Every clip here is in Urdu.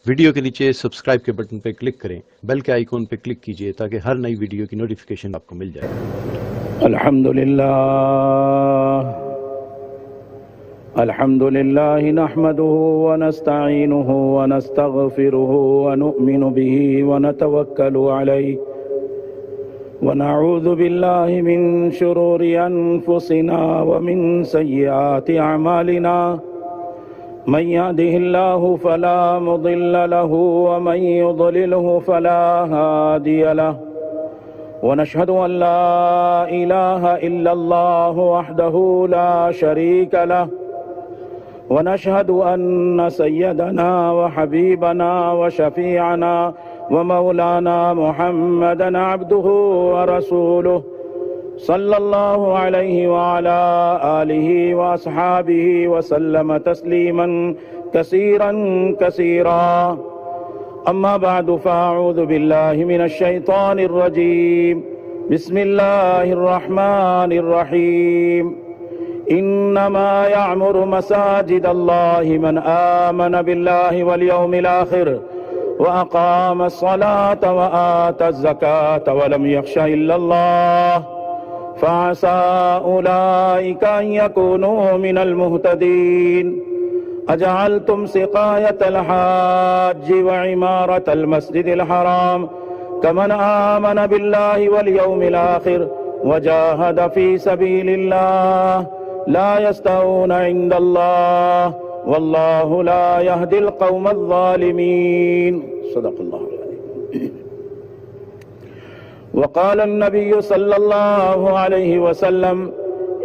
ویڈیو کے نیچے سبسکرائب کے بٹن پہ کلک کریں، بیل کے آئیکن پہ کلک کیجئے تاکہ ہر نئی ویڈیو کی نوٹیفیکیشن آپ کو مل جائے۔ الحمد لله نحمده ونستعينه ونستغفره ونؤمن به ونتوكل عليه ونعوذ بالله من شرور أنفسنا ومن سيئات أعمالنا من يهده الله فلا مضل له ومن يضلله فلا هادي له ونشهد أن لا إله إلا الله وحده لا شريك له ونشهد أن سيدنا وحبيبنا وشفيعنا ومولانا محمدا عبده ورسوله صلى الله عليه وعلى آله وأصحابه وسلم تسليما كثيرا كثيرا أما بعد فأعوذ بالله من الشيطان الرجيم بسم الله الرحمن الرحيم إنما يعمر مساجد الله من آمن بالله واليوم الآخر وأقام الصلاة وآتى الزكاة ولم يخش إلا الله فعسى أولئك أن يكونوا من المهتدين أجعلتم سقاية الحاج وعمارة المسجد الحرام كمن آمن بالله واليوم الآخر وجاهد في سبيل الله لا يستوون عند الله والله لا يهدي القوم الظالمين صدق الله العظيم وقال النبي صلى الله عليه وسلم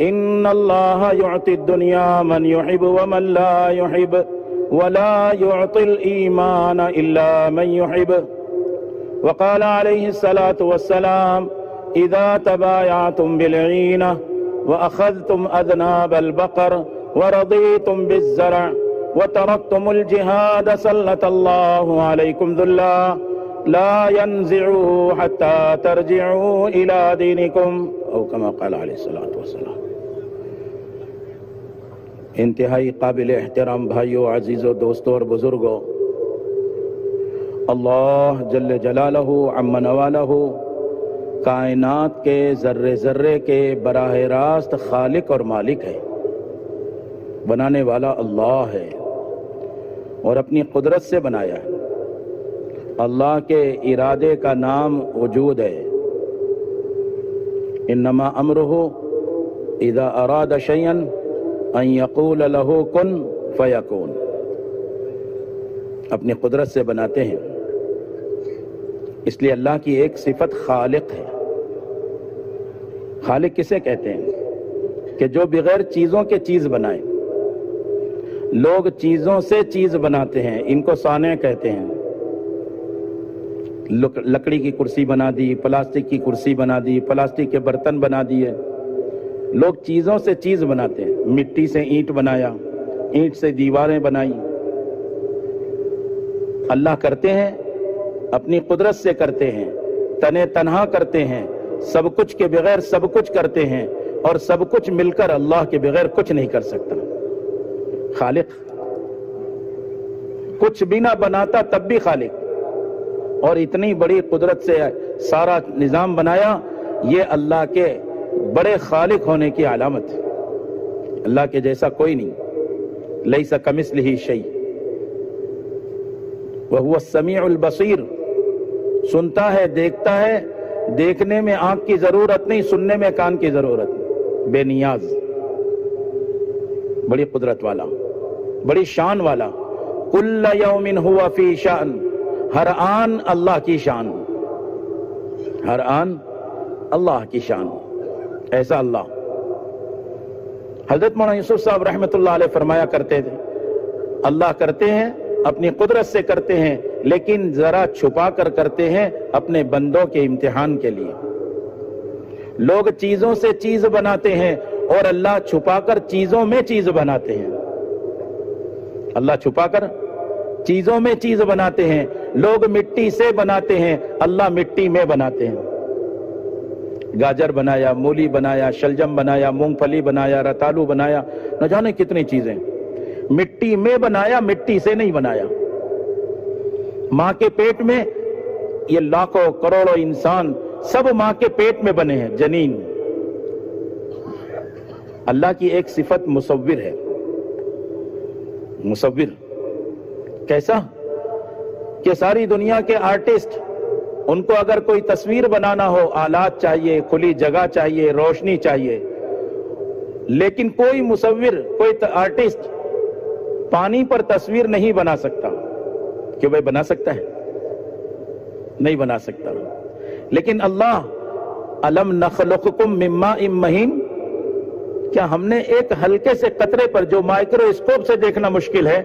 إن الله يعطي الدنيا من يحب ومن لا يحب ولا يعطي الإيمان إلا من يحب وقال عليه الصلاة والسلام إذا تبايعتم بالعينة وأخذتم أذناب البقر ورضيتم بالزرع وتركتم الجهاد سلط الله عليكم ذلا لا ينزعه حتى ترجعوا إلى دينكم أو كما قال عليه الصلاة والسلام۔ انتہائی قابل احترام بھائیوں، عزیزوں، دوستوں اور بزرگوں، اللہ جل جلالہ عم نوالہ کائنات کے ذرے ذرے کے براہ راست خالق اور مالک ہے، بنانے والا اللہ ہے اور اپنی قدرت سے بنایا ہے۔ اللہ کے ارادے کا نام وجود ہے۔ انما امرہ اذا اراد شیئا ان یقول له کن فیکون، اپنی قدرت سے بناتے ہیں۔ اس لیے اللہ کی ایک صفت خالق ہے۔ خالق کسے کہتے ہیں؟ کہ جو بغیر چیزوں کے چیز بنائے۔ لوگ چیزوں سے چیز بناتے ہیں، ان کو صانع کہتے ہیں۔ لکڑی کی کرسی بنا دی، پلاسٹک کی کرسی بنا دی، پلاسٹک کے برتن بنا دیے۔ لوگ چیزوں سے چیز بناتے ہیں۔ مٹی سے اینٹ بنایا، اینٹ سے دیواریں بنائی۔ اللہ کرتے ہیں، اپنی قدرت سے کرتے ہیں، تنے تنہا کرتے ہیں، سب کچھ کے بغیر سب کچھ کرتے ہیں، اور سب کچھ مل کر اللہ کے بغیر کچھ نہیں کر سکتا۔ خالق کچھ بھی نہ بناتا تب بھی خالق، اور اتنی بڑی قدرت سے سارا نظام بنایا، یہ اللہ کے بڑے خالق ہونے کی علامت ہے۔ اللہ کے جیسا کوئی نہیں، لیس کمثلہ شیء وہو السمیع البصیر، سنتا ہے، دیکھتا ہے، دیکھنے میں آنکھ کی ضرورت نہیں، سننے میں کان کی ضرورت نہیں، بے نیاز، بڑی قدرت والا، بڑی شان والا۔ کل یوم ہوا فی شان، ہر آن اللہ کی شان، ہر آن اللہ کی شان، ایسا اللہ۔ حضرت مولانا یوسف صاحب رحمۃ اللہ علیہ فرمایا کرتے تھے، اللہ کرتے ہیں، اپنی قدرت سے کرتے ہیں، لیکن ذرا چھپا کر کرتے ہیں اپنے بندوں کے امتحان کے لیے۔ لوگ چیزوں سے چیز بناتے ہیں اور اللہ چھپا کر چیزوں میں چیز بناتے ہیں۔ اللہ چھپا کر چیزوں میں چیز بناتے ہیں۔ لوگ مٹی سے بناتے ہیں، اللہ مٹی میں بناتے ہیں۔ گاجر بنایا، مولی بنایا، شلجم بنایا، مونگ پھلی بنایا، رتالو بنایا، نہ جانے کتنی چیزیں۔ مٹی میں بنایا، مٹی سے نہیں بنایا۔ ماں کے پیٹ میں یہ لاکھوں کروڑوں انسان سب ماں کے پیٹ میں بنے ہیں، جنین۔ اللہ کی ایک صفت مصور ہے۔ مصور کیسا کہ ساری دنیا کے آرٹسٹ، ان کو اگر کوئی تصویر بنانا ہو، آلات چاہیے، کھلی جگہ چاہیے، روشنی چاہیے، لیکن کوئی مصور، کوئی آرٹسٹ پانی پر تصویر نہیں بنا سکتا۔ کیوں بھائی بنا سکتا ہے؟ نہیں بنا سکتا۔ لیکن اللہ، الم نخلقکم من ماء مہین، کیا ہم نے ایک ہلکے سے قطرے پر جو مائکروسکوپ سے دیکھنا مشکل ہے،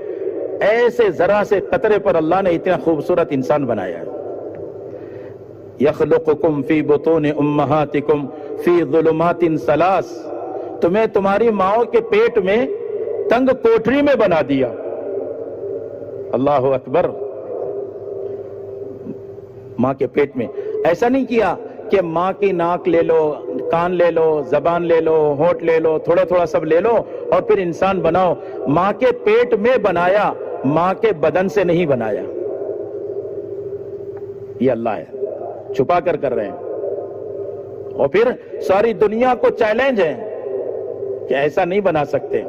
ایسے ذرا سے قطرے پر اللہ نے اتنا خوبصورت انسان بنایا ہے۔ یخلقکم فی بطون امہاتکم فی ظلمات ثلاث، تمہیں تمہاری ماؤں کے پیٹ میں تنگ کوٹری میں بنا دیا۔ اللہ اکبر۔ ماں کے پیٹ میں ایسا نہیں کیا کہ ماں کی ناک لے لو، کان لے لو، زبان لے لو، ہونٹ لے لو، تھوڑا تھوڑا سب لے لو اور پھر انسان بناؤ۔ ماں کے پیٹ میں بنایا، ماں کے بدن سے نہیں بنایا۔ یہ اللہ ہے، چھپا کر رہے ہیں۔ اور پھر ساری دنیا کو چیلنج ہے کہ ایسا نہیں بنا سکتے۔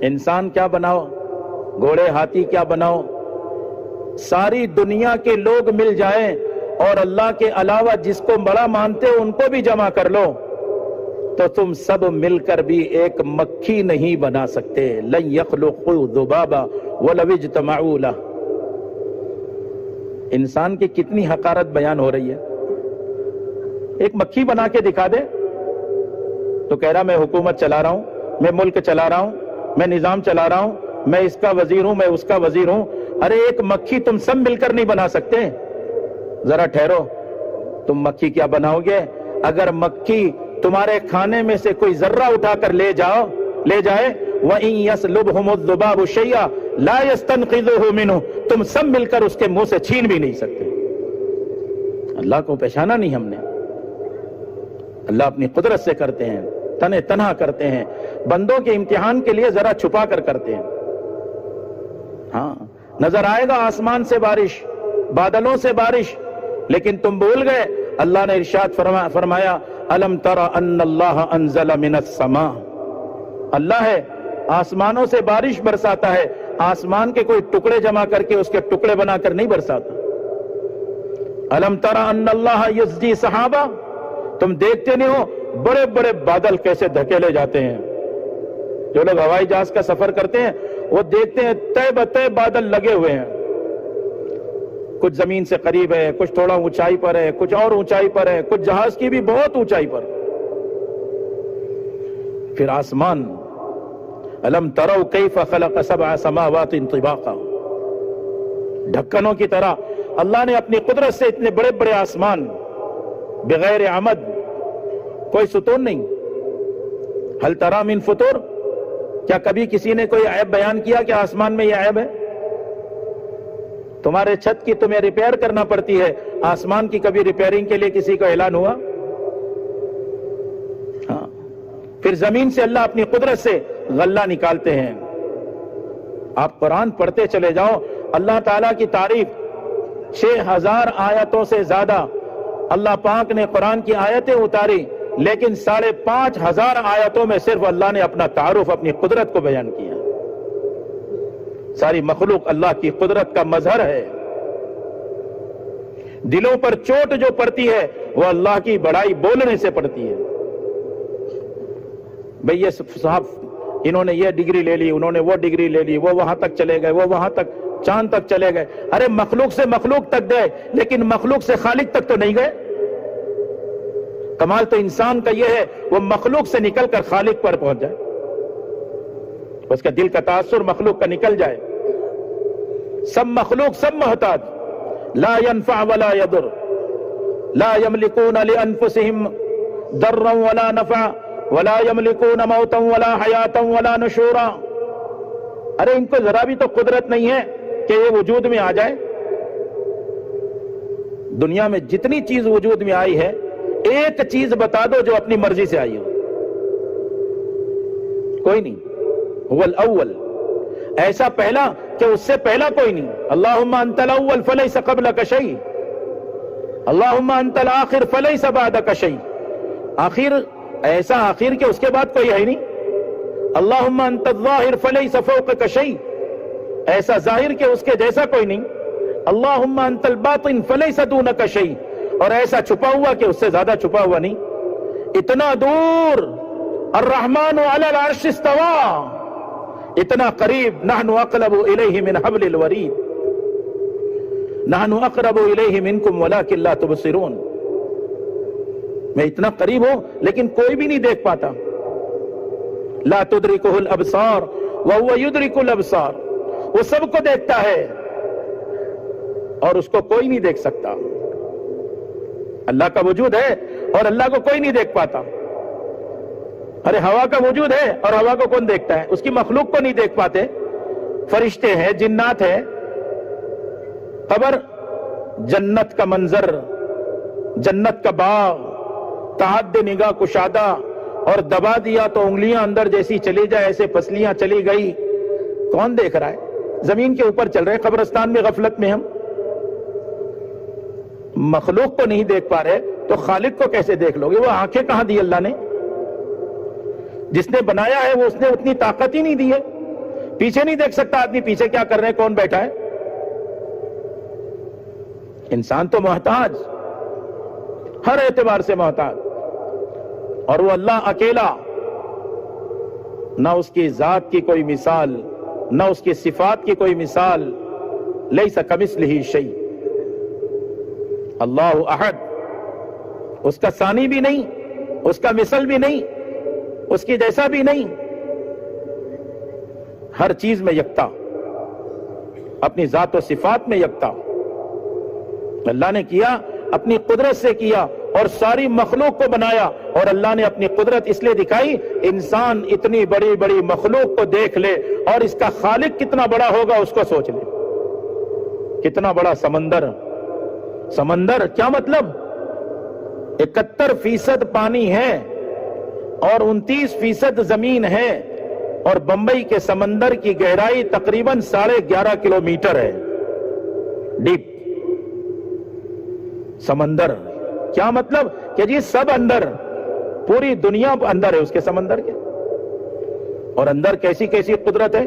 انسان کیا بناؤ، گھوڑے ہاتھی کیا بناؤ، ساری دنیا کے لوگ مل جائیں اور اللہ کے علاوہ جس کو بڑا مانتے ہو ان کو بھی جمع کر لو، تو تم سب مل کر بھی ایک مکھی نہیں بنا سکتے۔ لن یخلقوا ذبابا ولو اجتمعوا لہ۔ انسان کی کتنی حقارت بیان ہو رہی ہے۔ ایک مکھی بنا کے دکھا دے تو کہہ رہا میں حکومت چلا رہا ہوں، میں ملک چلا رہا ہوں، میں نظام چلا رہا ہوں، میں اس کا وزیر ہوں، میں اس کا وزیر ہوں۔ ارے ایک مکھی تم سب مل کر نہیں بنا سکتے۔ ذرا ٹھہرو، تم مکھی کیا بناؤ گے؟ اگر مکھی تمہارے کھانے میں سے کوئی ذرہ اٹھا کر لے جائے وَإِن يَسْلُبْهُمُ الذُّبَابُ شَيْئًا لَا يَسْتَنْقِذُهُ مِنْهُ، تم سب مل کر اس کے منہ سے چھین بھی نہیں سکتے۔ اللہ کو پہچانا نہیں ہم نے۔ اللہ اپنی قدرت سے کرتے ہیں، تنہ تنہا کرتے ہیں، بندوں کے امتحان کے لیے ذرا چھپا کر کرتے ہیں۔ ہاں نظر آئے گا آسمان سے بارش، بادلوں سے بارش، لیکن تم بھول گئے۔ اللہ نے ارشاد فرمایا الم تر ان اللہ انزل من السماء، اللہ ہے آسمانوں سے بارش برساتا ہے، آسمان کے کوئی ٹکڑے جمع کر کے اس کے ٹکڑے بنا کر نہیں برساتا۔ الم تر ان اللہ یزجی سحابہ، تم دیکھتے نہیں ہو بڑے بڑے بادل کیسے دھکیلے جاتے ہیں۔ جو لوگ ہوائی جہاز کا سفر کرتے ہیں وہ دیکھتے ہیں طے بطے بادل لگے ہوئے ہیں، کچھ زمین سے قریب ہے، کچھ تھوڑا اونچائی پر ہے، کچھ اور اونچائی پر ہے، کچھ جہاز کی بھی بہت اونچائی پر۔ پھر آسمان، الم تروا کیف خلق سبع سماوات طباقا، ڈھکنوں کی طرح اللہ نے اپنی قدرت سے اتنے بڑے بڑے آسمان، بغیر عمد، کوئی ستون نہیں۔ ہل تری من فطور، کیا کبھی کسی نے کوئی عیب بیان کیا کہ آسمان میں یہ عیب ہے؟ تمہارے چھت کی تمہیں ریپیئر کرنا پڑتی ہے، آسمان کی کبھی ریپیئرنگ کے لیے کسی کا اعلان ہوا؟ ہاں۔ پھر زمین سے اللہ اپنی قدرت سے غلہ نکالتے ہیں۔ آپ قرآن پڑھتے چلے جاؤ، اللہ تعالیٰ کی تعریف 6000 آیتوں سے زیادہ اللہ پاک نے قرآن کی آیتیں اتاری، لیکن 5500 آیتوں میں صرف اللہ نے اپنا تعارف، اپنی قدرت کو بیان کیا۔ ساری مخلوق اللہ کی قدرت کا مظہر ہے۔ دلوں پر چوٹ جو پڑتی ہے وہ اللہ کی بڑائی بولنے سے پڑتی ہے۔ بھئی یہ صاحب انہوں نے یہ ڈگری لے لی، انہوں نے وہ ڈگری لے لی، وہ وہاں تک چلے گئے، وہ وہاں تک چاند تک چلے گئے۔ ارے مخلوق سے مخلوق تک گئے، لیکن مخلوق سے خالق تک تو نہیں گئے۔ کمال تو انسان کا یہ ہے وہ مخلوق سے نکل کر خالق پر پہنچ جائے، اس کا دل کا تاثر مخلوق کا نکل جائے۔ سب مخلوق، سب محتاج، لا ينفع ولا يضر، لا يملكون لانفسهم ضرا ولا نفع ولا يملكون موتا ولا حیاتا ولا نشورا۔ ارے ان کو ذرا بھی تو قدرت نہیں ہے کہ یہ وجود میں آ جائے۔ دنیا میں جتنی چیز وجود میں آئی ہے، ایک چیز بتا دو جو اپنی مرضی سے آئی ہو، کوئی نہیں۔ هو الاول، ایسا پہلا کہ اس سے پہلا کوئی نہیں. اللہم انت الاول فلیس قبلک شیء، اللہم انت الآخر فلیس بعدک شیء. آخر ایسا آخر کہ اس کے بعد کوئی ہے نہیں. اللہم انت الظاہر فلیس فوقک شیء، ایسا ظاہر کہ اس کے جیسا کوئی نہیں. اللہم انت الباطن فلیس دونک شیء، اور ایسا چھپا ہوا کہ اس سے زیادہ چھپا ہوا نہیں. اتنا دور الرحمن علی العرش استوى، اتنا قریب. نحن اقرب الیہ من حبل الورید، نحن اقرب الیہ منکم ولکن لا تبصرون. میں اتنا قریب ہوں لیکن کوئی بھی نہیں دیکھ پاتا. لا تدرکہ الابصار وہو یدرک الابصار، وہ سب کو دیکھتا ہے اور اس کو کوئی نہیں دیکھ سکتا. اللہ کا وجود ہے اور اللہ کو کوئی نہیں دیکھ پاتا. ارے ہوا کا وجود ہے اور ہوا کو کون دیکھتا ہے؟ اس کی مخلوق کو نہیں دیکھ پاتے. فرشتے ہیں، جنات ہیں. قبر جنت کا منظر، جنت کا باغ، تعد نگاہ کشادہ، اور دبا دیا تو انگلیاں اندر جیسی چلی جائے ایسے پسلیاں چلی گئی. کون دیکھ رہا ہے؟ زمین کے اوپر چل رہے، قبرستان میں غفلت میں ہم. مخلوق کو نہیں دیکھ پا رہے تو خالق کو کیسے دیکھ لو گے؟ وہ آنکھیں کہاں دی اللہ نے؟ جس نے بنایا ہے وہ اس نے اتنی طاقت ہی نہیں دی ہے. پیچھے نہیں دیکھ سکتا آدمی پیچھے کیا کر رہے ہیں، کون بیٹھا ہے. انسان تو محتاج، ہر اعتبار سے محتاج. اور وہ اللہ اکیلا، نہ اس کی ذات کی کوئی مثال، نہ اس کی صفات کی کوئی مثال. لیس کمثلہ شیء، اللہ احد، اس کا ثانی بھی نہیں، اس کا مثل بھی نہیں، اس کی جیسا بھی نہیں. ہر چیز میں یکتا، اپنی ذات و صفات میں یکتا. اللہ نے کیا اپنی قدرت سے کیا اور ساری مخلوق کو بنایا. اور اللہ نے اپنی قدرت اس لیے دکھائی، انسان اتنی بڑی بڑی مخلوق کو دیکھ لے اور اس کا خالق کتنا بڑا ہوگا اس کو سوچ لے. کتنا بڑا سمندر. سمندر کیا مطلب؟ 71% پانی ہے اور 29% زمین ہے. اور بمبئی کے سمندر کی گہرائی تقریباً 11.5 کلومیٹر ہے. ڈیپ سمندر. کیا مطلب؟ کہ جی سب اندر، پوری دنیا اندر ہے اس کے سمندر کے. اور اندر کیسی کیسی قدرت ہے.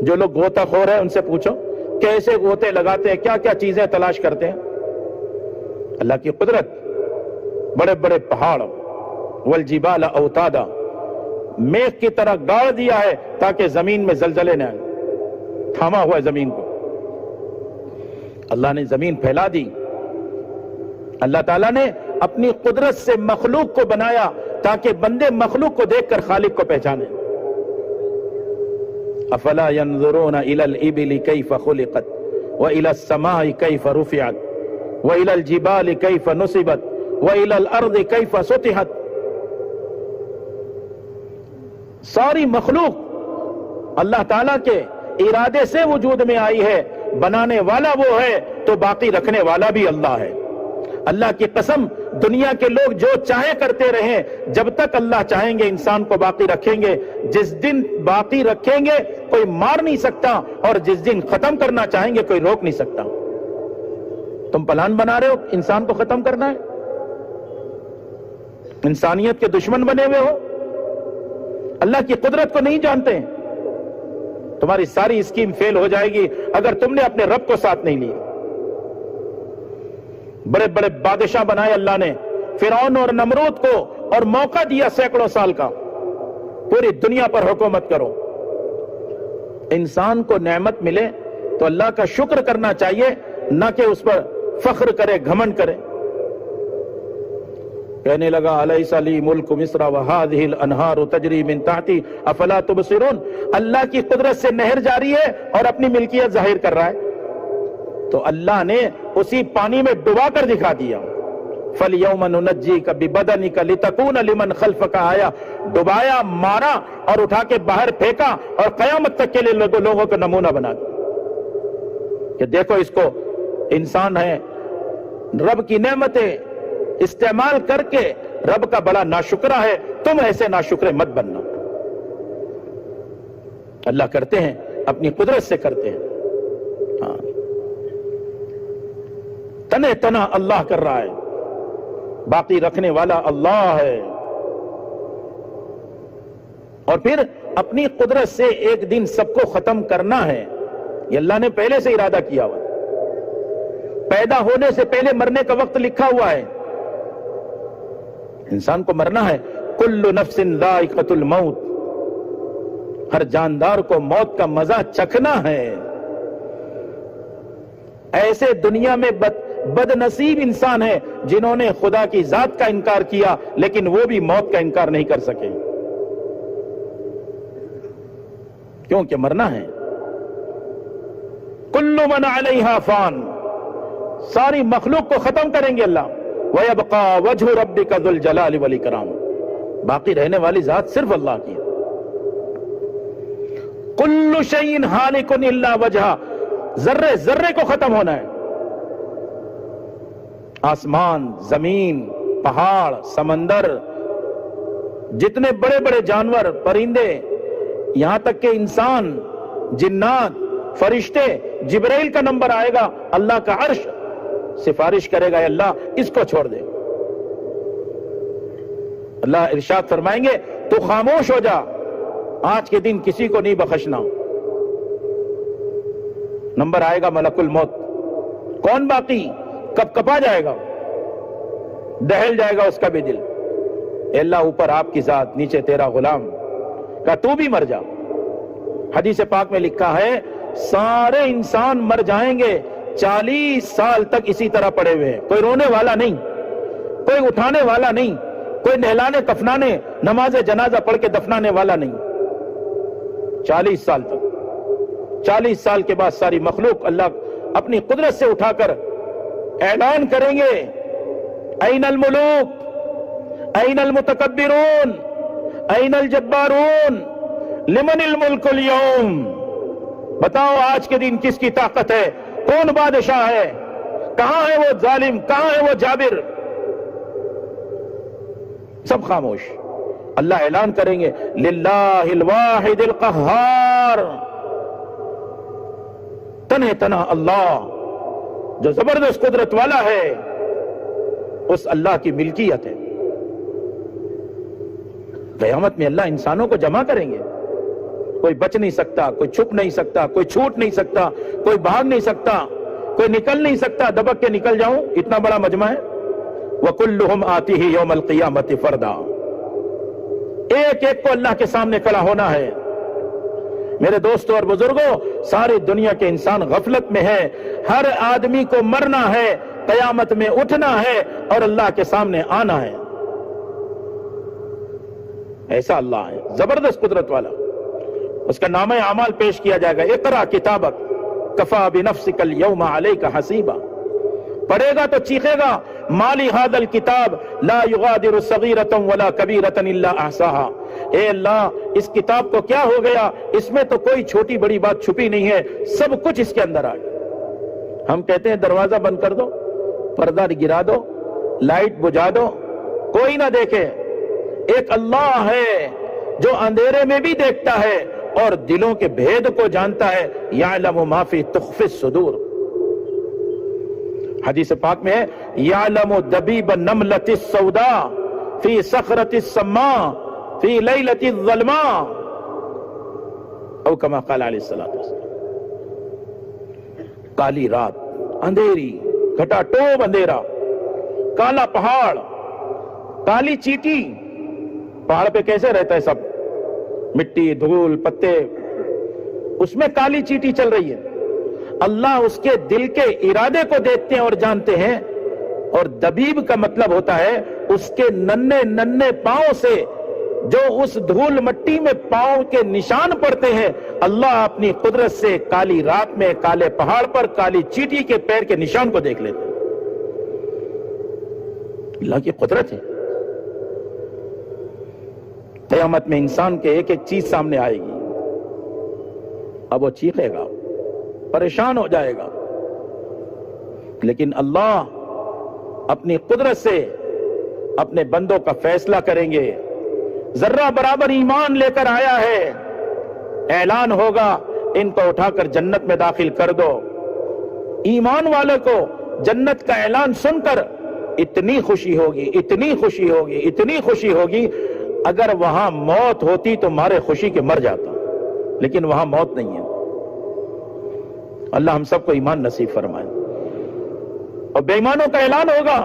جو لوگ غوطہ خور ہیں ان سے پوچھو کیسے غوطے لگاتے ہیں، کیا کیا چیزیں تلاش کرتے ہیں. اللہ کی قدرت. بڑے بڑے پہاڑ، والجبال اوتادا، میغ کی طرح گاڑ دیا ہے تاکہ زمین میں زلزلے نہ آئیں. تھاما ہوا ہے زمین کو. اللہ نے زمین پھیلا دی. اللہ تعالیٰ نے اپنی قدرت سے مخلوق کو بنایا تاکہ بندے مخلوق کو دیکھ کر خالق کو پہچانے. افلا ينظرون الى الابل كيف خلقت والى السماء كيف رفعت والى الجبال كيف نصبت والى الارض كيف سطحت. ساری مخلوق اللہ تعالیٰ کے ارادے سے وجود میں آئی ہے. بنانے والا وہ ہے تو باقی رکھنے والا بھی اللہ ہے. اللہ کی قسم، دنیا کے لوگ جو چاہے کرتے رہیں، جب تک اللہ چاہیں گے انسان کو باقی رکھیں گے. جس دن باقی رکھیں گے کوئی مار نہیں سکتا، اور جس دن ختم کرنا چاہیں گے کوئی روک نہیں سکتا. تم پلان بنا رہے ہو انسان کو ختم کرنا ہے، انسانیت کے دشمن بنے ہوئے ہو، اللہ کی قدرت کو نہیں جانتے. تمہاری ساری اسکیم فیل ہو جائے گی اگر تم نے اپنے رب کو ساتھ نہیں لیا. بڑے بڑے بادشاہ بنائے اللہ نے، فرعون اور نمرود کو، اور موقع دیا سینکڑوں سال کا، پوری دنیا پر حکومت کرو. انسان کو نعمت ملے تو اللہ کا شکر کرنا چاہیے، نہ کہ اس پر فخر کرے، گھمنڈ کرے. کہنے لگا الیس لی ملک مصر وہذہ الانہار تجری من تحتی افلا تبصرون. اللہ کی قدرت سے نہر جاری ہے اور اپنی ملکیت ظاہر کر رہا ہے. تو اللہ نے اسی پانی میں ڈبا کر دکھا دیا. فَالْيَوْمَ نُنَجِّيكَ بِبَدَنِكَ لِتَكُونَ لِمَنْ خَلْفَكَ آیا. ڈبایا، مارا اور اٹھا کے باہر پھینکا، اور قیامت تک کے لیے لوگوں کو نمونہ بنا دیا کہ دیکھو اس کو، انسان ہے، رب کی نعمتیں استعمال کر کے رب کا بڑا ناشکرہ ہے. تم ایسے ناشکرے مت بننا. اللہ کرتے ہیں اپنی قدرت سے کرتے ہیں. ہاں تنے تنا اللہ کر رہا ہے, باقی رکھنے والا اللہ ہے. اور پھر اپنی قدرت سے ایک دن سب کو ختم کرنا ہے, یہ اللہ نے پہلے سے ارادہ کیا ہوا. پیدا ہونے سے پہلے مرنے کا وقت لکھا ہوا ہے, انسان کو مرنا ہے. کل نفس ذائقۃ الموت, ہر جاندار کو موت کا مزہ چکھنا ہے. ایسے دنیا میں بد نصیب انسان ہے جنہوں نے خدا کی ذات کا انکار کیا, لیکن وہ بھی موت کا انکار نہیں کر سکے, کیونکہ مرنا ہے. کل من علیہا فان, ساری مخلوق کو ختم کریں گے اللہ. وَيَبْقَى وَجْهُ رَبِّكَ ذُو الْجَلَالِ وَالْإِكْرَامِ, باقی رہنے والی ذات صرف اللہ کی ہے. کل شیء ہالک الا وجہہ, ذرے ذرے کو ختم ہونا ہے. آسمان, زمین, پہاڑ, سمندر, جتنے بڑے بڑے جانور, پرندے, یہاں تک کہ انسان, جنات, فرشتے, جبرائیل کا نمبر آئے گا, اللہ کا عرش سفارش کرے گا, اے اللہ اس کو چھوڑ دے. اللہ ارشاد فرمائیں گے تو خاموش ہو جا, آج کے دن کسی کو نہیں بخشنا. نمبر آئے گا ملک الموت, کون باقی؟ کب کپا جائے گا, دہل جائے گا اس کا بھی دل. اے اللہ اوپر آپ کی ذات, نیچے تیرا غلام, کہا تو بھی مر جا. حدیث پاک میں لکھا ہے سارے انسان مر جائیں گے, 40 سال تک اسی طرح پڑے ہوئے ہیں. کوئی رونے والا نہیں, کوئی اٹھانے والا نہیں, کوئی نہلانے کفنانے, نماز جنازہ پڑھ کے دفنانے والا نہیں. 40 سال تک. 40 سال کے بعد ساری مخلوق اللہ اپنی قدرت سے اٹھا کر اعلان کریں گے, این الملوک, این المتکبرون, این الجبارون, لمن الملک اليوم. بتاؤ آج کے دن کس کی طاقت ہے, کون بادشاہ ہے, کہاں ہے وہ ظالم, کہاں ہے وہ جابر. سب خاموش. اللہ اعلان کریں گے للہ الواحد القہار, تنہ تنہ اللہ جو زبردست قدرت والا ہے, اس اللہ کی ملکیت ہے. قیامت میں اللہ انسانوں کو جمع کریں گے, کوئی بچ نہیں سکتا, کوئی چھپ نہیں سکتا, کوئی چھوٹ نہیں سکتا, کوئی بھاگ نہیں سکتا, کوئی نکل نہیں سکتا. دبک کے نکل جاؤں, اتنا بڑا مجمع ہے. وَكُلُّهُمْ آتِهِ يَوْمَ الْقِيَامَةِ فَرْدًا, ایک ایک کو اللہ کے سامنے کھڑا ہونا ہے. میرے دوستوں اور بزرگوں, ساری دنیا کے انسان غفلت میں ہے. ہر آدمی کو مرنا ہے, قیامت میں اٹھنا ہے اور اللہ کے سامنے آنا ہے. ایسا اللہ ہے, زبردست قدرت والا. اس کا نامہ اعمال پیش کیا جائے گا. اقرا کتابک کفا بنفسک اليوم علیک حسیبا. پڑھے گا تو چیخے گا مالی ھذا الکتاب لا یغادر صغیرۃ ولا کبیرۃ الا احصاها. اے اللہ اس کتاب کو کیا ہو گیا, اس میں تو کوئی چھوٹی بڑی بات چھپی نہیں ہے, سب کچھ اس کے اندر آ گیا. ہم کہتے ہیں دروازہ بند کر دو, پردہ گرا دو, لائٹ بجھا دو, کوئی نہ دیکھے. ایک اللہ ہے جو اندھیرے میں بھی دیکھتا ہے اور دلوں کے بھید کو جانتا ہے. یعلم ما فی تخفی الصدور. حدیث پاک میں ہے یعلم دبیب النملۃ السوداء فی صخرۃ السماء فی لیلۃ الظلماء او کما قال علیہ الصلوۃ والسلام. کالی رات, اندھیری, گھٹا ٹوب اندھیرا, کالا پہاڑ, کالی چیٹی. پہاڑ پہ کیسے رہتا ہے سب, مٹی, دھول, پتے, اس میں کالی چیٹی چل رہی ہے. اللہ اس کے دل کے ارادے کو دیکھتے ہیں اور جانتے ہیں. اور دبیب کا مطلب ہوتا ہے اس کے ننھے ننھے پاؤں سے جو اس دھول مٹی میں پاؤں کے نشان پڑتے ہیں, اللہ اپنی قدرت سے کالی رات میں کالے پہاڑ پر کالی چیٹی کے پیر کے نشان کو دیکھ لیتے ہیں. اللہ کی قدرت ہے. قیامت میں انسان کے ایک ایک چیز سامنے آئے گی. اب وہ چیخے گا, پریشان ہو جائے گا, لیکن اللہ اپنی قدرت سے اپنے بندوں کا فیصلہ کریں گے. ذرہ برابر ایمان لے کر آیا ہے, اعلان ہوگا ان کو اٹھا کر جنت میں داخل کر دو۔ ایمان والے کو جنت کا اعلان سن کر اتنی خوشی ہوگی، اتنی خوشی ہوگی، اتنی خوشی ہوگی، اگر وہاں موت ہوتی تو مارے خوشی کے مر جاتا، لیکن وہاں موت نہیں ہے۔ اللہ ہم سب کو ایمان نصیب فرمائے۔ اور بے ایمانوں کا اعلان ہوگا،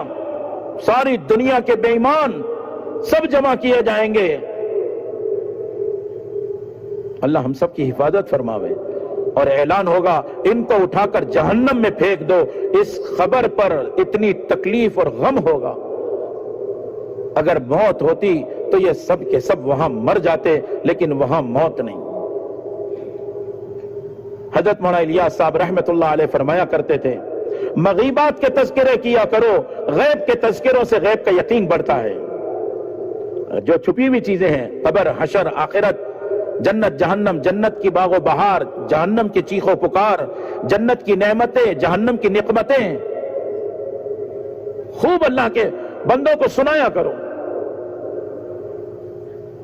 ساری دنیا کے بے ایمان سب جمع کیے جائیں گے۔ اللہ ہم سب کی حفاظت فرماوے۔ اور اعلان ہوگا ان کو اٹھا کر جہنم میں پھینک دو۔ اس خبر پر اتنی تکلیف اور غم ہوگا، اگر موت ہوتی تو یہ سب کے سب وہاں مر جاتے، لیکن وہاں موت نہیں۔ حضرت مولانا الیاس صاحب رحمت اللہ علیہ فرمایا کرتے تھے، مغیبات کے تذکرے کیا کرو، غیب کے تذکروں سے غیب کا یقین بڑھتا ہے۔ جو چھپی ہوئی چیزیں ہیں، قبر، حشر، آخرت، جنت، جہنم، جنت کی باغ و بہار، جہنم کی چیخ و پکار، جنت کی نعمتیں، جہنم کی نقمتیں، خوب اللہ کے بندوں کو سنایا کرو۔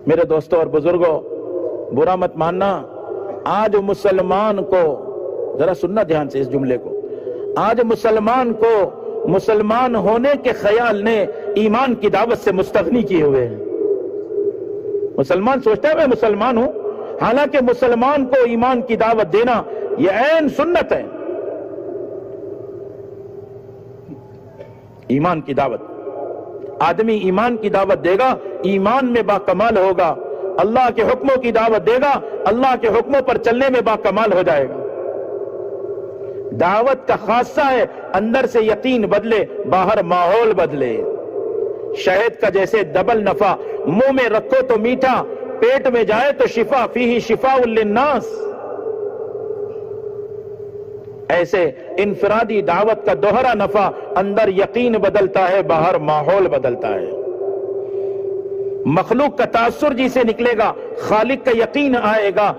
میرے دوستوں اور بزرگوں، برا مت ماننا، آج مسلمان کو، ذرا سننا دھیان سے اس جملے کو، آج مسلمان کو مسلمان ہونے کے خیال نے ایمان کی دعوت سے مستغنی کیے ہوئے ہیں۔ مسلمان سوچتا ہے میں مسلمان ہوں، حالانکہ مسلمان کو ایمان کی دعوت دینا یہ عین سنت ہے۔ ایمان کی دعوت، آدمی ایمان کی دعوت دے گا، ایمان میں باکمال ہوگا، اللہ کے حکموں کی دعوت دے گا، اللہ کے حکموں پر چلنے میں باکمال ہو جائے گا۔ دعوت کا خاصہ ہے اندر سے یقین بدلے، باہر ماحول بدلے۔ شہد کا جیسے ڈبل نفع، منہ میں رکھو تو میٹھا، پیٹ میں جائے تو شفا، فیہ شفاء للناس۔ ایسے انفرادی دعوت کا دوہرا نفع، اندر یقین بدلتا ہے، باہر ماحول بدلتا ہے۔ مخلوق کا تاثر جی سے نکلے گا، خالق کا یقین آئے گا،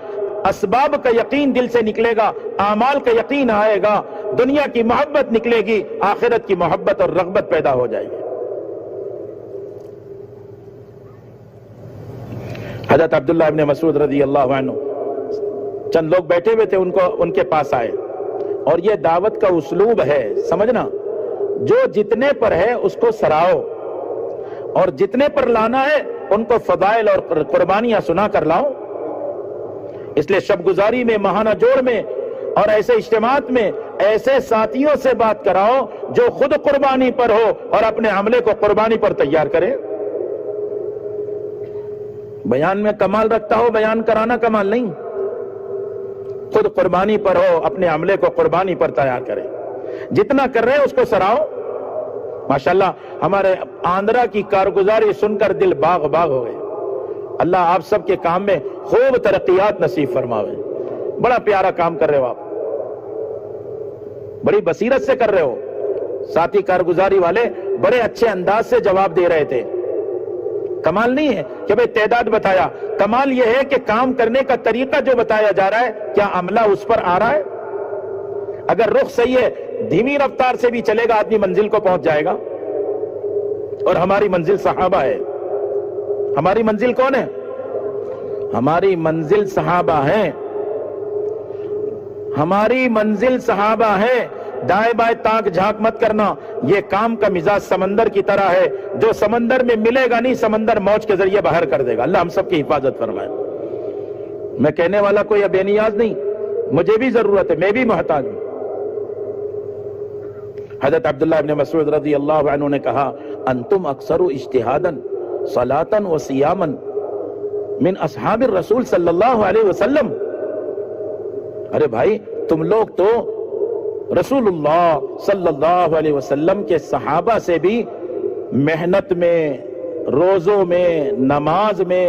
اسباب کا یقین دل سے نکلے گا، اعمال کا یقین آئے گا، دنیا کی محبت نکلے گی، آخرت کی محبت اور رغبت پیدا ہو جائے گی۔ حضرت عبداللہ ابن مسعود رضی اللہ عنہ، چند لوگ بیٹھے ہوئے تھے، ان کے پاس آئے، اور یہ دعوت کا اسلوب ہے، سمجھنا، جو جتنے پر ہے اس کو سراؤ، اور جتنے پر لانا ہے ان کو فضائل اور قربانیاں سنا کر لاؤ۔ اس لیے شب گزاری میں، ماہانہ جوڑ میں اور ایسے اجتماعات میں ایسے ساتھیوں سے بات کراؤ جو خود قربانی پر ہو اور اپنے عملے کو قربانی پر تیار کرے۔ بیان میں کمال رکھتا ہو، بیان کرانا کمال نہیں، خود قربانی پر ہو، اپنے عملے کو قربانی پر تیار کرے۔ جتنا کر رہے ہیں اس کو سراؤ۔ ماشاءاللہ ہمارے آندرا کی کارگزاری سن کر دل باغ باغ ہو گئے۔ اللہ آپ سب کے کام میں خوب ترقیات نصیب فرماوے۔ بڑا پیارا کام کر رہے ہو آپ، بڑی بصیرت سے کر رہے ہو۔ ساتھی کارگزاری والے بڑے اچھے انداز سے جواب دے رہے تھے۔ کمال نہیں ہے کہ بھئی تعداد بتایا، کمال یہ ہے کہ کام کرنے کا طریقہ جو بتایا جا رہا ہے، کیا عملہ اس پر آ رہا ہے؟ اگر رخ صحیح ہے، دھیمی رفتار سے بھی چلے گا، آدمی منزل کو پہنچ جائے گا۔ اور ہماری منزل صحابہ ہے۔ ہماری منزل کون ہے؟ ہماری منزل صحابہ ہیں، ہماری منزل صحابہ ہیں۔ دائیں بائیں تاک جھانک مت کرنا، یہ کام کا مزاج سمندر کی طرح ہے، جو سمندر میں ملے گا نہیں، سمندر موج کے ذریعے باہر کر دے گا۔ اللہ ہم سب کی حفاظت فرمائے۔ میں کہنے والا کوئی بے نیاز نہیں، مجھے بھی ضرورت ہے، میں بھی محتاج ہوں۔ حضرت عبداللہ ابن مسعود رضی اللہ عنہ نے کہا، انتم اکثر اجتہادا صلاۃ و صیاما من اصحاب الرسول صلی اللہ علیہ وسلم۔ ارے بھائی، تم لوگ تو رسول اللہ صلی اللہ علیہ وسلم کے صحابہ سے بھی محنت میں، روزوں میں، نماز میں،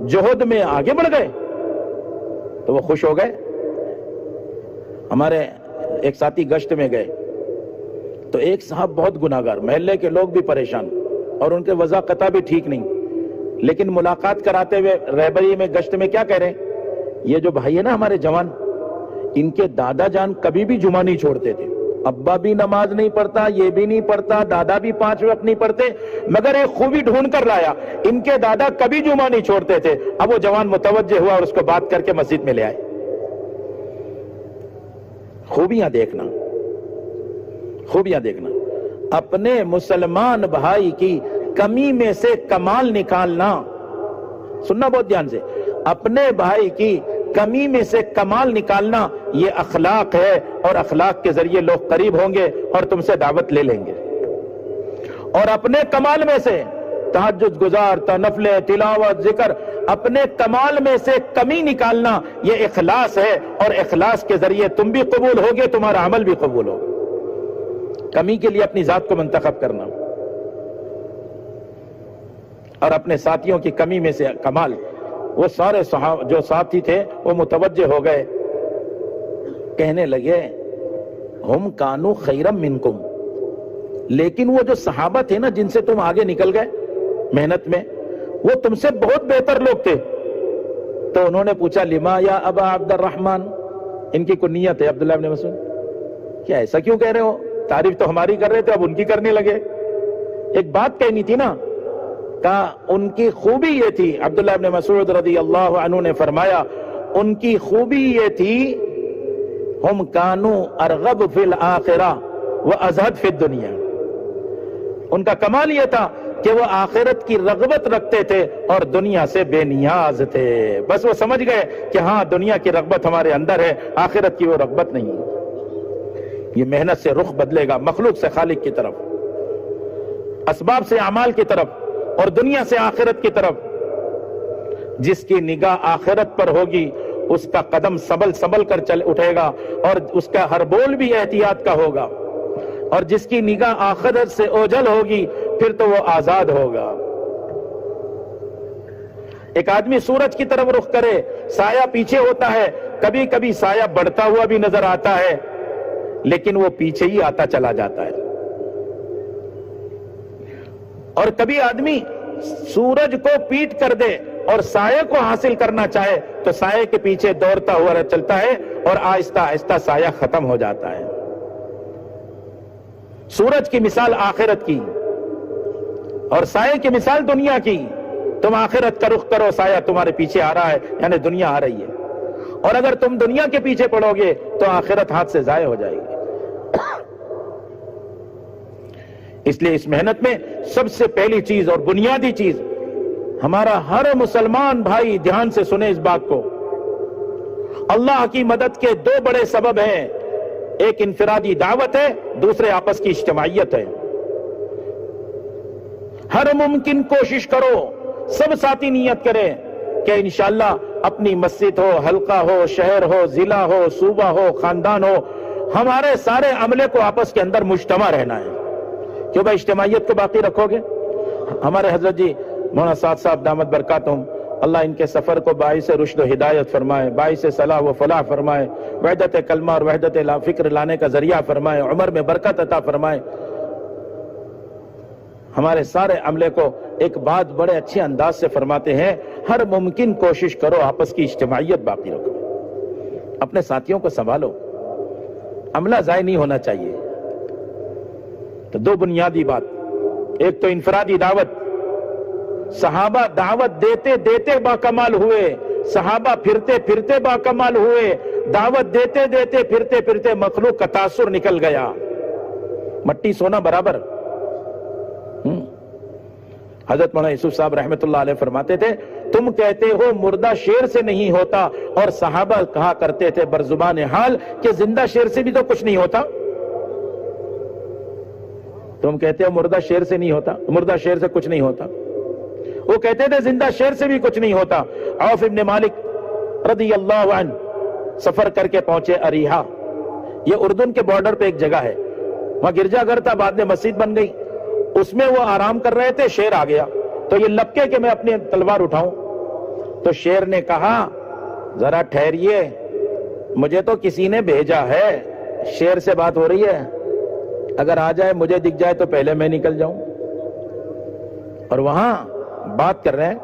جہد میں آگے بڑھ گئے۔ تو وہ خوش ہو گئے۔ ہمارے ایک ساتھی گشت میں گئے تو ایک صاحب بہت گناہگار، محلے کے لوگ بھی پریشان اور ان کے وضاقتہ بھی ٹھیک نہیں، لیکن ملاقات کراتے ہوئے رہبری میں، گشت میں کیا کہہ رہے ہیں، یہ جو بھائی ہے نا ہمارے جوان، ان کے دادا جان کبھی بھی جمعہ نہیں چھوڑتے تھے، ابا بھی نماز نہیں پڑھتا، یہ بھی نہیں پڑھتا، دادا بھی 5 وقت نہیں پڑھتے، مگر ایک خوبی ڈھونڈ کر لایا، ان کے دادا کبھی جمعہ نہیں چھوڑتے تھے۔ اب وہ جوان متوجہ ہوا اور اس کو بات کر کے مسجد میں لے آئے۔ خوبیاں دیکھنا، خوبیاں دیکھنا، اپنے مسلمان بھائی کی کمی میں سے کمال نکالنا، سننا بہت دھیان سے، اپنے بھائی کی کمی میں سے کمال نکالنا، یہ اخلاق ہے، اور اخلاق کے ذریعے لوگ قریب ہوں گے اور تم سے دعوت لے لیں گے۔ اور اپنے کمال میں سے تہجد گزار، نفلیں، تلاوت، ذکر، اپنے کمال میں سے کمی نکالنا، یہ اخلاص ہے، اور اخلاص کے ذریعے تم بھی قبول ہوگے، تمہارا عمل بھی قبول ہوگا۔ کمی کے لیے اپنی ذات کو منتخب کرنا اور اپنے ساتھیوں کی کمی میں سے کمال۔ وہ سارے جو ساتھی تھے وہ متوجہ ہو گئے، کہنے لگے ہم کانو خیرم منکم، لیکن وہ جو صحابہ تھے نا جن سے تم آگے نکل گئے محنت میں، وہ تم سے بہت بہتر لوگ تھے۔ تو انہوں نے پوچھا لما یا ابا عبد الرحمن، ان کی کنیت ہے عبداللہ ابن مسعود، کیا ایسا کیوں کہہ رہے ہو؟ تعریف تو ہماری کر رہے تھے، اب ان کی کرنے لگے۔ ایک بات کہنی تھی نا، کہا ان کی خوبی یہ تھی، عبداللہ ابن مسعود رضی اللہ عنہ نے فرمایا ان کی خوبی یہ تھی ہم کانو ارغب فی الآخرہ وازہد فی الدنیا، ان کا کمال یہ تھا کہ وہ آخرت کی رغبت رکھتے تھے اور دنیا سے بے نیاز تھے۔ بس وہ سمجھ گئے کہ ہاں دنیا کی رغبت ہمارے اندر ہے، آخرت کی وہ رغبت نہیں ہے۔ یہ محنت سے رخ بدلے گا، مخلوق سے خالق کی طرف، اسباب سے اعمال کی طرف، اور دنیا سے آخرت کی طرف۔ جس کی نگاہ آخرت پر ہوگی اس کا قدم سنبل کر چل اٹھے گا، اور اس کا ہر بول بھی احتیاط کا ہوگا، اور جس کی نگاہ آخرت سے اوجھل ہوگی پھر تو وہ آزاد ہوگا۔ ایک آدمی سورج کی طرف رخ کرے، سایہ پیچھے ہوتا ہے، کبھی کبھی سایہ بڑھتا ہوا بھی نظر آتا ہے لیکن وہ پیچھے ہی آتا چلا جاتا ہے۔ اور کبھی آدمی سورج کو پیٹ کر دے اور سائے کو حاصل کرنا چاہے تو سائے کے پیچھے دوڑتا ہوا چلتا ہے اور آہستہ آہستہ سایہ ختم ہو جاتا ہے۔ سورج کی مثال آخرت کی اور سائے کی مثال دنیا کی۔ تم آخرت کا رخ کرو، سایہ تمہارے پیچھے آ رہا ہے، یعنی دنیا آ رہی ہے، اور اگر تم دنیا کے پیچھے پڑو گے تو آخرت ہاتھ سے ضائع ہو جائے گی۔ اس لیے اس محنت میں سب سے پہلی چیز اور بنیادی چیز، ہمارا ہر مسلمان بھائی دھیان سے سنے اس بات کو، اللہ کی مدد کے دو بڑے سبب ہیں، ایک انفرادی دعوت ہے، دوسرے آپس کی اجتماعیت ہے۔ ہر ممکن کوشش کرو، سب ساتھی نیت کریں کہ انشاءاللہ اپنی مسجد ہو، حلقہ ہو، شہر ہو، ضلع ہو، صوبہ ہو، خاندان ہو، ہمارے سارے عملے کو آپس کے اندر مجتمع رہنا ہے۔ کیوں بھائی اجتماعیت کو باقی رکھو گے؟ ہمارے حضرت جی مولانا سعد صاحب دامت برکاتہم، اللہ ان کے سفر کو باعث رشد و ہدایت فرمائے، باعث صلاح و فلاح فرمائے، وحدت کلمہ اور وحدت فکر لانے کا ذریعہ فرمائے، عمر میں برکت عطا فرمائے۔ ہمارے سارے عملے کو ایک بات بڑے اچھے انداز سے فرماتے ہیں، ہر ممکن کوشش کرو آپس کی اجتماعیت باقی رکھو، اپنے ساتھیوں کو سنبھالو، عملہ ضائع نہیں ہونا چاہیے۔ تو دو بنیادی بات، ایک تو انفرادی دعوت، صحابہ دعوت دیتے دیتے باکمال ہوئے، صحابہ پھرتے پھرتے باکمال ہوئے، دعوت دیتے دیتے پھرتے پھرتے مخلوق کا تاثر نکل گیا، مٹی سونا برابر۔ حضرت مولانا یوسف صاحب رحمت اللہ علیہ فرماتے تھے، تم کہتے ہو مردہ شیر سے نہیں ہوتا، اور صحابہ کہا کرتے تھے برزبان حال کہ زندہ شیر سے بھی تو کچھ نہیں ہوتا۔ تم کہتے ہو مردہ شیر سے نہیں ہوتا، مردہ شیر سے کچھ نہیں ہوتا، وہ کہتے تھے زندہ شیر سے بھی کچھ نہیں ہوتا۔ عوف ابن مالک رضی اللہ عنہ سفر کر کے پہنچے اریحا، یہ اردن کے بارڈر پہ ایک جگہ ہے، وہاں گرجا گھر تھا، بعد میں مسجد بن گئی، اس میں وہ آرام کر رہے تھے، شیر آ گیا، تو یہ لپکے کہ میں اپنی تلوار اٹھاؤں، تو شیر نے کہا ذرا ٹھہریے، مجھے تو کسی نے بھیجا ہے، شیر سے بات ہو رہی ہے، اگر آ جائے مجھے دکھ جائے تو پہلے میں نکل جاؤں۔ اور وہاں بات کر رہے ہیں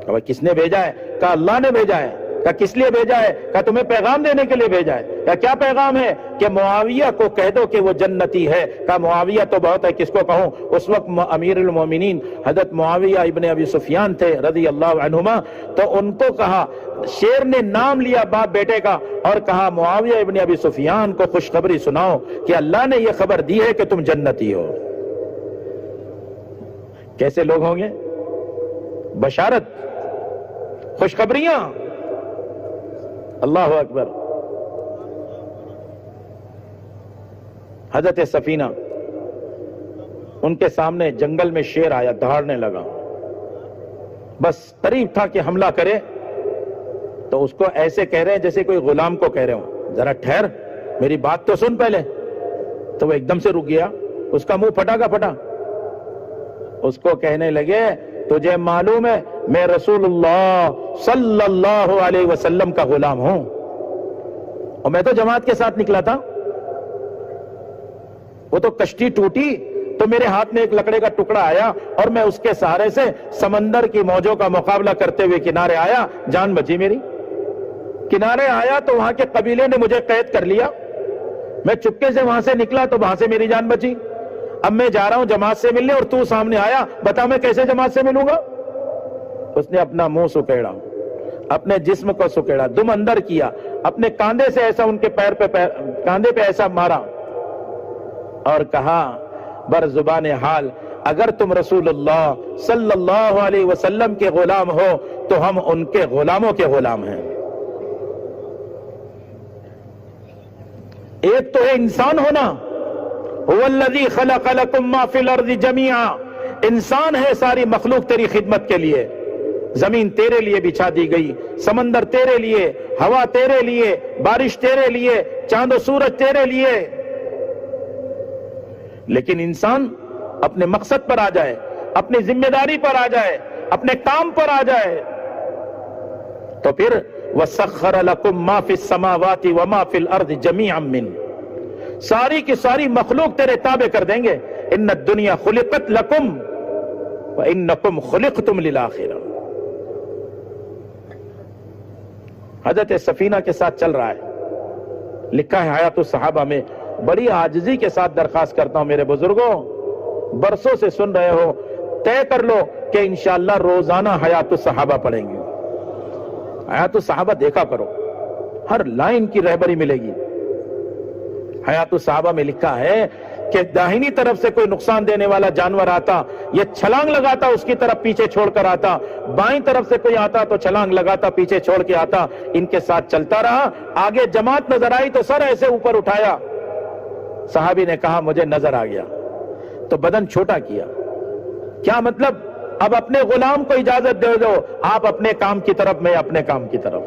کہ کس نے بھیجا ہے؟ کہا اللہ نے بھیجا ہے۔ کہا کس لیے بھیجا ہے؟ کہا تمہیں پیغام دینے کے لیے بھیجا ہے۔ کہا کیا پیغام ہے؟ کہ معاویہ کو کہہ دو کہ وہ جنتی ہے۔ کہا معاویہ تو بہت ہے، کس کو کہوں؟ اس وقت امیر المومنین حضرت معاویہ ابن ابی سفیان تھے رضی اللہ عنہما، تو ان کو کہا، شیر نے نام لیا باپ بیٹے کا اور کہا معاویہ ابن ابی سفیان کو خوشخبری سناؤ کہ اللہ نے یہ خبر دی ہے کہ تم جنتی ہو۔ کیسے لوگ ہوں گے؟ بشارت، خوشخبریاں، اللہ اکبر۔ حضرت سفینہ، ان کے سامنے جنگل میں شیر آیا، دھاڑنے لگا، بس قریب تھا کہ حملہ کرے، تو اس کو ایسے کہہ رہے ہیں جیسے کوئی غلام کو کہہ رہے ہوں، ذرا ٹھہر میری بات تو سن پہلے۔ تو وہ ایک دم سے رک گیا، اس کا منہ پھٹا کا پھٹا۔ اس کو کہنے لگے تجھے معلوم ہے میں رسول اللہ صلی اللہ علیہ وسلم کا غلام ہوں، اور میں تو جماعت کے ساتھ نکلا تھا، وہ تو کشتی ٹوٹی تو میرے ہاتھ میں ایک لکڑے کا ٹکڑا آیا اور میں اس کے سہارے سے سمندر کی موجوں کا مقابلہ کرتے ہوئے کنارے آیا، جان بچی میری۔ کنارے آیا تو وہاں کے قبیلے نے مجھے قید کر لیا، میں چپکے سے وہاں سے نکلا تو وہاں سے میری جان بچی۔ اب میں جا رہا ہوں جماعت سے ملنے اور تو سامنے آیا، بتا میں کیسے جماعت سے ملوں گا؟ اس نے اپنا منہ سکیڑا، اپنے جسم کو سکیڑا، دم اندر کیا، اپنے کاندھے سے ایسا ان کے کاندھے پہ ایسا مارا اور کہا بر زبان حال اگر تم رسول اللہ صلی اللہ علیہ وسلم کے غلام ہو تو ہم ان کے غلاموں کے غلام ہیں۔ ایک تو ہے انسان ہونا، هو الذی خلق لکم ما فی الارض جمیعا، انسان ہے ساری مخلوق تیری خدمت کے لیے، زمین تیرے لیے بچھا دی گئی، سمندر تیرے لیے، ہوا تیرے لیے، بارش تیرے لیے، چاند و سورج تیرے لیے، لیکن انسان اپنے مقصد پر آ جائے، اپنی ذمہ داری پر آ جائے، اپنے کام پر آ جائے تو پھر وَسَخَّرَ لَكُم مَّا فِي السَّمَاوَاتِ وَمَا فِي الْأَرْضِ جَمِيعًا مِّنْهُ، ساری کی ساری مخلوق تیرے تابع کر دیں گے۔ ان الدنیا خلقت لکم وانکم خلقتم للآخرہ۔ حضرت سفینہ کے ساتھ چل رہا ہے، لکھا ہے حیات الصحابہ میں، بڑی عاجزی کے ساتھ درخواست کرتا ہوں میرے بزرگوں، برسوں سے سن رہے ہو، طے کر لو کہ انشاءاللہ روزانہ حیات الصحابہ پڑھیں گے۔ حیات الصحابہ دیکھا کرو، ہر لائن کی رہبری ملے گی۔ حیات الصحابہ میں لکھا ہے کہ داہنی طرف سے کوئی نقصان دینے والا جانور آتا، یہ چھلانگ لگاتا اس کی طرف پیچھے چھوڑ کر آتا، بائیں طرف سے کوئی آتا تو چھلانگ لگاتا پیچھے چھوڑ کے آتا، ان کے ساتھ چلتا رہا، آگے جماعت نظر آئی تو سر ایسے اوپر اٹھایا، صحابی نے کہا مجھے نظر آ گیا، تو بدن چھوٹا کیا۔ کیا مطلب؟ اب اپنے غلام کو اجازت دے دو، آپ اپنے کام کی طرف، میں اپنے کام کی طرف۔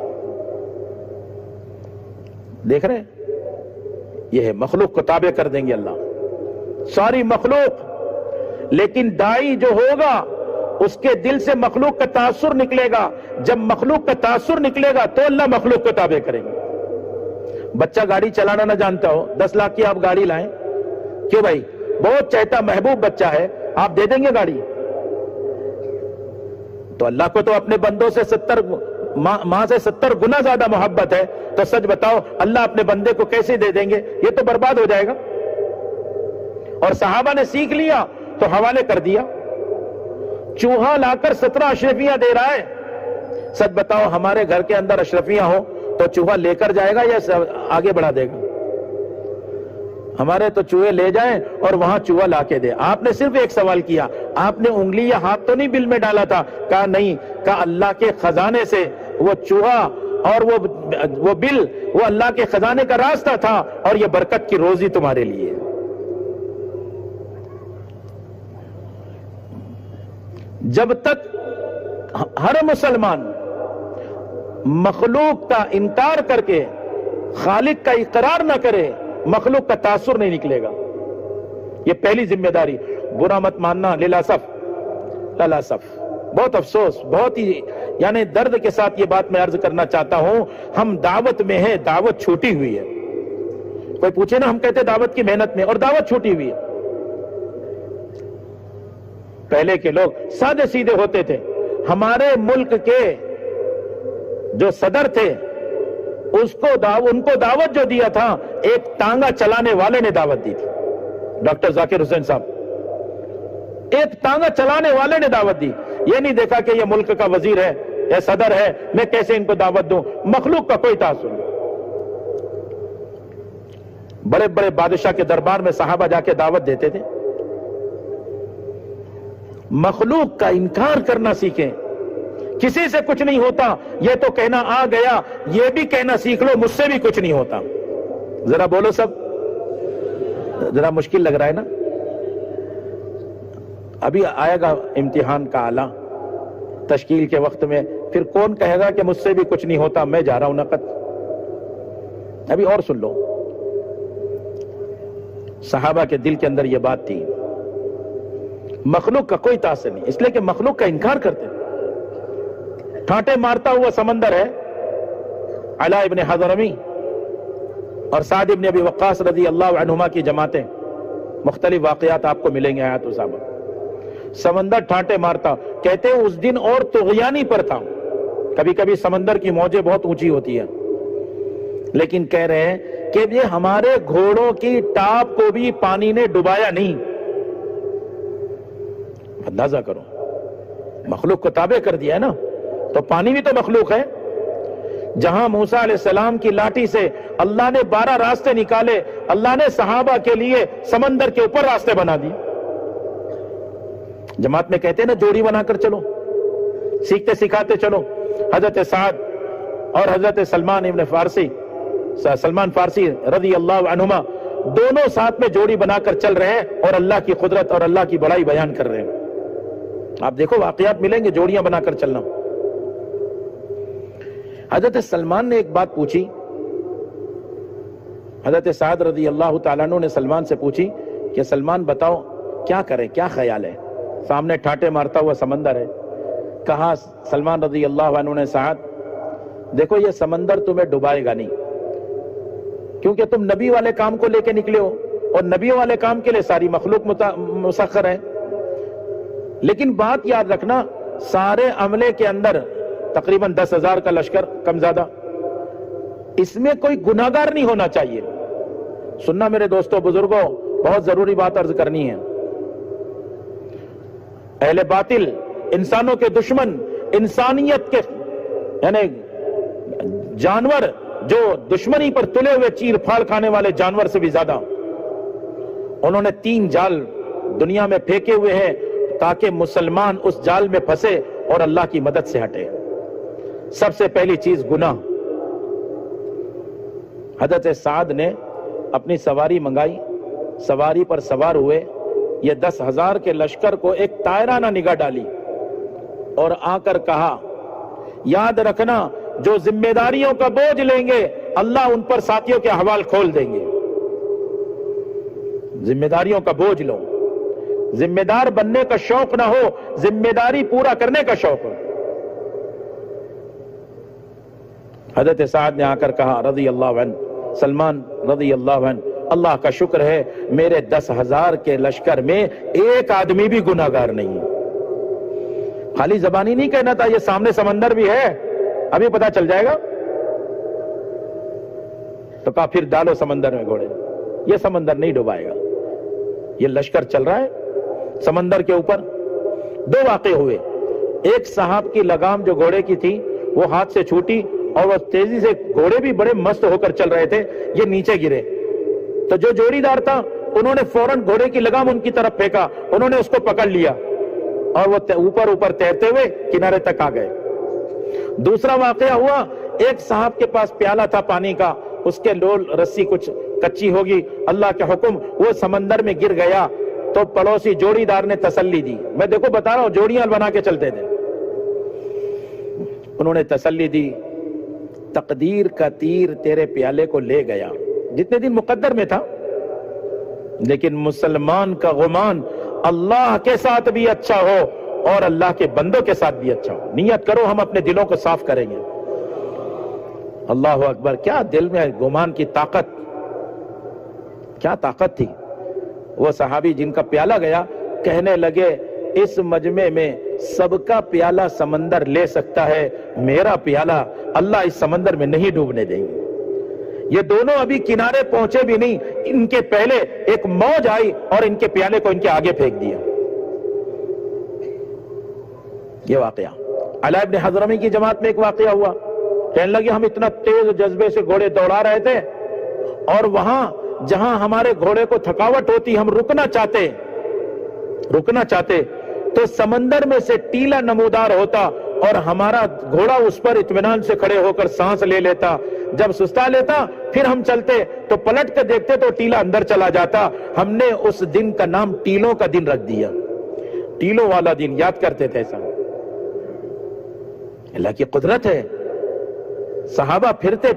دیکھ رہے ہیں؟ یہ ہے مخلوق کو تابع کر دیں گے اللہ، ساری مخلوق، لیکن دائی جو ہوگا اس کے دل سے مخلوق کا تاثر نکلے گا، جب مخلوق کا تاثر نکلے گا تو اللہ مخلوق کو تابع کریں گے۔ بچہ گاڑی چلانا نہ جانتا ہو، 10 لاکھ کی آپ گاڑی لائیں، کیوں بھائی؟ بہت چہتا محبوب بچہ ہے، آپ دے دیں گے گاڑی؟ تو اللہ کو تو اپنے بندوں سے 70 ماں سے 70 گنا زیادہ محبت ہے، تو سچ بتاؤ اللہ اپنے بندے کو کیسے دے دیں گے؟ یہ تو برباد ہو جائے گا۔ اور صحابہ نے سیکھ لیا تو حوالے کر دیا، چوہا لا کر 17 اشرفیاں دے رہا ہے۔ سچ بتاؤ ہمارے گھر کے اندر اشرفیاں ہو تو چوہا لے کر جائے گا یا آگے بڑھا دے گا؟ ہمارے تو چوہے لے جائیں اور وہاں چوہا لا کے دے۔ آپ نے صرف ایک سوال کیا، آپ نے انگلی یا ہاتھ تو نہیں بل میں ڈالا تھا؟ کہا نہیں، کہا اللہ کے خزانے سے وہ چوہا اور وہ بل وہ اللہ کے خزانے کا راستہ تھا، اور یہ برکت کی روزی تمہارے لیے۔ جب تک ہر مسلمان مخلوق کا انکار کر کے خالق کا اقرار نہ کرے، مخلوق کا تاثر نہیں نکلے گا۔ یہ پہلی ذمہ داری۔ برا مت ماننا، للاسف بہت افسوس، بہت ہی یعنی درد کے ساتھ یہ بات میں عرض کرنا چاہتا ہوں، ہم دعوت میں ہیں، دعوت چھوٹی ہوئی ہے۔ کوئی پوچھے نا، ہم کہتے دعوت کی محنت میں، اور دعوت چھوٹی ہوئی ہے۔ پہلے کے لوگ سادے سیدھے ہوتے تھے۔ ہمارے ملک کے جو صدر تھے ان کو دعوت جو دیا تھا ایک ٹانگا چلانے والے نے دعوت دی تھی، ڈاکٹر ذاکر حسین صاحب، ایک ٹانگا چلانے والے نے دعوت دی. یہ نہیں دیکھا کہ یہ ملک کا وزیر ہے، یہ صدر ہے، میں کیسے ان کو دعوت دوں. مخلوق کا کوئی تعصب نہیں. بڑے بڑے بادشاہ کے دربار میں صحابہ جا کے دعوت دیتے تھے. مخلوق کا انکار کرنا سیکھیں. کسی سے کچھ نہیں ہوتا یہ تو کہنا آ گیا، یہ بھی کہنا سیکھ لو مجھ سے بھی کچھ نہیں ہوتا. ذرا بولو سب، ذرا مشکل لگ رہا ہے نا. ابھی آئے گا امتحان کا آلہ تشکیل کے وقت میں، پھر کون کہے گا کہ مجھ سے بھی کچھ نہیں ہوتا، میں جا رہا ہوں نقد. ابھی اور سن لو. صحابہ کے دل کے اندر یہ بات تھی، مخلوق کا کوئی تاثر نہیں، اس لیے کہ مخلوق کا انکار کرتے. ٹھانٹے مارتا ہوا سمندر ہے. علاء ابن حضرمی اور سعد ابن ابی وقاص رضی اللہ عنہما کی جماعتیں، مختلف واقعات آپ کو ملیں گے آیات و صحابہ. سمندر ٹھانٹے مارتا، کہتے ہیں اس دن اور طغیانی پر تھا. کبھی کبھی سمندر کی موجیں بہت اونچی ہوتی ہیں، لیکن کہہ رہے ہیں کہ یہ ہمارے گھوڑوں کی ٹاپ کو بھی پانی نے ڈبایا نہیں. اندازہ کرو، مخلوق کو تابع کر دیا ہے نا، تو پانی بھی تو مخلوق ہے. جہاں موسیٰ علیہ السلام کی لاٹھی سے اللہ نے 12 راستے نکالے، اللہ نے صحابہ کے لیے سمندر کے اوپر راستے بنا دیے. جماعت میں کہتے ہیں نا جوڑی بنا کر چلو، سیکھتے سکھاتے چلو. حضرت سعد اور حضرت سلمان فارسی رضی اللہ عنہما دونوں ساتھ میں جوڑی بنا کر چل رہے ہیں اور اللہ کی قدرت اور اللہ کی بڑائی بیان کر رہے ہیں. آپ دیکھو واقعات ملیں گے جوڑیاں بنا کر چلنا. حضرت سلمان نے ایک بات پوچھی، حضرت سعد رضی اللہ تعالیٰ عنہ نے سلمان سے پوچھی کہ سلمان بتاؤ کیا کریں، کیا خیال ہے؟ سامنے ٹھاٹے مارتا ہوا سمندر ہے. کہا سلمان رضی اللہ عنہ نے، سعد دیکھو یہ سمندر تمہیں ڈبائے گا نہیں، کیونکہ تم نبی والے کام کو لے کے نکلے ہو اور نبیوں والے کام کے لیے ساری مخلوق مسخر ہے. لیکن بات یاد رکھنا، سارے عملے کے اندر تقریباً 10,000 کا لشکر کم زیادہ، اس میں کوئی گناہگار نہیں ہونا چاہیے. سننا میرے دوستوں بزرگوں، بہت ضروری بات عرض کرنی ہے. اہل باطل، انسانوں کے دشمن، انسانیت کے یعنی جانور جو دشمنی پر تلے ہوئے چیر پھاڑ کھانے والے جانور سے بھی زیادہ، انہوں نے 3 جال دنیا میں پھینکے ہوئے ہیں تاکہ مسلمان اس جال میں پھنسے اور اللہ کی مدد سے ہٹے. سب سے پہلی چیز گناہ. حضرت سعد نے اپنی سواری منگائی، سواری پر سوار ہوئے، یہ 10,000 کے لشکر کو ایک طائرانہ نگاہ ڈالی اور آ کر کہا یاد رکھنا جو ذمہ داریوں کا بوجھ لیں گے اللہ ان پر ساتھیوں کے احوال کھول دیں گے. ذمہ داریوں کا بوجھ لو، ذمہ دار بننے کا شوق نہ ہو، ذمہ داری پورا کرنے کا شوق ہو. حضرت سعد نے آ کر کہا رضی اللہ عنہ، سلمان رضی اللہ عنہ، اللہ کا شکر ہے میرے 10,000 کے لشکر میں ایک آدمی بھی گناہگار نہیں ہے. خالی زبانی نہیں کہنا تھا، یہ سامنے سمندر بھی ہے، ابھی پتا چل جائے گا. تو کہا پھر ڈالو سمندر میں گھوڑے، یہ سمندر نہیں ڈوبائے گا. یہ لشکر چل رہا ہے سمندر کے اوپر. 2 واقعے ہوئے. ایک صاحب کی لگام جو گھوڑے کی تھی وہ ہاتھ سے چھوٹی اور وہ تیزی سے، گھوڑے بھی بڑے مست ہو کر چل رہے تھے، یہ نیچے گرے. تو جو جوڑی دار تھا انہوں نے فوراً گھوڑے کی لگام ان کی طرف پھینکا، انہوں نے اس کو پکڑ لیا اور وہ اوپر تیرتے ہوئے کنارے تک آ گئے. دوسرا واقعہ ہوا، ایک صاحب کے پاس پیالہ تھا پانی کا، اس کے لول رسی کچھ کچی ہوگی، اللہ کے حکم وہ سمندر میں گر گیا. تو پڑوسی جوڑی دار نے تسلی دی، میں دیکھو بتا رہا ہوں جوڑیاں بنا کے چلتے تھے، انہوں نے تسلی دی تقدیر کا تیر تیرے پیالے کو لے گیا، جتنے دن مقدر میں تھا، لیکن مسلمان کا گمان اللہ کے ساتھ بھی اچھا ہو اور اللہ کے بندوں کے ساتھ بھی اچھا ہو. نیت کرو ہم اپنے دلوں کو صاف کریں گے. اللہ اکبر، کیا دل میں گمان کی طاقت، کیا طاقت تھی. وہ صحابی جن کا پیالہ گیا کہنے لگے اس مجمع میں سب کا پیالہ سمندر لے سکتا ہے، میرا پیالہ اللہ اس سمندر میں نہیں ڈوبنے دیں گے۔ یہ دونوں ابھی کنارے پہنچے بھی نہیں، ان کے پہلے ایک موج آئی اور ان کے پیالے کو ان کے آگے پھینک دیا۔ یہ واقعہ علی ابن حضرمی کی جماعت میں ایک واقعہ ہوا، کہنے لگے ہم اتنا تیز جذبے سے گھوڑے دوڑا رہے تھے اور وہاں جہاں ہمارے گھوڑے کو تھکاوٹ ہوتی ہم رکنا چاہتے تو سمندر میں سے ٹیلا نمودار ہوتا اور ہمارا گھوڑا اس پر اطمینان سے کھڑے ہو کر سانس لے لیتا، جب سستا لیتا پھر ہم چلتے تو پلٹ کر دیکھتے تو ٹیلا اندر چلا جاتا۔ ہم نے اس دن کا نام ٹیلوں کا دن رکھ دیا، ٹیلوں والا دن یاد کرتے تھے۔ ایسا اللہ کی قدرت ہے۔ صحابہ پھرتے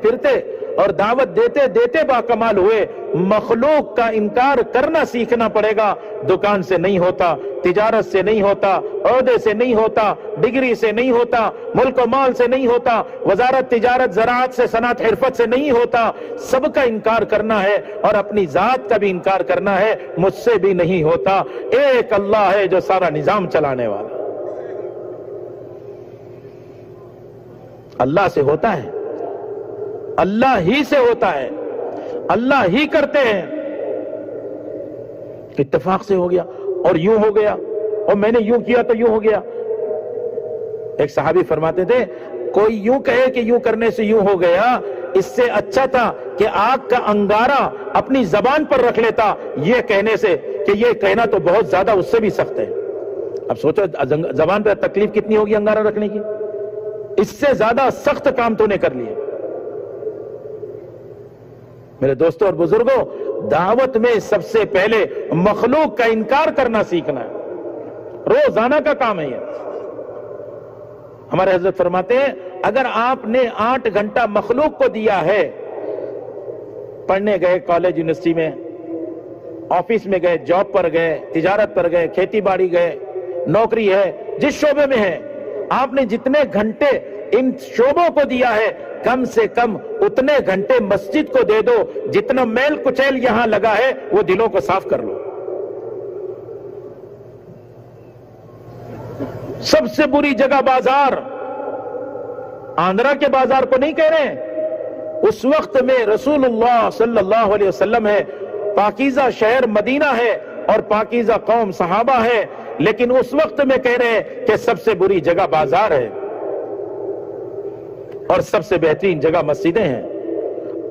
اور دعوت دیتے باکمال ہوئے۔ مخلوق کا انکار کرنا سیکھنا پڑے گا۔ دکان سے نہیں ہوتا، تجارت سے نہیں ہوتا، عہدے سے نہیں ہوتا، ڈگری سے نہیں ہوتا، ملک و مال سے نہیں ہوتا، وزارت تجارت زراعت سے صنعت حرفت سے نہیں ہوتا۔ سب کا انکار کرنا ہے اور اپنی ذات کا بھی انکار کرنا ہے، مجھ سے بھی نہیں ہوتا۔ ایک اللہ ہے جو سارا نظام چلانے والا، اللہ سے ہوتا ہے، اللہ ہی سے ہوتا ہے، اللہ ہی کرتے ہیں۔ اتفاق سے ہو گیا اور یوں ہو گیا، اور میں نے یوں کیا تو یوں ہو گیا۔ ایک صحابی فرماتے تھے کوئی یوں کہے کہ یوں کرنے سے یوں ہو گیا، اس سے اچھا تھا کہ آگ کا انگارہ اپنی زبان پر رکھ لیتا یہ کہنے سے کہ یہ کہنا تو بہت زیادہ اس سے بھی سخت ہے۔ اب سوچو زبان پر تکلیف کتنی ہوگی انگارہ رکھنے کی، اس سے زیادہ سخت کام تو نے کر لیے۔ میرے دوستوں اور بزرگوں، دعوت میں سب سے پہلے مخلوق کا انکار کرنا سیکھنا ہے، روزانہ کا کام ہے یہ۔ ہمارے حضرت فرماتے ہیں اگر آپ نے 8 گھنٹہ مخلوق کو دیا ہے، پڑھنے گئے کالج یونیورسٹی میں، آفس میں گئے، جاب پر گئے، تجارت پر گئے، کھیتی باڑی گئے، نوکری ہے، جس شعبے میں ہے، آپ نے جتنے گھنٹے ان شعبوں کو دیا ہے کم سے کم اتنے گھنٹے مسجد کو دے دو۔ جتنا میل کچیل یہاں لگا ہے وہ دلوں کو صاف کر لو۔ سب سے بری جگہ بازار، آندھرا کے بازار کو نہیں کہہ رہے ہیں، اس وقت میں رسول اللہ صلی اللہ علیہ وسلم ہے، پاکیزہ شہر مدینہ ہے اور پاکیزہ قوم صحابہ ہے، لیکن اس وقت میں کہہ رہے ہیں کہ سب سے بری جگہ بازار ہے اور سب سے بہترین جگہ مسجدیں ہیں۔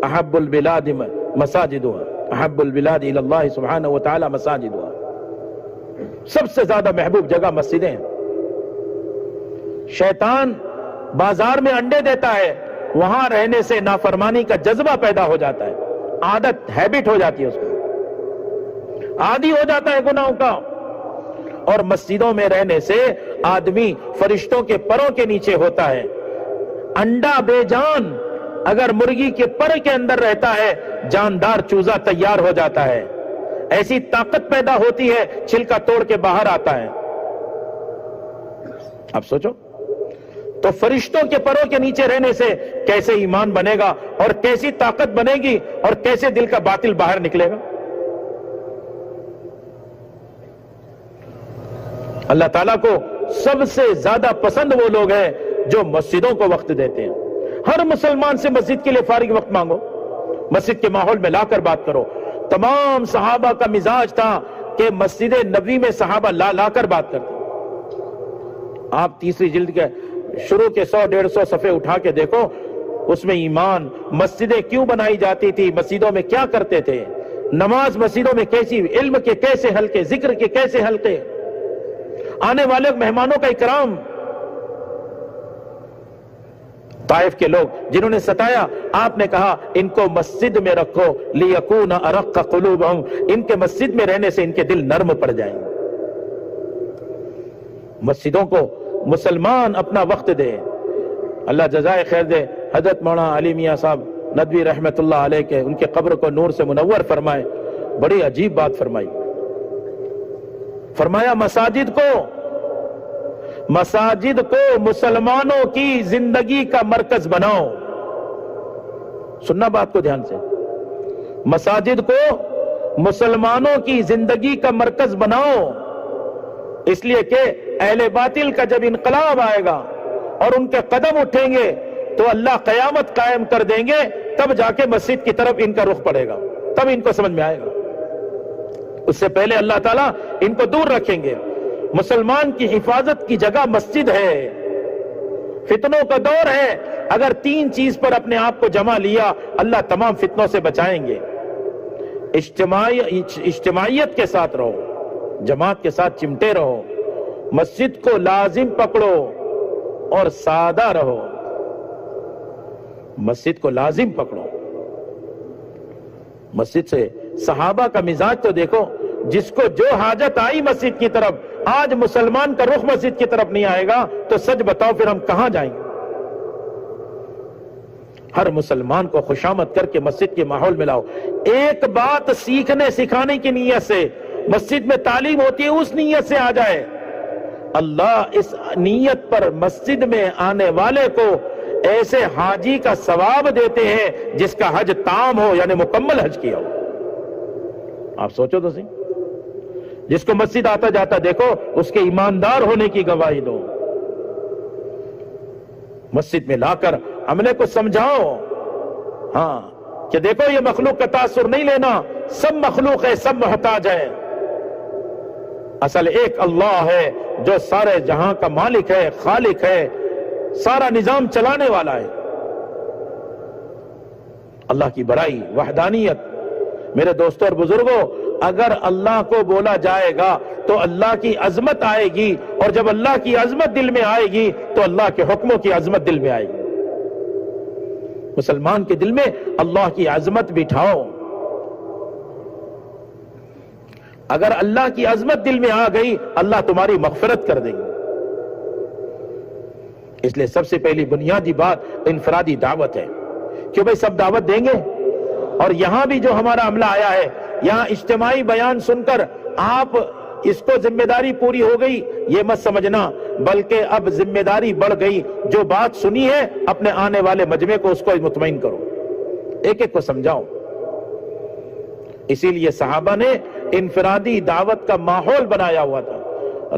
احب البلاد مساجدها، احب البلاد الى اللہ سبحانہ وتعالی مساجدها، سب سے زیادہ محبوب جگہ مسجدیں ہیں۔ شیطان بازار میں انڈے دیتا ہے، وہاں رہنے سے نافرمانی کا جذبہ پیدا ہو جاتا ہے، عادت ہیبٹ ہو جاتی ہے، اس کو عادی ہو جاتا ہے گناہوں کا۔ اور مسجدوں میں رہنے سے آدمی فرشتوں کے پروں کے نیچے ہوتا ہے۔ انڈا بے جان اگر مرغی کے پر کے اندر رہتا ہے، جاندار چوزا تیار ہو جاتا ہے، ایسی طاقت پیدا ہوتی ہے، چھلکا توڑ کے باہر آتا ہے۔ اب سوچو تو فرشتوں کے پروں کے نیچے رہنے سے کیسے ایمان بنے گا اور کیسی طاقت بنے گی اور کیسے دل کا باطل باہر نکلے گا۔ اللہ تعالیٰ کو سب سے زیادہ پسند وہ لوگ ہیں جو مسجدوں کو وقت دیتے ہیں۔ ہر مسلمان سے مسجد کے لیے فارغ وقت مانگو، مسجد کے ماحول میں لا کر بات کرو۔ تمام صحابہ کا مزاج تھا کہ مسجد نبوی میں صحابہ لا کر بات کرتے۔ آپ تیسری جلد کے شروع کے 100-150 صفحے اٹھا کے دیکھو، اس میں ایمان، مسجدیں کیوں بنائی جاتی تھی، مسجدوں میں کیا کرتے تھے، نماز مسجدوں میں کیسی، علم کے کیسے حلقے، ذکر کے کیسے حلقے، آنے والے مہمانوں کا اکرام۔ طائف کے لوگ جنہوں نے ستایا، آپ نے کہا ان کو مسجد میں رکھو لیکون ارق قلوبہم، ان کے مسجد میں رہنے سے ان کے دل نرم پڑ جائیں۔ مسجدوں کو مسلمان اپنا وقت دے۔ اللہ جزائے خیر دے حضرت مولانا علی میاں صاحب ندوی رحمت اللہ علیہ کے، ان کے قبر کو نور سے منور فرمائے۔ بڑی عجیب بات فرمائی، فرمایا مساجد کو مسلمانوں کی زندگی کا مرکز بناؤ۔ سننا بات کو دھیان سے، مساجد کو مسلمانوں کی زندگی کا مرکز بناؤ، اس لیے کہ اہل باطل کا جب انقلاب آئے گا اور ان کے قدم اٹھیں گے تو اللہ قیامت قائم کر دیں گے، تب جا کے مسجد کی طرف ان کا رخ پڑے گا، تب ان کو سمجھ میں آئے گا۔ اس سے پہلے اللہ تعالیٰ ان کو دور رکھیں گے۔ مسلمان کی حفاظت کی جگہ مسجد ہے، فتنوں کا دور ہے، اگر 3 چیز پر اپنے آپ کو جمع لیا اللہ تمام فتنوں سے بچائیں گے۔ اجتماعیت کے ساتھ رہو، جماعت کے ساتھ چمٹے رہو، مسجد کو لازم پکڑو اور سادہ رہو، مسجد کو لازم پکڑو۔ مسجد سے صحابہ کا مزاج تو دیکھو، جس کو جو حاجت آئی مسجد کی طرف، آج مسلمان کا رخ مسجد کی طرف نہیں آئے گا تو سچ بتاؤ پھر ہم کہاں جائیں گے؟ ہر مسلمان کو خوشامد کر کے مسجد کے ماحول میں لاؤ۔ ایک بات سیکھنے سکھانے کی نیت سے مسجد میں تعلیم ہوتی ہے، اس نیت سے آ جائے، اللہ اس نیت پر مسجد میں آنے والے کو ایسے حاجی کا ثواب دیتے ہیں جس کا حج تام ہو، یعنی مکمل حج کیا ہو۔ آپ سوچو تو صحیح، جس کو مسجد آتا جاتا دیکھو اس کے ایماندار ہونے کی گواہی دو۔ مسجد میں لا کر عملے کو سمجھاؤ، ہاں کہ دیکھو یہ مخلوق کا تاثر نہیں لینا، سب مخلوق ہے، سب محتاج ہے، اصل ایک اللہ ہے جو سارے جہاں کا مالک ہے، خالق ہے، سارا نظام چلانے والا ہے۔ اللہ کی بڑائی، وحدانیت۔ میرے دوستوں اور بزرگوں، اگر اللہ کو بولا جائے گا تو اللہ کی عظمت آئے گی، اور جب اللہ کی عظمت دل میں آئے گی تو اللہ کے حکموں کی عظمت دل میں آئے گی۔ مسلمان کے دل میں اللہ کی عظمت بٹھاؤ۔ اگر اللہ کی عظمت دل میں آ گئی اللہ تمہاری مغفرت کر دے گی۔ اس لیے سب سے پہلی بنیادی بات انفرادی دعوت ہے، کہ بھئی سب دعوت دیں گے، اور یہاں بھی جو ہمارا عملہ آیا ہے، یہاں اجتماعی بیان سن کر آپ اس کو ذمہ داری پوری ہو گئی یہ مت سمجھنا، بلکہ اب ذمہ داری بڑھ گئی، جو بات سنی ہے اپنے آنے والے مجمع کو اس کو مطمئن کرو، ایک ایک کو سمجھاؤ۔ اسی لیے صحابہ نے انفرادی دعوت کا ماحول بنایا ہوا تھا۔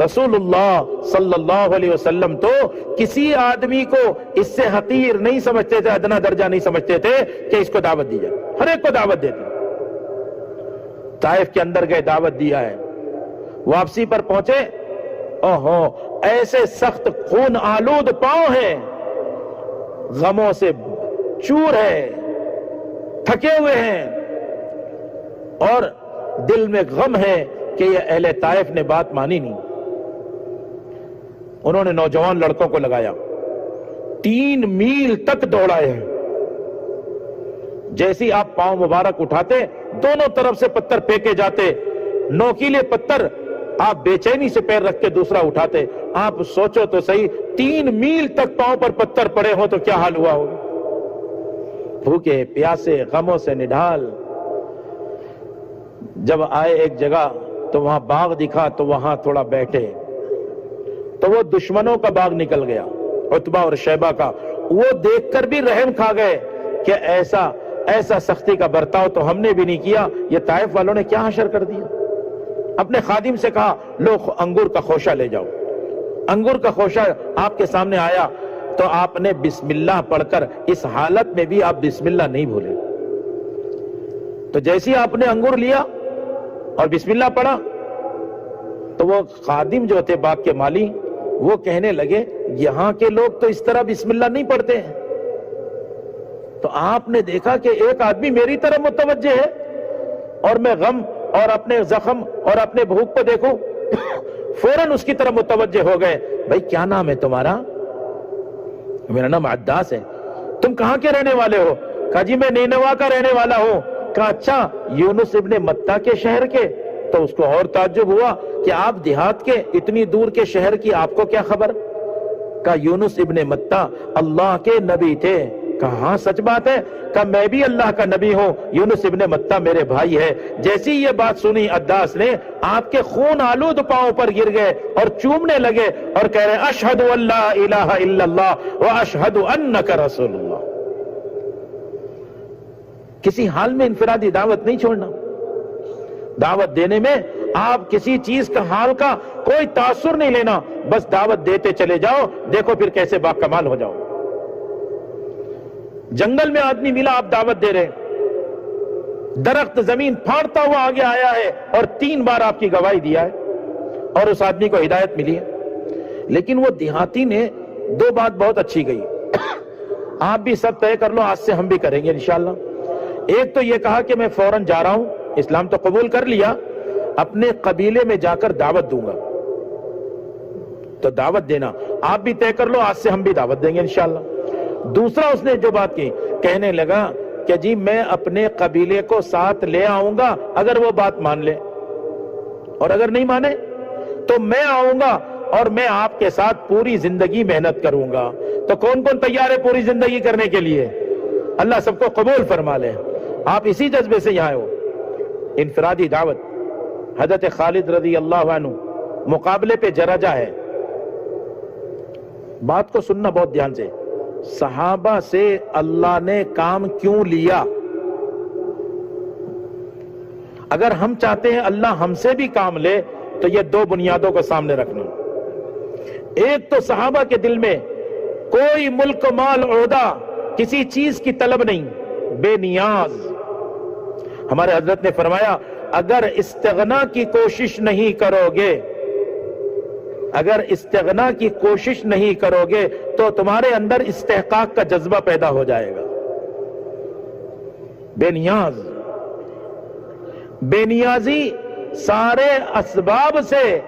رسول اللہ صلی اللہ علیہ وسلم تو کسی آدمی کو اس سے حقیر نہیں سمجھتے تھے، ادنا درجہ نہیں سمجھتے تھے کہ اس کو دعوت دی جائے، ہر ایک کو دعوت دیتے۔ طائف کے اندر گئے، دعوت دیا ہے، واپسی پر پہنچے، اوہو ایسے سخت خون آلود پاؤں ہیں، غموں سے چور ہے، تھکے ہوئے ہیں، اور دل میں غم ہے کہ یہ اہل طائف نے بات مانی نہیں۔ انہوں نے نوجوان لڑکوں کو لگایا، 3 میل تک دوڑائے ہیں۔ جیسی آپ پاؤں مبارک اٹھاتے دونوں طرف سے پتھر پھینکے جاتے، نوکیلے پتھر، آپ بے چینی سے پیر رکھ کے دوسرا اٹھاتے۔ آپ سوچو تو صحیح، 3 میل تک پاؤں پر پتھر پڑے ہوں تو کیا حال ہوا ہوگا؟ بھوکے پیاسے غموں سے نڈھال۔ جب آئے ایک جگہ تو وہاں باغ دکھا تو وہاں تھوڑا بیٹھے، تو وہ دشمنوں کا باغ نکل گیا، عتبہ اور شیبہ کا۔ وہ دیکھ کر بھی رحم کھا گئے کہ ایسا سختی کا برتاؤ تو ہم نے بھی نہیں کیا، یہ طائف والوں نے کیا حشر کر دیا۔ اپنے خادم سے کہا لو انگور کا خوشہ لے جاؤ۔ انگور کا خوشہ آپ کے سامنے آیا تو آپ نے بسم اللہ پڑھ کر، اس حالت میں بھی آپ بسم اللہ نہیں بھولے، تو جیسی آپ نے انگور لیا اور بسم اللہ پڑھا تو وہ خادم جو تھے باغ کے مالی، وہ کہنے لگے یہاں کے لوگ تو اس طرح بسم اللہ نہیں پڑھتے ہیں۔ تو آپ نے دیکھا کہ ایک آدمی میری طرف متوجہ ہے اور میں غم اور اپنے زخم اور اپنے بھوک کو دیکھوں، فوراً اس کی طرف متوجہ ہو گئے۔ بھائی کیا نام ہے تمہارا؟ میرا نام عداس ہے۔ تم کہاں کے رہنے والے ہو؟ کہا جی میں نینوا کا رہنے والا ہوں۔ کہا اچھا، یونس ابن متہ کے شہر کے؟ تو اس کو اور تعجب ہوا کہ آپ دیہات کے، اتنی دور کے شہر کی آپ کو کیا خبر؟ کہا یونس ابن متہ اللہ کے نبی تھے۔ کہا ہاں سچ بات ہے۔ کہا میں بھی اللہ کا نبی ہوں، یونس ابن متہ میرے بھائی ہے۔ جیسی یہ بات سنی عداس نے، آپ کے خون آلود پاؤں پر گر گئے اور چومنے لگے اور کہہ رہے اشہد ان لا الہ الا اللہ واشہد انک رسول اللہ۔ کسی حال میں انفرادی دعوت نہیں چھوڑنا۔ دعوت دینے میں آپ کسی چیز کا حال کا کوئی تاثر نہیں لینا، بس دعوت دیتے چلے جاؤ، دیکھو پھر کیسے باکمال ہو جاؤ۔ جنگل میں آدمی ملا، آپ دعوت دے رہے، درخت زمین پھاڑتا ہوا آگے آیا ہے اور 3 بار آپ کی گواہی دیا ہے اور اس آدمی کو ہدایت ملی ہے، لیکن وہ دیہاتی نے 2 بات بہت اچھی گئی، آپ بھی سب طے کر لو، آج سے ہم بھی کریں گے انشاءاللہ۔ ایک تو یہ کہا کہ میں فوراً جا رہا ہوں، اسلام تو قبول کر لیا، اپنے قبیلے میں جا کر دعوت دوں گا، تو دعوت دینا آپ بھی طے کر لو، آج سے ہم بھی دعوت دیں گے انشاءاللہ۔ دوسرا اس نے جو بات کی، کہنے لگا کہ جی میں اپنے قبیلے کو ساتھ لے آؤں گا اگر وہ بات مان لے، اور اگر نہیں مانے تو میں آؤں گا اور میں آپ کے ساتھ پوری زندگی محنت کروں گا۔ تو کون کون تیار ہے پوری زندگی کرنے کے لیے؟ اللہ سب کو قبول فرما لے۔ آپ اسی جذبے سے یہاں ہو۔ انفرادی دعوت، حضرت خالد رضی اللہ عنہ مقابلے پہ جرجہ ہے۔ بات کو سننا بہت دھیان سے، صحابہ سے اللہ نے کام کیوں لیا؟ اگر ہم چاہتے ہیں اللہ ہم سے بھی کام لے تو یہ 2 بنیادوں کو سامنے رکھنا۔ ایک تو صحابہ کے دل میں کوئی ملک مال عہدہ کسی چیز کی طلب نہیں، بے نیاز۔ ہمارے حضرت نے فرمایا اگر استغنا کی کوشش نہیں کرو گے، اگر استغنا کی کوشش نہیں کرو گے تو تمہارے اندر استحقاق کا جذبہ پیدا ہو جائے گا۔ بے نیاز، بے نیازی سارے اسباب سے،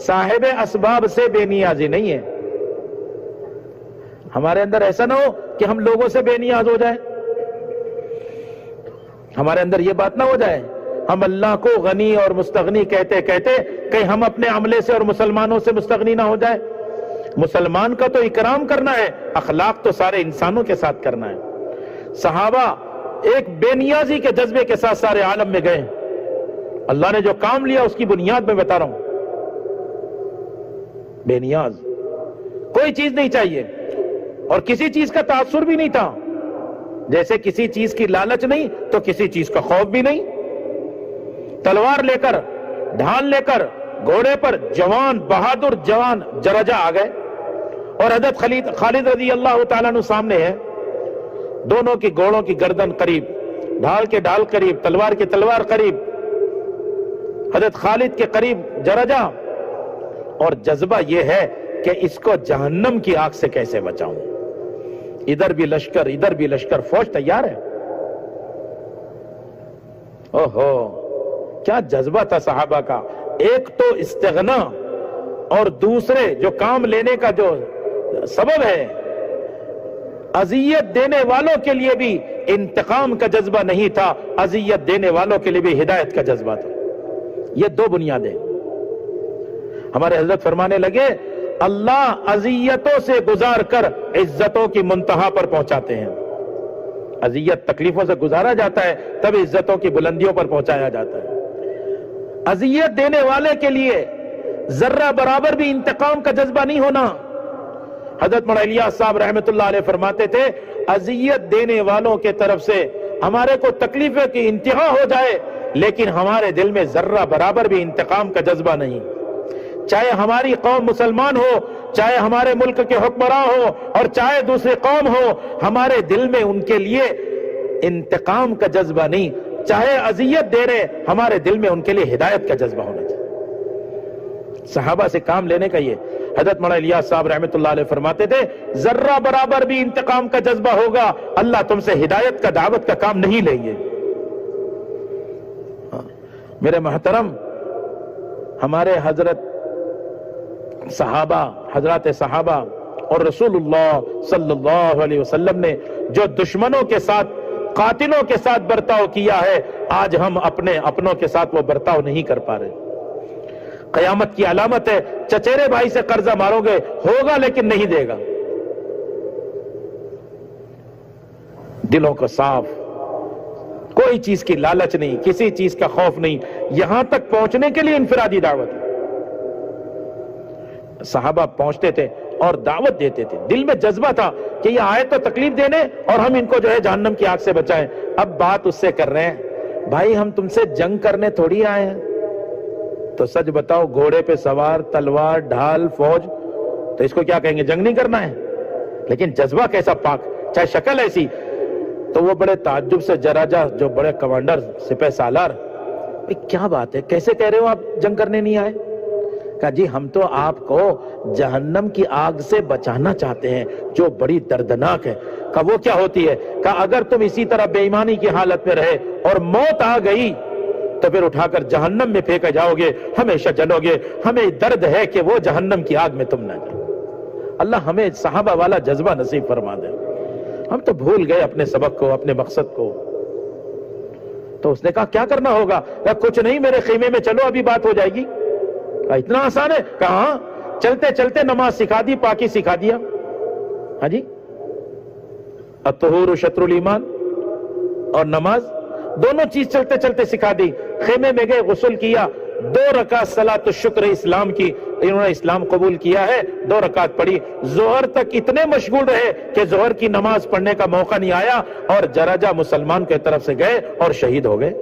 صاحب اسباب سے بے نیازی نہیں ہے۔ ہمارے اندر ایسا نہ ہو کہ ہم لوگوں سے بے نیاز ہو جائیں، ہمارے اندر یہ بات نہ ہو جائے ہم اللہ کو غنی اور مستغنی کہتے کہتے کہیں ہم اپنے عملے سے اور مسلمانوں سے مستغنی نہ ہو جائے۔ مسلمان کا تو اکرام کرنا ہے، اخلاق تو سارے انسانوں کے ساتھ کرنا ہے۔ صحابہ ایک بے نیازی کے جذبے کے ساتھ سارے عالم میں گئے، اللہ نے جو کام لیا اس کی بنیاد میں بتا رہا ہوں، بے نیاز، کوئی چیز نہیں چاہیے اور کسی چیز کا تاثر بھی نہیں تھا، جیسے کسی چیز کی لالچ نہیں تو کسی چیز کا خوف بھی نہیں۔ تلوار لے کر، ڈھال لے کر، گھوڑے پر جوان بہادر جوان جرجہ آ گئے اور حضرت خالد رضی اللہ تعالیٰ عنہ سامنے ہے، دونوں کی گھوڑوں کی گردن قریب، ڈھال کے ڈھال قریب، تلوار کے تلوار قریب، حضرت خالد کے قریب جرجہ، اور جذبہ یہ ہے کہ اس کو جہنم کی آگ سے کیسے بچاؤں۔ ادھر بھی لشکر، ادھر بھی لشکر، فوج تیار ہے۔ اوہو کیا جذبہ تھا صحابہ کا، ایک تو استغنا اور دوسرے جو کام لینے کا جو سبب ہے، اذیت دینے والوں کے لیے بھی انتقام کا جذبہ نہیں تھا، اذیت دینے والوں کے لیے بھی ہدایت کا جذبہ تھا۔ یہ 2 بنیادیں۔ ہمارے حضرت فرمانے لگے اللہ اذیتوں سے گزار کر عزتوں کی منتہا پر پہنچاتے ہیں۔ اذیت تکلیفوں سے گزارا جاتا ہے تب عزتوں کی بلندیوں پر پہنچایا جاتا ہے۔ اذیت دینے والے کے لیے ذرہ برابر بھی انتقام کا جذبہ نہیں ہونا۔ حضرت مولانا الیاس صاحب رحمت اللہ علیہ فرماتے تھے اذیت دینے والوں کے طرف سے ہمارے کو تکلیفیں کی انتہا ہو جائے لیکن ہمارے دل میں ذرہ برابر بھی انتقام کا جذبہ نہیں، چاہے ہماری قوم مسلمان ہو، چاہے ہمارے ملک کے حکمراں ہو اور چاہے دوسری قوم ہو، ہمارے دل میں ان کے لیے انتقام کا جذبہ نہیں، چاہے اذیت دے رہے ہمارے دل میں ان کے لیے ہدایت کا جذبہ ہونا چاہیے۔ صحابہ سے کام لینے کا یہ حضرت مولانا الیاس صاحب رحمت اللہ علیہ فرماتے تھے ذرہ برابر بھی انتقام کا جذبہ ہوگا اللہ تم سے ہدایت کا دعوت کا کام نہیں لیں گے۔ میرے محترم، ہمارے حضرات صحابہ اور رسول اللہ صلی اللہ علیہ وسلم نے جو دشمنوں کے ساتھ، قاتلوں کے ساتھ برتاؤ کیا ہے، آج ہم اپنے اپنوں کے ساتھ وہ برتاؤ نہیں کر پا رہے۔ قیامت کی علامت ہے، چچیرے بھائی سے قرضہ مارو گے ہوگا لیکن نہیں دے گا۔ دلوں کو صاف، کوئی چیز کی لالچ نہیں، کسی چیز کا خوف نہیں، یہاں تک پہنچنے کے لیے انفرادی دعوت ہے۔ صحابہ پہنچتے تھے اور دعوت دیتے تھے، دل میں جذبہ تھا کہ یہ آئے تو تکلیف دینے اور ہم ان کو جو ہے جہنم کی آگ سے بچائیں۔ اب بات اس سے کر رہے ہیں بھائی ہم تم سے جنگ کرنے تھوڑی آئے ہیں، تو سچ بتاؤ گھوڑے پہ سوار، تلوار، ڈھال، فوج، تو اس کو کیا کہیں گے؟ جنگ نہیں کرنا ہے؟ لیکن جذبہ کیسا پاک، چاہے شکل ایسی. تو وہ بڑے تعجب سے جراجا جو بڑے کمانڈر سپہ سالار، کیا بات ہے، کیسے کہہ رہے ہو آپ جنگ کرنے نہیں آئے؟ کہا جی ہم تو آپ کو جہنم کی آگ سے بچانا چاہتے ہیں جو بڑی دردناک ہے. کہا وہ کیا ہوتی ہے؟ کہا اگر تم اسی طرح بے ایمانی کی حالت میں رہے اور موت آ گئی تو پھر اٹھا کر جہنم میں پھینکے جاؤ گے، ہمیشہ جلو گے. ہمیں درد ہے کہ وہ جہنم کی آگ میں تم نہ جاؤ. اللہ ہمیں صحابہ والا جذبہ نصیب فرما دے. ہم تو بھول گئے اپنے سبق کو، اپنے مقصد کو. تو اس نے کہا کیا کرنا ہوگا؟ کہا کچھ نہیں، میرے خیمے میں چلو، ابھی بات ہو جائے گی. کہا اتنا آسان ہے؟ کہا ہاں. چلتے چلتے نماز سکھا دی، پاکی سکھا دیا. ہاں جی، الطہور شطر الایمان اور نماز دونوں چیز چلتے چلتے سکھا دی. خیمے میں گئے، غسل کیا، 2 رکعت صلاۃ الشکر اسلام کی، انہوں نے اسلام قبول کیا ہے، 2 رکعت پڑھی. ظہر تک اتنے مشغول رہے کہ ظہر کی نماز پڑھنے کا موقع نہیں آیا اور جراجا مسلمان کے طرف سے گئے اور شہید ہو گئے.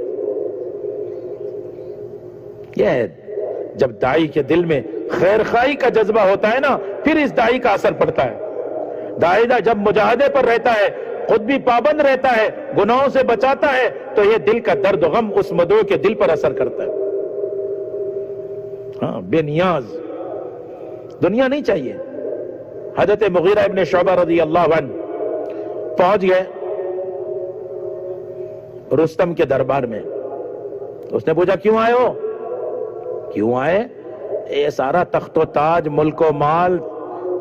یہ جب داعی کے دل میں خیر خواہی کا جذبہ ہوتا ہے نا، پھر اس داعی کا اثر پڑتا ہے. داعی جب مجاہدے پر رہتا ہے، خود بھی پابند رہتا ہے، گناہوں سے بچاتا ہے، تو یہ دل کا درد و غم اس مدعو کے دل پر اثر کرتا ہے. ہاں، بے نیاز دنیا نہیں چاہیے. حضرت مغیرہ ابن شعبہ رضی اللہ عنہ پہنچ گئے رستم کے دربار میں. اس نے پوچھا کیوں آئے ہو؟ کیوں آئے؟ یہ سارا تخت و تاج، ملک و مال،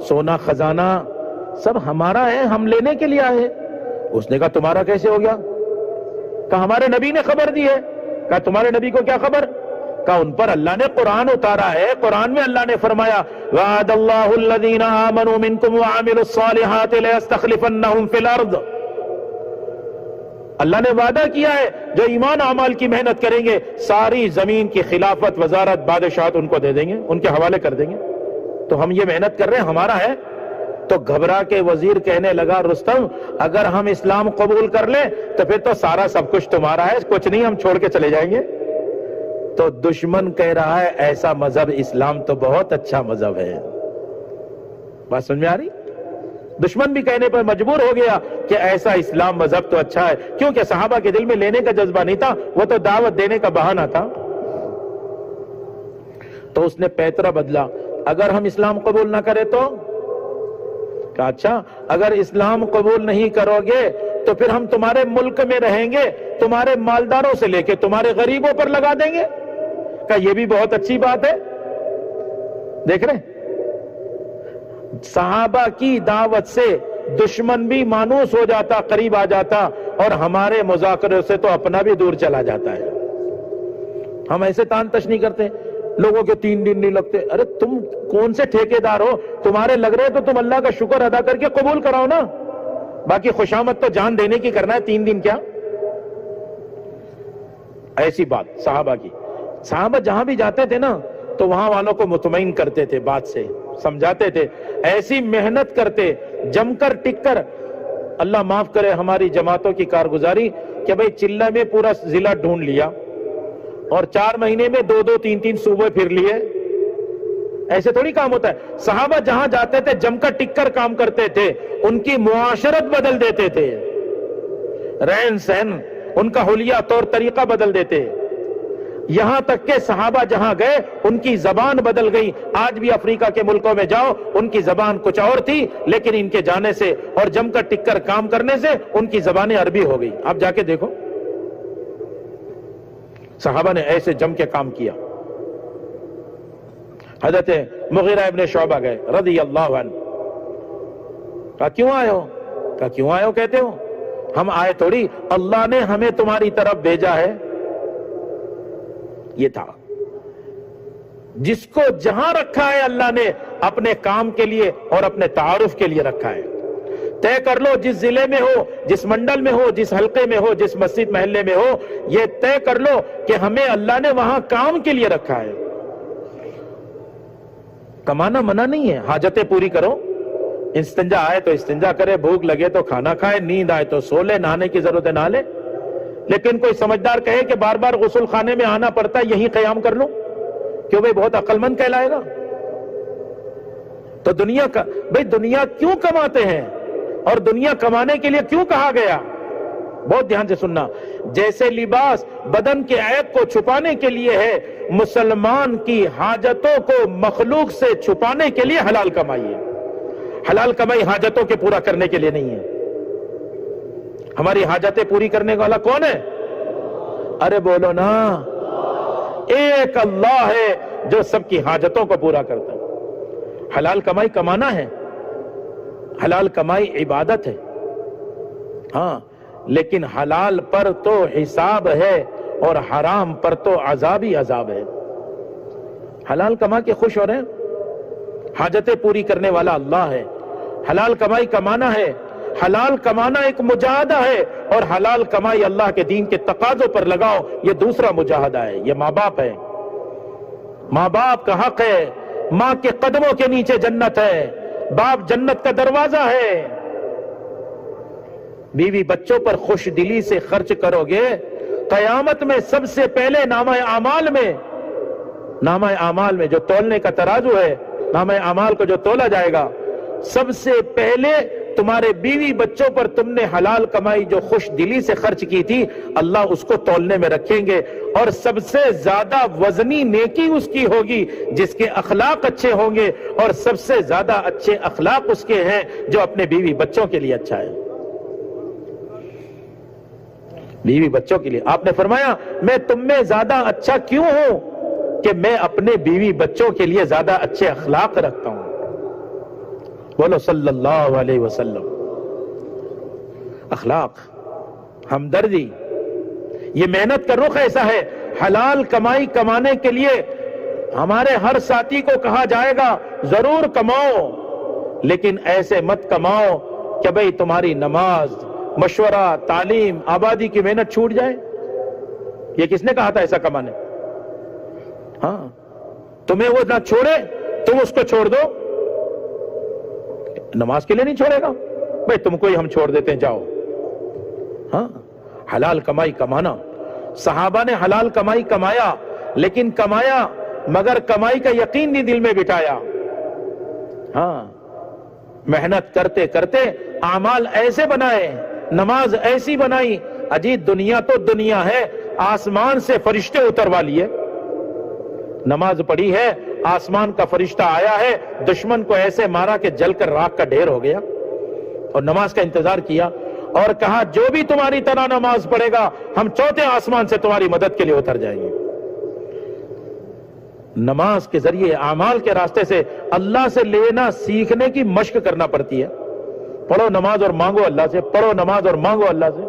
سونا خزانہ سب ہمارا ہے، ہم لینے کے لیے آئے. اس نے کہا تمہارا کیسے ہو گیا؟ کہا ہمارے نبی نے خبر دی ہے. کہا تمہارے نبی کو کیا خبر؟ کہا ان پر اللہ نے قرآن اتارا ہے، قرآن میں اللہ نے فرمایا وعد اللہ الذین آمنوا منکم وعملوا الصالحات لیستخلفنہم فی الارض. اللہ نے وعدہ کیا ہے جو ایمان اعمال کی محنت کریں گے ساری زمین کی خلافت، وزارت، بادشاہت ان کو دے دیں گے، ان کے حوالے کر دیں گے. تو ہم یہ محنت کر رہے ہیں، ہمارا ہے. تو گھبرا کے وزیر کہنے لگا رستم اگر ہم اسلام قبول کر لیں تو پھر تو سارا سب کچھ تمہارا ہے، کچھ نہیں، ہم چھوڑ کے چلے جائیں گے. تو دشمن کہہ رہا ہے ایسا مذہب اسلام تو بہت اچھا مذہب ہے. بات سمجھ میں آ رہی؟ دشمن بھی کہنے پر مجبور ہو گیا کہ ایسا اسلام مذہب تو اچھا ہے، کیونکہ صحابہ کے دل میں لینے کا جذبہ نہیں تھا، وہ تو دعوت دینے کا بہانہ تھا. تو اس نے پیترا بدلا، اگر ہم اسلام قبول نہ کرے تو؟ کہا اچھا اگر اسلام قبول نہیں کرو گے تو پھر ہم تمہارے ملک میں رہیں گے، تمہارے مالداروں سے لے کے تمہارے غریبوں پر لگا دیں گے. کہا یہ بھی بہت اچھی بات ہے. دیکھ رہے صحابہ کی دعوت سے دشمن بھی مانوس ہو جاتا، قریب آ جاتا، اور ہمارے مذاکرے سے تو اپنا بھی دور چلا جاتا ہے. ہم ایسے تان تش نہیں کرتے، لوگوں کے 3 دن نہیں لگتے. ارے تم کون سے ٹھیکیدار ہو؟ تمہارے لگ رہے تو تم اللہ کا شکر ادا کر کے قبول کراؤ نا. باقی خوشامد تو جان دینے کی کرنا ہے، 3 دن کیا؟ ایسی بات صحابہ کی. صحابہ جہاں بھی جاتے تھے نا تو وہاں والوں کو مطمئن کرتے تھے، بات سے سمجھاتے تھے، ایسی محنت کرتے، جم کر ٹک کر. اللہ معاف کرے ہماری جماعتوں کی کارگزاری کہ بھئی چلہ میں پورا ضلع ڈھونڈ لیا اور 4 مہینے میں 2 3 صوبے پھر لیے. ایسے تھوڑی کام ہوتا ہے. صحابہ جہاں جاتے تھے جم کر ٹک کر کام کرتے تھے، ان کی معاشرت بدل دیتے تھے، رہن سہن، ان کا حلیہ طور طریقہ بدل دیتے. یہاں تک کہ صحابہ جہاں گئے ان کی زبان بدل گئی. آج بھی افریقہ کے ملکوں میں جاؤ ان کی زبان کچھ اور تھی، لیکن ان کے جانے سے اور جم کر ٹک کر کام کرنے سے ان کی زبانیں عربی ہو گئی. آپ جا کے دیکھو صحابہ نے ایسے جم کے کام کیا. حضرت مغیرہ ابن شعبہ گئے رضی اللہ عنہ. کہا کیوں آئے ہو؟ کہا کیوں آئے ہو کہتے ہو؟ ہم آئے تھوڑی، اللہ نے ہمیں تمہاری طرف بھیجا ہے. یہ تھا جس کو جہاں رکھا ہے اللہ نے اپنے کام کے لیے اور اپنے تعارف کے لیے رکھا ہے. طے کر لو جس ضلع میں ہو، جس منڈل میں ہو، جس حلقے میں ہو، جس مسجد محلے میں ہو، یہ طے کر لو کہ ہمیں اللہ نے وہاں کام کے لیے رکھا ہے. کمانا منع نہیں ہے، حاجتیں پوری کرو. استنجا آئے تو استنجا کرے، بھوک لگے تو کھانا کھائے، نیند آئے تو سو لے، نہانے کی ضرورت ہے نہ لے. لیکن کوئی سمجھدار کہے کہ بار بار غسل خانے میں آنا پڑتا ہے، یہیں قیام کر لو، کیوں بھائی بہت عقل مند کہلائے گا؟ تو دنیا کا بھائی دنیا کیوں کماتے ہیں اور دنیا کمانے کے لیے کیوں کہا گیا؟ بہت دھیان سے سننا. جیسے لباس بدن کے عیب کو چھپانے کے لیے ہے، مسلمان کی حاجتوں کو مخلوق سے چھپانے کے لیے حلال کمائی ہے. حلال کمائی حاجتوں کے پورا کرنے کے لیے نہیں ہے. ہماری حاجتیں پوری کرنے والا کون ہے؟ ارے بولو نا، ایک اللہ ہے جو سب کی حاجتوں کو پورا کرتا ہے. حلال کمائی کمانا ہے، حلال کمائی عبادت ہے، ہاں، لیکن حلال پر تو حساب ہے اور حرام پر تو عذاب ہی عذاب ہے. حلال کما کے خوش ہو رہے ہیں، حاجتیں پوری کرنے والا اللہ ہے. حلال کمائی کمانا ہے، حلال کمانا ایک مجاہدہ ہے، اور حلال کمائی اللہ کے دین کے تقاضوں پر لگاؤ، یہ دوسرا مجاہدہ ہے. یہ ماں باپ ہے، ماں باپ کا حق ہے. ماں کے قدموں کے نیچے جنت ہے، باپ جنت کا دروازہ ہے. بیوی بچوں پر خوش دلی سے خرچ کرو گے، قیامت میں سب سے پہلے نامہ اعمال میں جو تولنے کا ترازو ہے، نامہ اعمال کو جو تولا جائے گا، سب سے پہلے تمہارے بیوی بچوں پر تم نے حلال کمائی جو خوش دلی سے خرچ کی تھی، اللہ اس کو تولنے میں رکھیں گے. اور سب سے زیادہ وزنی نیکی اس کی ہوگی جس کے اخلاق اچھے ہوں گے، اور سب سے زیادہ اچھے اخلاق اس کے ہیں جو اپنے بیوی بچوں کے لیے اچھا ہے. بیوی بچوں کے لیے آپ نے فرمایا میں تم میں زیادہ اچھا کیوں ہوں کہ میں اپنے بیوی بچوں کے لیے زیادہ اچھے اخلاق رکھتا ہوں. بولو صلی اللہ علیہ وسلم. اخلاق، ہمدردی، یہ محنت کا رخ ایسا ہے. حلال کمائی کمانے کے لیے ہمارے ہر ساتھی کو کہا جائے گا ضرور کماؤ، لیکن ایسے مت کماؤ کہ بھئی تمہاری نماز، مشورہ، تعلیم، آبادی کی محنت چھوٹ جائے. یہ کس نے کہا تھا ایسا کمانے؟ ہاں، تمہیں وہ نہ چھوڑے تم اس کو چھوڑ دو. نماز کے لیے نہیں چھوڑے گا بھئی، تم کو ہی ہم چھوڑ دیتے ہیں، جاؤ. ہاں، حلال کمائی کمانا. صحابہ نے حلال کمائی کمایا، لیکن کمایا مگر کمائی کا یقین نہیں دل میں بٹھایا. ہاں، محنت کرتے کرتے اعمال ایسے بنائے، نماز ایسی بنائی. اجی دنیا تو دنیا ہے، آسمان سے فرشتے اتروا لیے. نماز پڑھی ہے، آسمان کا فرشتہ آیا ہے، دشمن کو ایسے مارا کہ جل کر راکھ کا ڈھیر ہو گیا. اور نماز کا انتظار کیا اور کہا جو بھی تمہاری طرح نماز پڑھے گا ہم چوتھے آسمان سے تمہاری مدد کے لیے اتر جائیں گے. نماز کے ذریعے اعمال کے راستے سے اللہ سے لینا سیکھنے کی مشق کرنا پڑتی ہے. پڑھو نماز اور مانگو اللہ سے، پڑھو نماز اور مانگو اللہ سے.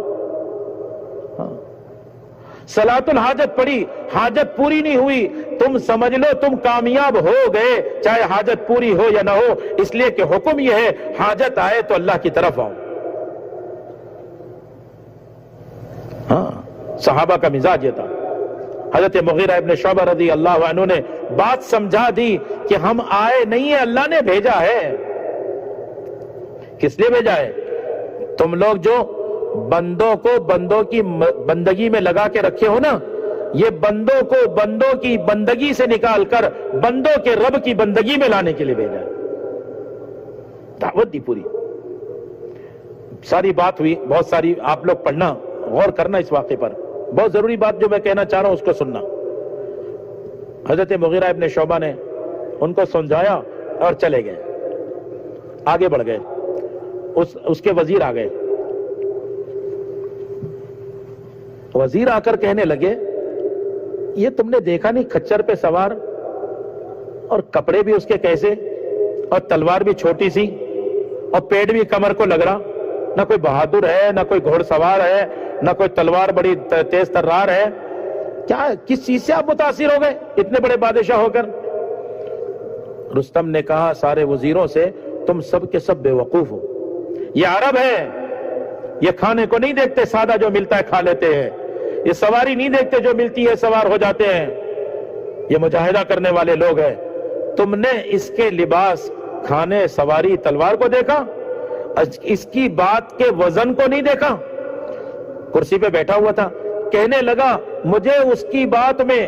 صلاۃ الحاجت پڑھی، حاجت پوری نہیں ہوئی، تم سمجھ لو تم کامیاب ہو گئے، چاہے حاجت پوری ہو یا نہ ہو، اس لیے کہ حکم یہ ہے حاجت آئے تو اللہ کی طرف آؤ. ہاں، صحابہ کا مزاج یہ تھا. حضرت مغیرہ ابن شعبہ رضی اللہ عنہ نے بات سمجھا دی کہ ہم آئے نہیں ہیں، اللہ نے بھیجا ہے. کس لیے بھیجا ہے؟ تم لوگ جو بندوں کو بندوں کی بندگی میں لگا کے رکھے ہو نا، یہ بندوں کو بندوں کی بندگی سے نکال کر بندوں کے رب کی بندگی میں لانے کے لیے بھیجا ہے. دعوت دی پوری. ساری بات ہوئی، بہت ساری، آپ لوگ پڑھنا، غور کرنا اس واقعے پر. بہت ضروری بات جو میں کہنا چاہ رہا ہوں اس کو سننا. حضرت مغیرہ ابن شعبہ نے ان کو سمجھایا اور چلے گئے، آگے بڑھ گئے. اس کے وزیر آ گئے. وزیر آ کر کہنے لگے یہ تم نے دیکھا نہیں کھچر پہ سوار، اور کپڑے بھی اس کے کیسے، اور تلوار بھی چھوٹی سی، اور پیٹ بھی کمر کو لگ رہا. نہ کوئی بہادر ہے، نہ کوئی گھوڑ سوار ہے، نہ کوئی تلوار بڑی تیز ترار ہے. کیا کس چیز سے آپ متاثر ہو گئے اتنے بڑے بادشاہ ہو کر؟ رستم نے کہا سارے وزیروں سے تم سب کے سب بے وقوف ہو. یہ عرب ہے، یہ کھانے کو نہیں دیکھتے سادہ جو ملتا ہے کھا لیتے ہیں. یہ سواری نہیں دیکھتے جو ملتی ہے سوار ہو جاتے ہیں. یہ مجاہدہ کرنے والے لوگ ہیں. تم نے اس کے لباس، کھانے، سواری، تلوار کو دیکھا، اس کی بات کے وزن کو نہیں دیکھا. کرسی پہ بیٹھا ہوا تھا، کہنے لگا مجھے اس کی بات میں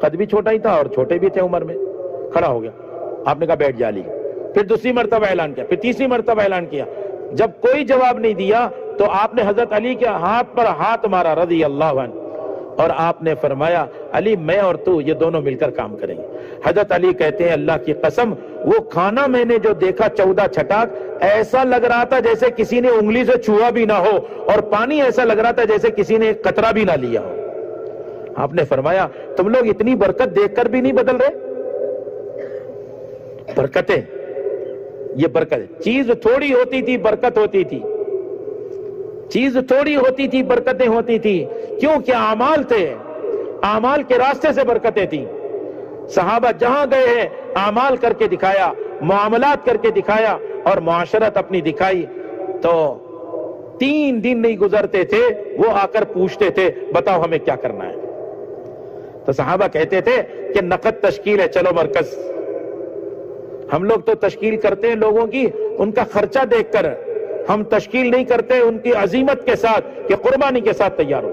قد بھی چھوٹا ہی تھا اور چھوٹے بھی تھے عمر میں. کھڑا ہو گیا, آپ نے کہا بیٹھ جا لی. پھر دوسری مرتبہ اعلان کیا, پھر تیسری مرتبہ اعلان کیا. جب کوئی جواب نہیں دیا تو آپ نے حضرت علی کے ہاتھ پر ہاتھ مارا رضی اللہ عنہ, اور آپ نے فرمایا علی میں اور تو یہ دونوں مل کر کام کریں گے. حضرت علی کہتے ہیں اللہ کی قسم وہ کھانا میں نے جو دیکھا 14 چھٹاک, ایسا لگ رہا تھا جیسے کسی نے انگلی سے چھوا بھی نہ ہو, اور پانی ایسا لگ رہا تھا جیسے کسی نے ایک قطرہ بھی نہ لیا ہو. آپ نے فرمایا تم لوگ اتنی برکت دیکھ کر بھی نہیں بدل رہے؟ برکتیں, یہ برکت, چیز تھوڑی ہوتی تھی برکت ہوتی تھی, چیز تھوڑی ہوتی تھی برکتیں ہوتی تھی. کیوں کہ اعمال تھے, اعمال کے راستے سے برکتیں تھیں. صحابہ جہاں گئے ہیں اعمال کر کے دکھایا, معاملات کر کے دکھایا, اور معاشرت اپنی دکھائی. تو 3 دن نہیں گزرتے تھے وہ آ کر پوچھتے تھے بتاؤ ہمیں کیا کرنا ہے. تو صحابہ کہتے تھے کہ نقد تشکیل ہے, چلو مرکز. ہم لوگ تو تشکیل کرتے ہیں لوگوں کی ان کا خرچہ دیکھ کر, ہم تشکیل نہیں کرتے ان کی عظیمت کے ساتھ کہ قربانی کے ساتھ تیار ہو.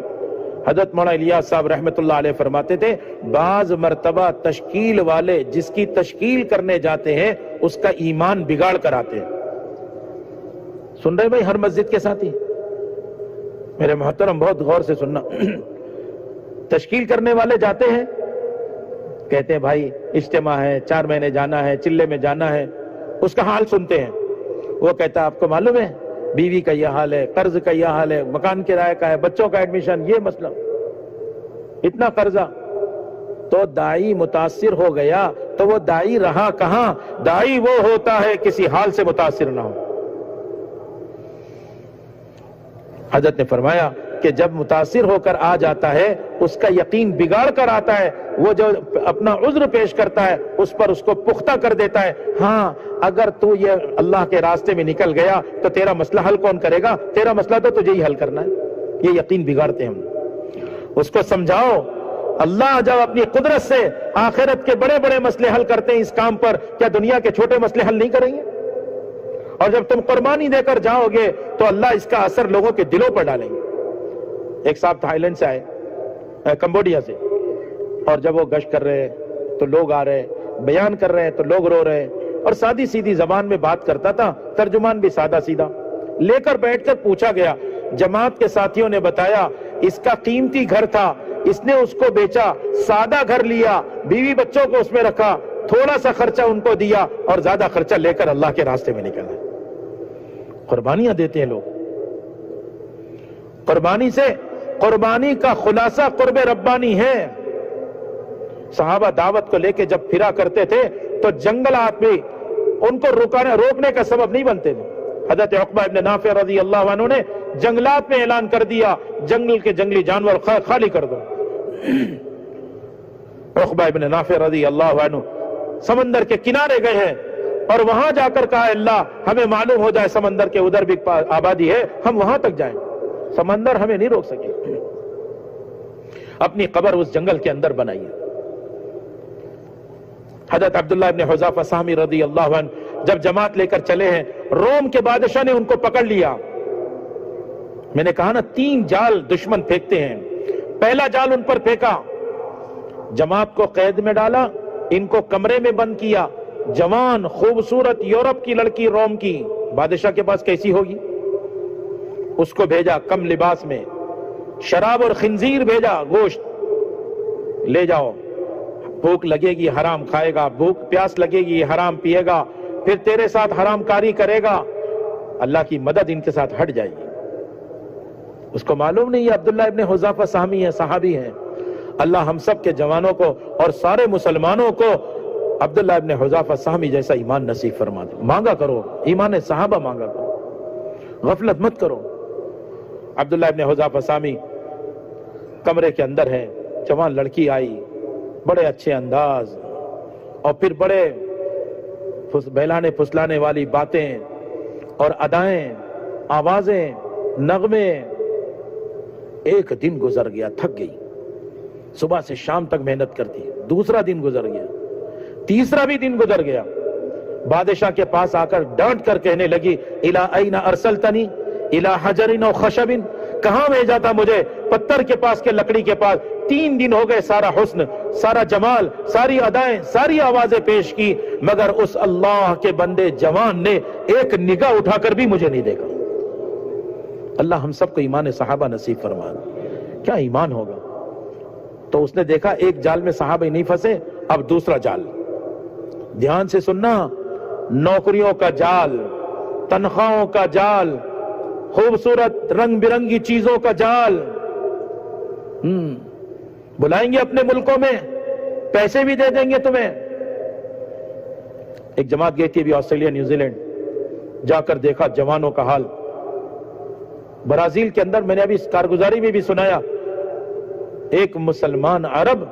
حضرت مولانا الیاس صاحب رحمت اللہ علیہ فرماتے تھے بعض مرتبہ تشکیل والے جس کی تشکیل کرنے جاتے ہیں اس کا ایمان بگاڑ کر آتے ہیں. سن رہے بھائی ہر مسجد کے ساتھی, میرے محترم بہت غور سے سننا. تشکیل کرنے والے جاتے ہیں, کہتے ہیں بھائی اجتماع ہے, 4 مہینے جانا ہے, چلے میں جانا ہے. اس کا حال سنتے ہیں, وہ کہتا ہے آپ کو معلوم ہے بیوی کا یہ حال ہے, قرض کا یہ حال ہے, مکان کرایہ کا ہے, بچوں کا ایڈمیشن, یہ مسئلہ, اتنا قرضہ. تو دائی متاثر ہو گیا تو وہ دائی رہا کہاں؟ دائی وہ ہوتا ہے کسی حال سے متاثر نہ ہو. حضرت نے فرمایا کہ جب متاثر ہو کر آ جاتا ہے اس کا یقین بگاڑ کر آتا ہے, وہ جو اپنا عذر پیش کرتا ہے اس پر اس کو پختہ کر دیتا ہے. ہاں اگر تو یہ اللہ کے راستے میں نکل گیا تو تیرا مسئلہ حل کون کرے گا؟ تیرا مسئلہ تو تجھے ہی حل کرنا ہے. یہ یقین بگاڑتے ہیں ہم. اس کو سمجھاؤ اللہ جب اپنی قدرت سے آخرت کے بڑے بڑے مسئلے حل کرتے ہیں اس کام پر, کیا دنیا کے چھوٹے مسئلے حل نہیں کریں گے؟ اور جب تم قربانی دے کر جاؤ گے تو اللہ اس کا اثر لوگوں کے دلوں پر ڈالیں گے. ایک صاحب تھائی لینڈ سے آئے, کمبوڈیا سے, اور جب وہ گشت کر رہے تو لوگ آ رہے, بیان کر رہے تو لوگ رو رہے, اور سادی سیدھی زبان میں بات کرتا تھا, ترجمان بھی سادہ سیدھا. لے کر بیٹھ کر پوچھا گیا, جماعت کے ساتھیوں نے بتایا اس کا قیمتی گھر تھا, اس نے اس کو بیچا, سادہ گھر لیا, بیوی بچوں کو اس میں رکھا, تھوڑا سا خرچہ ان کو دیا, اور زیادہ خرچہ لے کر اللہ کے راستے میں نکلا. قربانیاں دیتے ہیں لوگ. قربانی سے, قربانی کا خلاصہ قرب ربانی ہے. صحابہ دعوت کو لے کے جب پھرا کرتے تھے تو جنگلات میں ان کو روکنے کا سبب نہیں بنتے تھے. حضرت عقبہ ابن نافع رضی اللہ عنہ نے جنگلات میں اعلان کر دیا جنگل کے جنگلی جانور خالی کر دو. عقبہ ابن نافع رضی اللہ عنہ سمندر کے کنارے گئے ہیں, اور وہاں جا کر کہا اللہ ہمیں معلوم ہو جائے سمندر کے ادھر بھی آبادی ہے, ہم وہاں تک جائیں, سمندر ہمیں نہیں روک سکے. اپنی قبر اس جنگل کے اندر بنائی. حضرت عبداللہ ابن حذافہ سہمی رضی اللہ عنہ جب جماعت لے کر چلے ہیں, روم کے بادشاہ نے ان کو پکڑ لیا. میں نے کہا نا 3 جال دشمن پھینکتے ہیں. پہلا جال ان پر پھینکا, جماعت کو قید میں ڈالا, ان کو کمرے میں بند کیا. جوان خوبصورت یورپ کی لڑکی روم کی, بادشاہ کے پاس کیسی ہوگی, اس کو بھیجا کم لباس میں, شراب اور خنزیر بھیجا, گوشت لے جاؤ, بھوک لگے گی حرام کھائے گا, بھوک پیاس لگے گی حرام پیے گا, پھر تیرے ساتھ حرام کاری کرے گا, اللہ کی مدد ان کے ساتھ ہٹ جائے گی. اس کو معلوم نہیں ہے عبداللہ ابن حذافہ سہمی ہے, صحابی ہیں. اللہ ہم سب کے جوانوں کو اور سارے مسلمانوں کو عبداللہ ابن حذافہ سہمی جیسا ایمان نصیب فرما دے. مانگا کرو, ایمان صحابہ مانگا کرو, غفلت مت کرو. عبداللہ ابن حذافہ سہمی کمرے کے اندر ہے, جوان لڑکی آئی, بڑے اچھے انداز, اور پھر بڑے بہلانے پھسلانے والی باتیں اور ادائیں, آوازیں, نغمے. ایک دن گزر گیا, تھک گئی, صبح سے شام تک محنت کرتی. دوسرا دن گزر گیا, تیسرا بھی دن گزر گیا. بادشاہ کے پاس آ کر ڈانٹ کر کہنے لگی الی این ارسلتنی الی حجر و خشب, کہاں بھیجا تھا مجھے, پتھر کے پاس کے لکڑی کے پاس 3 دن ہو گئے، سارا حسن، سارا جمال، ساری ادائیں، ساری آوازیں پیش کی، مگر اس اللہ کے بندے جوان نے ایک نگاہ اٹھا کر بھی مجھے نہیں دیکھا۔ اللہ ہم سب کو ایمان صحابہ نصیب فرما دے۔ کیا ایمان ہوگا؟ تو اس نے دیکھا ایک جال میں صحابہ نہیں پھنسے، اب دوسرا جال۔ دھیان سے سننا، نوکریوں کا جال، تنخواہوں کا جال، خوبصورت رنگ برنگی چیزوں کا جال، بلائیں گے اپنے ملکوں میں، پیسے بھی دے دیں گے تمہیں۔ ایک جماعت گئی تھی ابھی آسٹریلیا نیوزی لینڈ، جا کر دیکھا جوانوں کا حال۔ برازیل کے اندر میں نے ابھی اس کارگزاری میں بھی سنایا، ایک مسلمان عرب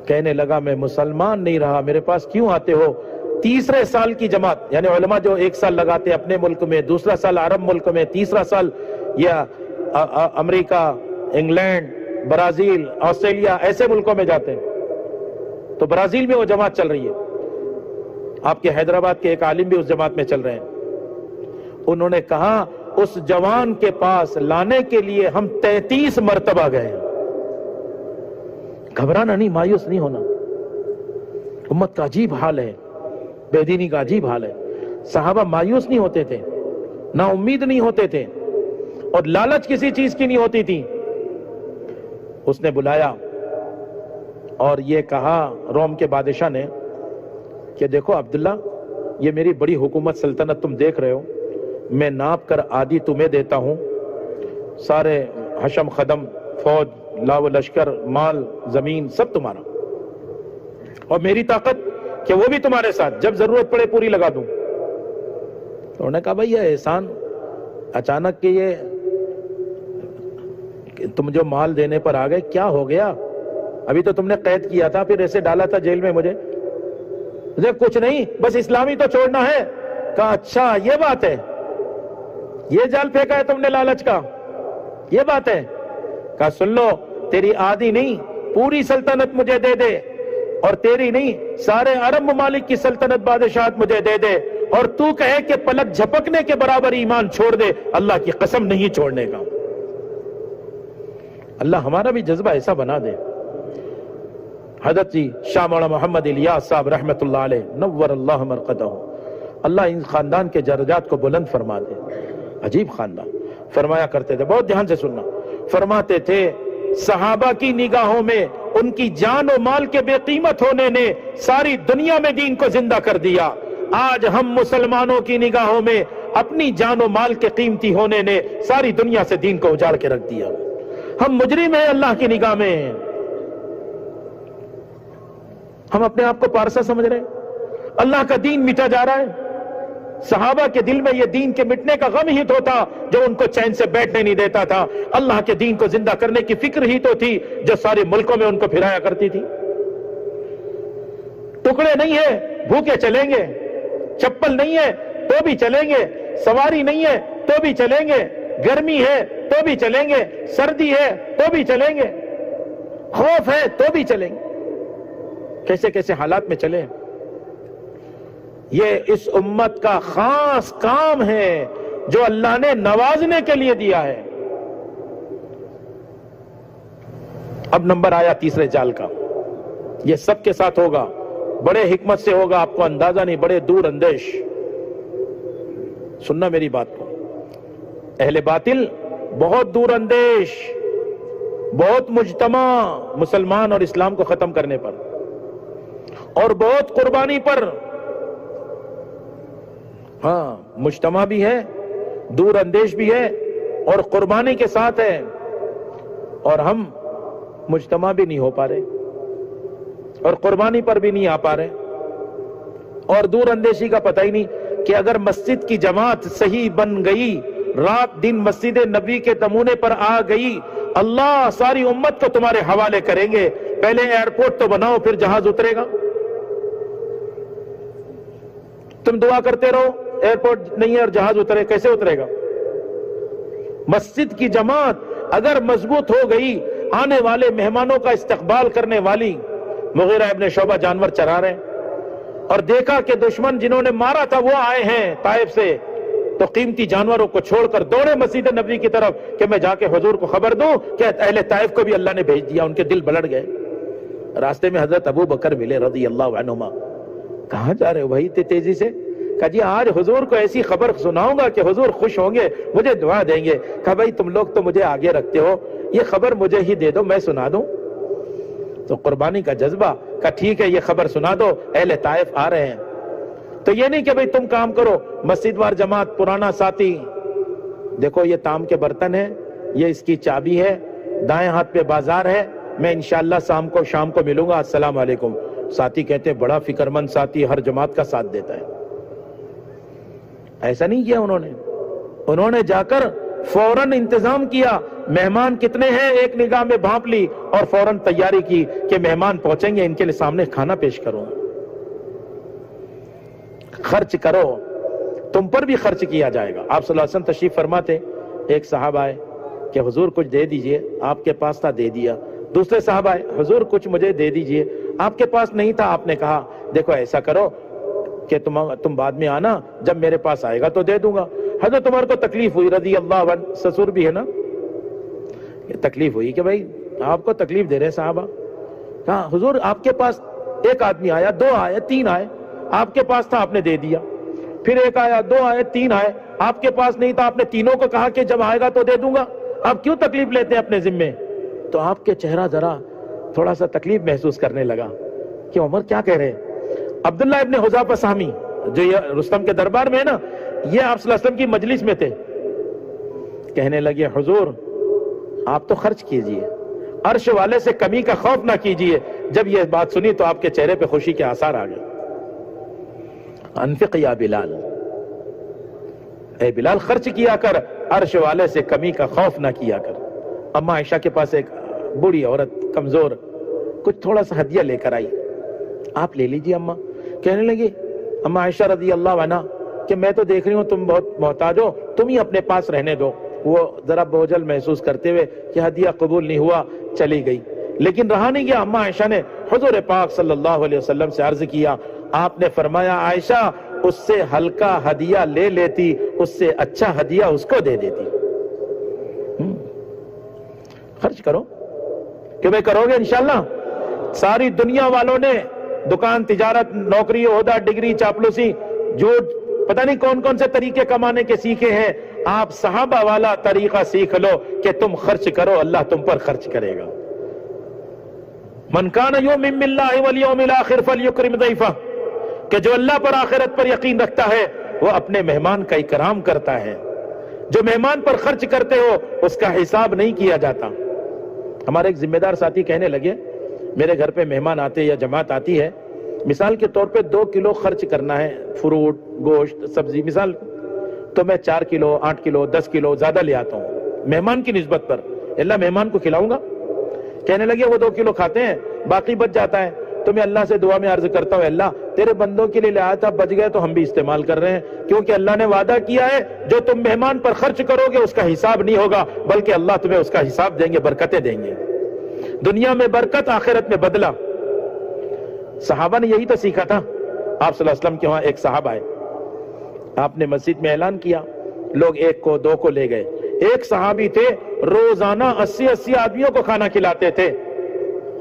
کہنے لگا میں مسلمان نہیں رہا، میرے پاس کیوں آتے ہو؟ تیسرے سال کی جماعت، یعنی علماء جو 1 سال لگاتے اپنے ملک میں، دوسرا سال عرب ملک میں، تیسرا سال یا امریکہ، انگلینڈ، برازیل، آسٹریلیا ایسے ملکوں میں جاتے ہیں۔ تو برازیل میں وہ جماعت چل رہی ہے، آپ کے حیدرآباد کے ایک عالم بھی اس جماعت میں چل رہے ہیں۔ انہوں نے کہا اس جوان کے پاس لانے کے لیے ہم 33 مرتبہ گئے ہیں۔ گھبرانا نہیں، مایوس نہیں ہونا۔ امت کا عجیب حال ہے، بے دینی کا عجیب حال ہے۔ صحابہ مایوس نہیں ہوتے تھے، نا امید نہیں ہوتے تھے، اور لالچ کسی چیز کی نہیں ہوتی تھی۔ اس نے بلایا اور یہ کہا روم کے بادشاہ نے کہ دیکھو عبداللہ، یہ میری بڑی حکومت سلطنت تم دیکھ رہے ہو، میں ناپ کر آدھی تمہیں دیتا ہوں، سارے حشم خدم، فوج، لاو لشکر، مال، زمین سب تمہارا، اور میری طاقت کہ وہ بھی تمہارے ساتھ، جب ضرورت پڑے پوری لگا دوں۔ تو انہوں نے کہا بھائی یہ احسان اچانک کہ یہ تم جو مال دینے پر آ گئے، کیا ہو گیا؟ ابھی تو تم نے قید کیا تھا، پھر ایسے ڈالا تھا جیل میں مجھے۔ کچھ نہیں، بس اسلامی تو چھوڑنا ہے۔ کہا اچھا یہ بات ہے، یہ جال پھینکا ہے تم نے لالچ کا، یہ بات ہے؟ کہا سن لو، تیری آدھی نہیں پوری سلطنت مجھے دے دے، اور تیری نہیں سارے عرب ممالک کی سلطنت بادشاہت مجھے دے دے، اور تو کہے کہ پلک جھپکنے کے برابر ایمان چھوڑ دے، اللہ کی قسم نہیں چھوڑنے کا۔ اللہ ہمارا بھی جذبہ ایسا بنا دے۔ حضرت جی شاہ مولانا محمد الیاس صاحب رحمت اللہ علیہ نور اللہ مرقدہ، اللہ ان خاندان کے درجات کو بلند فرما دے۔ عجیب خاندان، فرمایا کرتے تھے، بہت دھیان سے سننا، فرماتے تھے صحابہ کی نگاہوں میں ان کی جان و مال کے بے قیمت ہونے نے ساری دنیا میں دین کو زندہ کر دیا۔ آج ہم مسلمانوں کی نگاہوں میں اپنی جان و مال کے قیمتی ہونے نے ساری دنیا سے دین کو اجاڑ کے رکھ دیا۔ ہم مجرم ہیں اللہ کی نگاہ میں، ہم اپنے آپ کو پارسا سمجھ رہے ہیں، اللہ کا دین مٹا جا رہا ہے۔ صحابہ کے دل میں یہ دین کے مٹنے کا غم ہی تو تھا جو ان کو چین سے بیٹھنے نہیں دیتا تھا، اللہ کے دین کو زندہ کرنے کی فکر ہی تو تھی جو سارے ملکوں میں ان کو پھرایا کرتی تھی۔ ٹکڑے نہیں ہے بھوکے چلیں گے، چپل نہیں ہے تو بھی چلیں گے، سواری نہیں ہے تو بھی چلیں گے، گرمی ہے تو بھی چلیں گے، سردی ہے تو بھی چلیں گے، خوف ہے تو بھی چلیں گے۔ کیسے کیسے حالات میں چلیں۔ یہ اس امت کا خاص کام ہے جو اللہ نے نوازنے کے لیے دیا ہے۔ اب نمبر آیا تیسرے جال کا، یہ سب کے ساتھ ہوگا، بڑے حکمت سے ہوگا، آپ کو اندازہ نہیں، بڑے دور اندیش۔ سننا میری بات کو، اہل باطل بہت دور اندیش، بہت مجتمع مسلمان اور اسلام کو ختم کرنے پر، اور بہت قربانی پر۔ ہاں مجتمع بھی ہے، دور اندیش بھی ہے، اور قربانی کے ساتھ ہے، اور ہم مجتمع بھی نہیں ہو پا رہے، اور قربانی پر بھی نہیں آ پا رہے، اور دور اندیشی کا پتہ ہی نہیں کہ اگر مسجد کی جماعت صحیح بن گئی، رات دن مسجد نبی کے نمونے پر آ گئی، اللہ ساری امت کو تمہارے حوالے کریں گے۔ پہلے ایئرپورٹ تو بناؤ، پھر جہاز اترے گا۔ تم دعا کرتے رہو، ایئرپورٹ نہیں ہے اور جہاز اترے، کیسے اترے گا؟ مسجد کی جماعت اگر مضبوط ہو گئی، آنے والے مہمانوں کا استقبال کرنے والی، مغیرہ ابن شعبہ جانور چرا رہے ہیں، اور دیکھا کہ دشمن جنہوں نے مارا تھا وہ آئے ہیں طائف سے، تو قیمتی جانوروں کو چھوڑ کر دوڑے مسجد نبوی کی طرف کہ میں جا کے حضور کو خبر دوں کہ اہل طائف کو بھی اللہ نے بھیج دیا. ان کے دل بلٹ گئے. راستے میں حضرت ابو بکر ملے رضی اللہ عنہما. کہاں جا رہے ہو بھائی تیزی سے؟ کہا جی آج حضور کو ایسی خبر سناؤں گا کہ حضور خوش ہوں گے, مجھے دعا دیں گے. کہا بھائی تم لوگ تو مجھے آگے رکھتے ہو, یہ خبر مجھے ہی دے دو, میں سنا دوں. تو قربانی کا جذبہ. کہا ٹھیک ہے یہ خبر سنا دو, اہل طائف آ رہے ہیں. تو یہ نہیں کہ بھئی تم کام کرو, مسجد وار جماعت پرانا ساتھی, دیکھو یہ تام کے برتن ہے, یہ اس کی چابی ہے, دائیں ہاتھ پہ بازار ہے, میں انشاءاللہ شام کو ملوں گا, السلام علیکم. ساتھی کہتے ہیں بڑا فکر مند ساتھی, ہر جماعت کا ساتھ دیتا ہے. ایسا نہیں کیا انہوں نے جا کر فوراً انتظام کیا. مہمان کتنے ہیں ایک نگاہ میں بھانپ لی اور فوراً تیاری کی کہ مہمان پہنچیں گے, ان کے سامنے کھانا پیش کروں. خرچ کرو, تم پر بھی خرچ کیا جائے گا. آپ صلی اللہ علیہ وسلم تشریف فرماتے, ایک صحابہ آئے کہ حضور کچھ دے دیجئے, آپ کے پاس تھا دے دیا. دوسرے صحابہ آئے, حضور کچھ مجھے دے دیجئے, آپ کے پاس نہیں تھا, آپ نے کہا دیکھو ایسا کرو کہ تم بعد میں آنا, جب میرے پاس آئے گا تو دے دوں گا. حضرت عمر کو تکلیف ہوئی رضی اللہ عنہ, سسر بھی ہے نا, تکلیف ہوئی کہ بھائی آپ کو تکلیف دے رہے صحابہ. کہا حضور آپ کے پاس ایک آدمی آیا, 2 آئے, 3 آئے, آپ کے پاس تھا آپ نے دے دیا. پھر ایک آیا, 2 آئے, 3 آئے, آپ کے پاس نہیں تھا, آپ نے تینوں کو کہا کہ جب آئے گا تو دے دوں گا. آپ کیوں تکلیف لیتے ہیں اپنے ذمے؟ تو آپ کے چہرہ ذرا تھوڑا سا تکلیف محسوس کرنے لگا کہ عمر کیا کہہ رہے ہیں. عبداللہ ابن حذافہ سہمی جو یہ رستم کے دربار میں ہے نا, یہ آپ صلی اللہ علیہ وسلم کی مجلس میں تھے. کہنے لگے حضور آپ تو خرچ کیجئے, عرش والے سے کمی کا خوف نہ کیجئے. جب یہ بات سنی تو آپ کے چہرے پہ خوشی کے آثار آ گئے. انفق یا بلال, اے بلال خرچ کیا کر, عرش والے سے کمی کا خوف نہ کیا کر. اما عائشہ کے پاس ایک بوڑھی عورت کمزور کچھ تھوڑا سا ہدیہ لے کر آئی, آپ لے لیجئے اما. کہنے لگی اما عائشہ رضی اللہ عنہ کہ میں تو دیکھ رہی ہوں تم بہت محتاج ہو, تم ہی اپنے پاس رہنے دو. وہ ذرا بوجھل محسوس کرتے ہوئے کہ ہدیہ قبول نہیں ہوا چلی گئی. لیکن رہا نہیں گیا, اما عائشہ نے حضور پاک صلی اللہ علیہ وسلم سے عرض کیا. آپ نے فرمایا عائشہ اس سے ہلکا ہدیہ لے لیتی, اس سے اچھا ہدیہ اس کو دے دیتی. خرچ کرو کہ میں کرو گے انشاءاللہ. ساری دنیا والوں نے دکان, تجارت, نوکری, عہدہ, ڈگری, چاپلوسی, جھوٹ, پتہ نہیں کون کون سے طریقے کمانے کے سیکھے ہیں. آپ صحابہ والا طریقہ سیکھ لو کہ تم خرچ کرو, اللہ تم پر خرچ کرے گا. من کان یؤمن باللہ والیوم الاخر فلیکرم ضیفہ, کہ جو اللہ پر آخرت پر یقین رکھتا ہے وہ اپنے مہمان کا اکرام کرتا ہے. جو مہمان پر خرچ کرتے ہو اس کا حساب نہیں کیا جاتا. ہمارے ایک ذمہ دار ساتھی کہنے لگے میرے گھر پہ مہمان آتے یا جماعت آتی ہے, مثال کے طور پہ 2 کلو خرچ کرنا ہے, فروٹ, گوشت, سبزی مثال, تو میں 4 کلو, 8 کلو, 10 کلو زیادہ لے آتا ہوں مہمان کی نسبت پر. اللہ مہمان کو کھلاؤں گا. کہنے لگے وہ 2 کلو کھاتے ہیں, باقی بچ جاتا ہے, تو میں اللہ سے دعا میں عرض کرتا ہوں اللہ تیرے بندوں کے لیے لے آیا تھا, بچ گئے تو ہم بھی استعمال کر رہے ہیں, کیونکہ اللہ نے وعدہ کیا ہے جو تم مہمان پر خرچ کرو گے اس کا حساب نہیں ہوگا, بلکہ اللہ تمہیں اس کا حساب دیں گے, برکتیں دیں گے. دنیا میں برکت, آخرت میں بدلہ. صحابہ نے یہی تو سیکھا تھا. آپ صلی اللہ علیہ وسلم کے وہاں ایک صحابہ آئے, آپ نے مسجد میں اعلان کیا, لوگ 1 کو 2 کو لے گئے. ایک صحابی تھے روزانہ 80 آدمیوں کو کھانا کھلاتے تھے.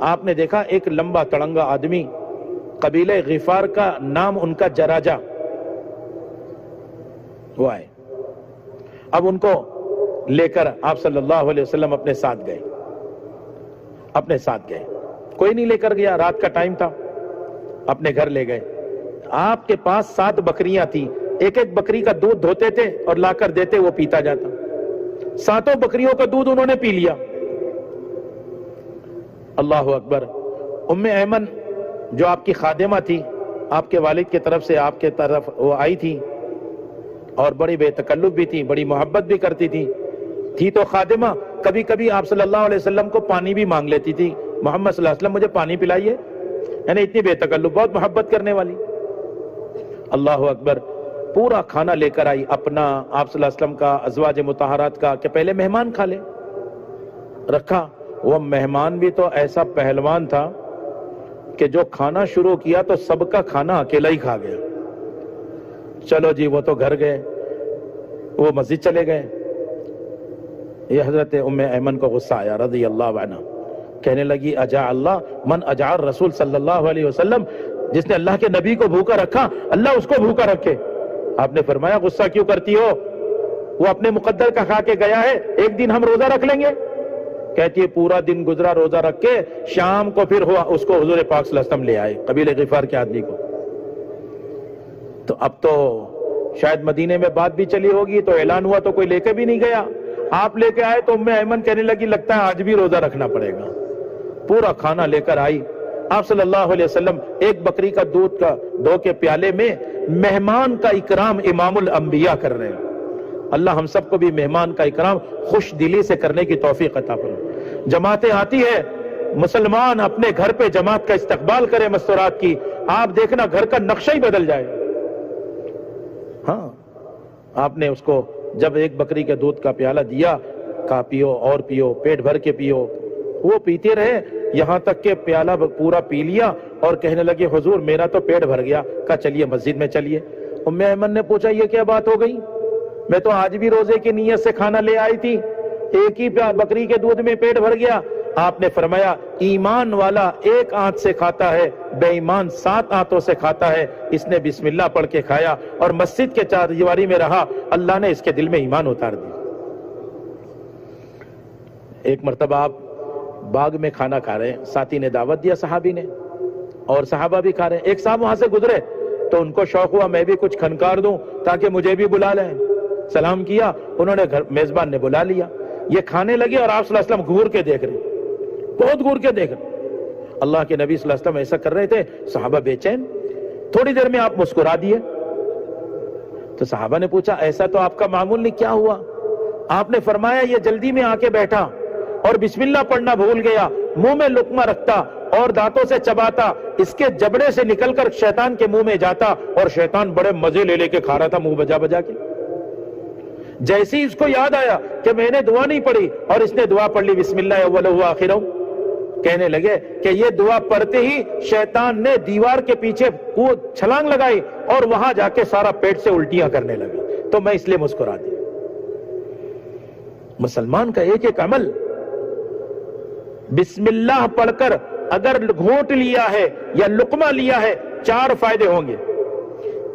آپ نے دیکھا ایک لمبا تڑنگا آدمی, قبیلہ غفار کا نام ان کا جراجہ, وہ آئے. اب ان کو لے کر آپ صلی اللہ علیہ وسلم اپنے ساتھ گئے. کوئی نہیں لے کر گیا, رات کا ٹائم تھا, اپنے گھر لے گئے. آپ کے پاس 7 بکریاں تھیں, ایک بکری کا دودھ دھوتے تھے اور لا کر دیتے, وہ پیتا جاتا. 7 بکریوں کا دودھ انہوں نے پی لیا. اللہ اکبر. ام ایمن جو آپ کی خادمہ تھی, آپ کے والد کی طرف سے آپ کے طرف وہ آئی تھی اور بڑی بے تکلف بھی تھی, بڑی محبت بھی کرتی تھی تو خادمہ کبھی کبھی آپ صلی اللہ علیہ وسلم کو پانی بھی مانگ لیتی تھی, محمد صلی اللہ علیہ وسلم مجھے پانی پلائیے, یعنی اتنی بے تکلف, بہت محبت کرنے والی. اللہ اکبر. پورا کھانا لے کر آئی اپنا, آپ صلی اللہ علیہ وسلم کا, ازواج مطہرات کا, کہ پہلے مہمان کھا لے. رکھا. وہ مہمان بھی تو ایسا پہلوان تھا کہ جو کھانا شروع کیا تو سب کا کھانا اکیلا ہی کھا گیا. چلو جی وہ تو گھر گئے, وہ مسجد چلے گئے. یہ حضرت ام ایمن کو غصہ آیا رضی اللہ عنہ. کہنے لگی اجاع اللہ من اجاع الرسول صلی اللہ علیہ وسلم, جس نے اللہ کے نبی کو بھوکا رکھا اللہ اس کو بھوکا رکھے. آپ نے فرمایا غصہ کیوں کرتی ہو, وہ اپنے مقدر کا کھا کے گیا ہے, ایک دن ہم روزہ رکھ لیں گے. کہتی ہے پورا دن گزرا روزہ رکھ کے, شام کو پھر ہوا اس کو حضور پاک صلی اللہ علیہ وسلم لے آئے, قبیلہ غفار کے آدمی کو. تو اب تو شاید مدینے میں بات بھی چلی ہوگی, تو اعلان ہوا تو کوئی لے کے بھی نہیں گیا. آپ لے کے آئے تو ام ایمن کہنے لگی لگتا ہے آج بھی روزہ رکھنا پڑے گا. پورا کھانا لے کر آئی. آپ صلی اللہ علیہ وسلم ایک بکری کا دودھ کا دو کے پیالے میں مہمان کا اکرام امام الانبیاء کر رہے ہیں. اللہ ہم سب کو بھی مہمان کا اکرام خوش دلی سے کرنے کی توفیق عطا فرمائے. جماعتیں آتی ہے, مسلمان اپنے گھر پہ جماعت کا استقبال کرے مستورات کی, آپ دیکھنا گھر کا نقشہ ہی بدل جائے. ہاں, آپ نے اس کو جب ایک بکری کے دودھ کا پیالہ دیا, کہا پیو اور پیو, پیٹ بھر کے پیو. وہ پیتے رہے یہاں تک کہ پیالہ پورا پی لیا اور کہنے لگے حضور میرا تو پیٹ بھر گیا. کہا چلیے مسجد میں چلیے. ام ایمن نے پوچھا یہ کیا بات ہو گئی, میں تو آج بھی روزے کی نیت سے کھانا لے آئی تھی, ایک ہی بکری کے دودھ میں پیٹ بھر گیا. آپ نے فرمایا ایمان والا ایک آنت سے کھاتا ہے, بے ایمان 7 آنتوں سے کھاتا ہے. اس نے بسم اللہ پڑھ کے کھایا اور مسجد کے چار دیواری میں رہا, اللہ نے اس کے دل میں ایمان اتار دیا. ایک مرتبہ آپ باغ میں کھانا کھا رہے ہیں, ساتھی نے دعوت دیا صحابی نے, اور صحابہ بھی کھا رہے ہیں. ایک صاحب وہاں سے گزرے تو ان کو شوق ہوا میں بھی کچھ کھنکار دوں تاکہ مجھے بھی بلا لیں. سلام کیا, انہوں نے میزبان نے بلا لیا. یہ کھانے لگے اور آپ صلی اللہ علیہ وسلم گھور کے دیکھ رہے, بہت گھور کے دیکھ رہے. اللہ کے نبی صلی اللہ علیہ وسلم ایسا کر رہے تھے, صحابہ بے چین. تھوڑی دیر میں آپ مسکرا دیے. تو صحابہ نے پوچھا ایسا تو آپ کا معمول نہیں, کیا ہوا؟ آپ نے فرمایا یہ جلدی میں آ کے بیٹھا اور بسم اللہ پڑھنا بھول گیا, منہ میں لقمہ رکھتا اور دانتوں سے چباتا, اس کے جبڑے سے نکل کر شیطان کے منہ میں جاتا اور شیطان بڑے مزے لے لے کے کھا رہا تھا منہ بجا بجا کے. جیسی اس کو یاد آیا کہ میں نے دعا نہیں پڑھی اور اس نے دعا پڑھ لی بسم اللہ اولہ آخرہ, کہنے لگے کہ یہ دعا پڑھتے ہی شیطان نے دیوار کے پیچھے چھلانگ لگائی اور وہاں جا کے سارا پیٹ سے الٹیاں کرنے لگا, تو میں اس لیے مسکرا دی. مسلمان کا ایک ایک عمل بسم اللہ پڑھ کر اگر گھونٹ لیا ہے یا لقمہ لیا ہے 4 فائدے ہوں گے.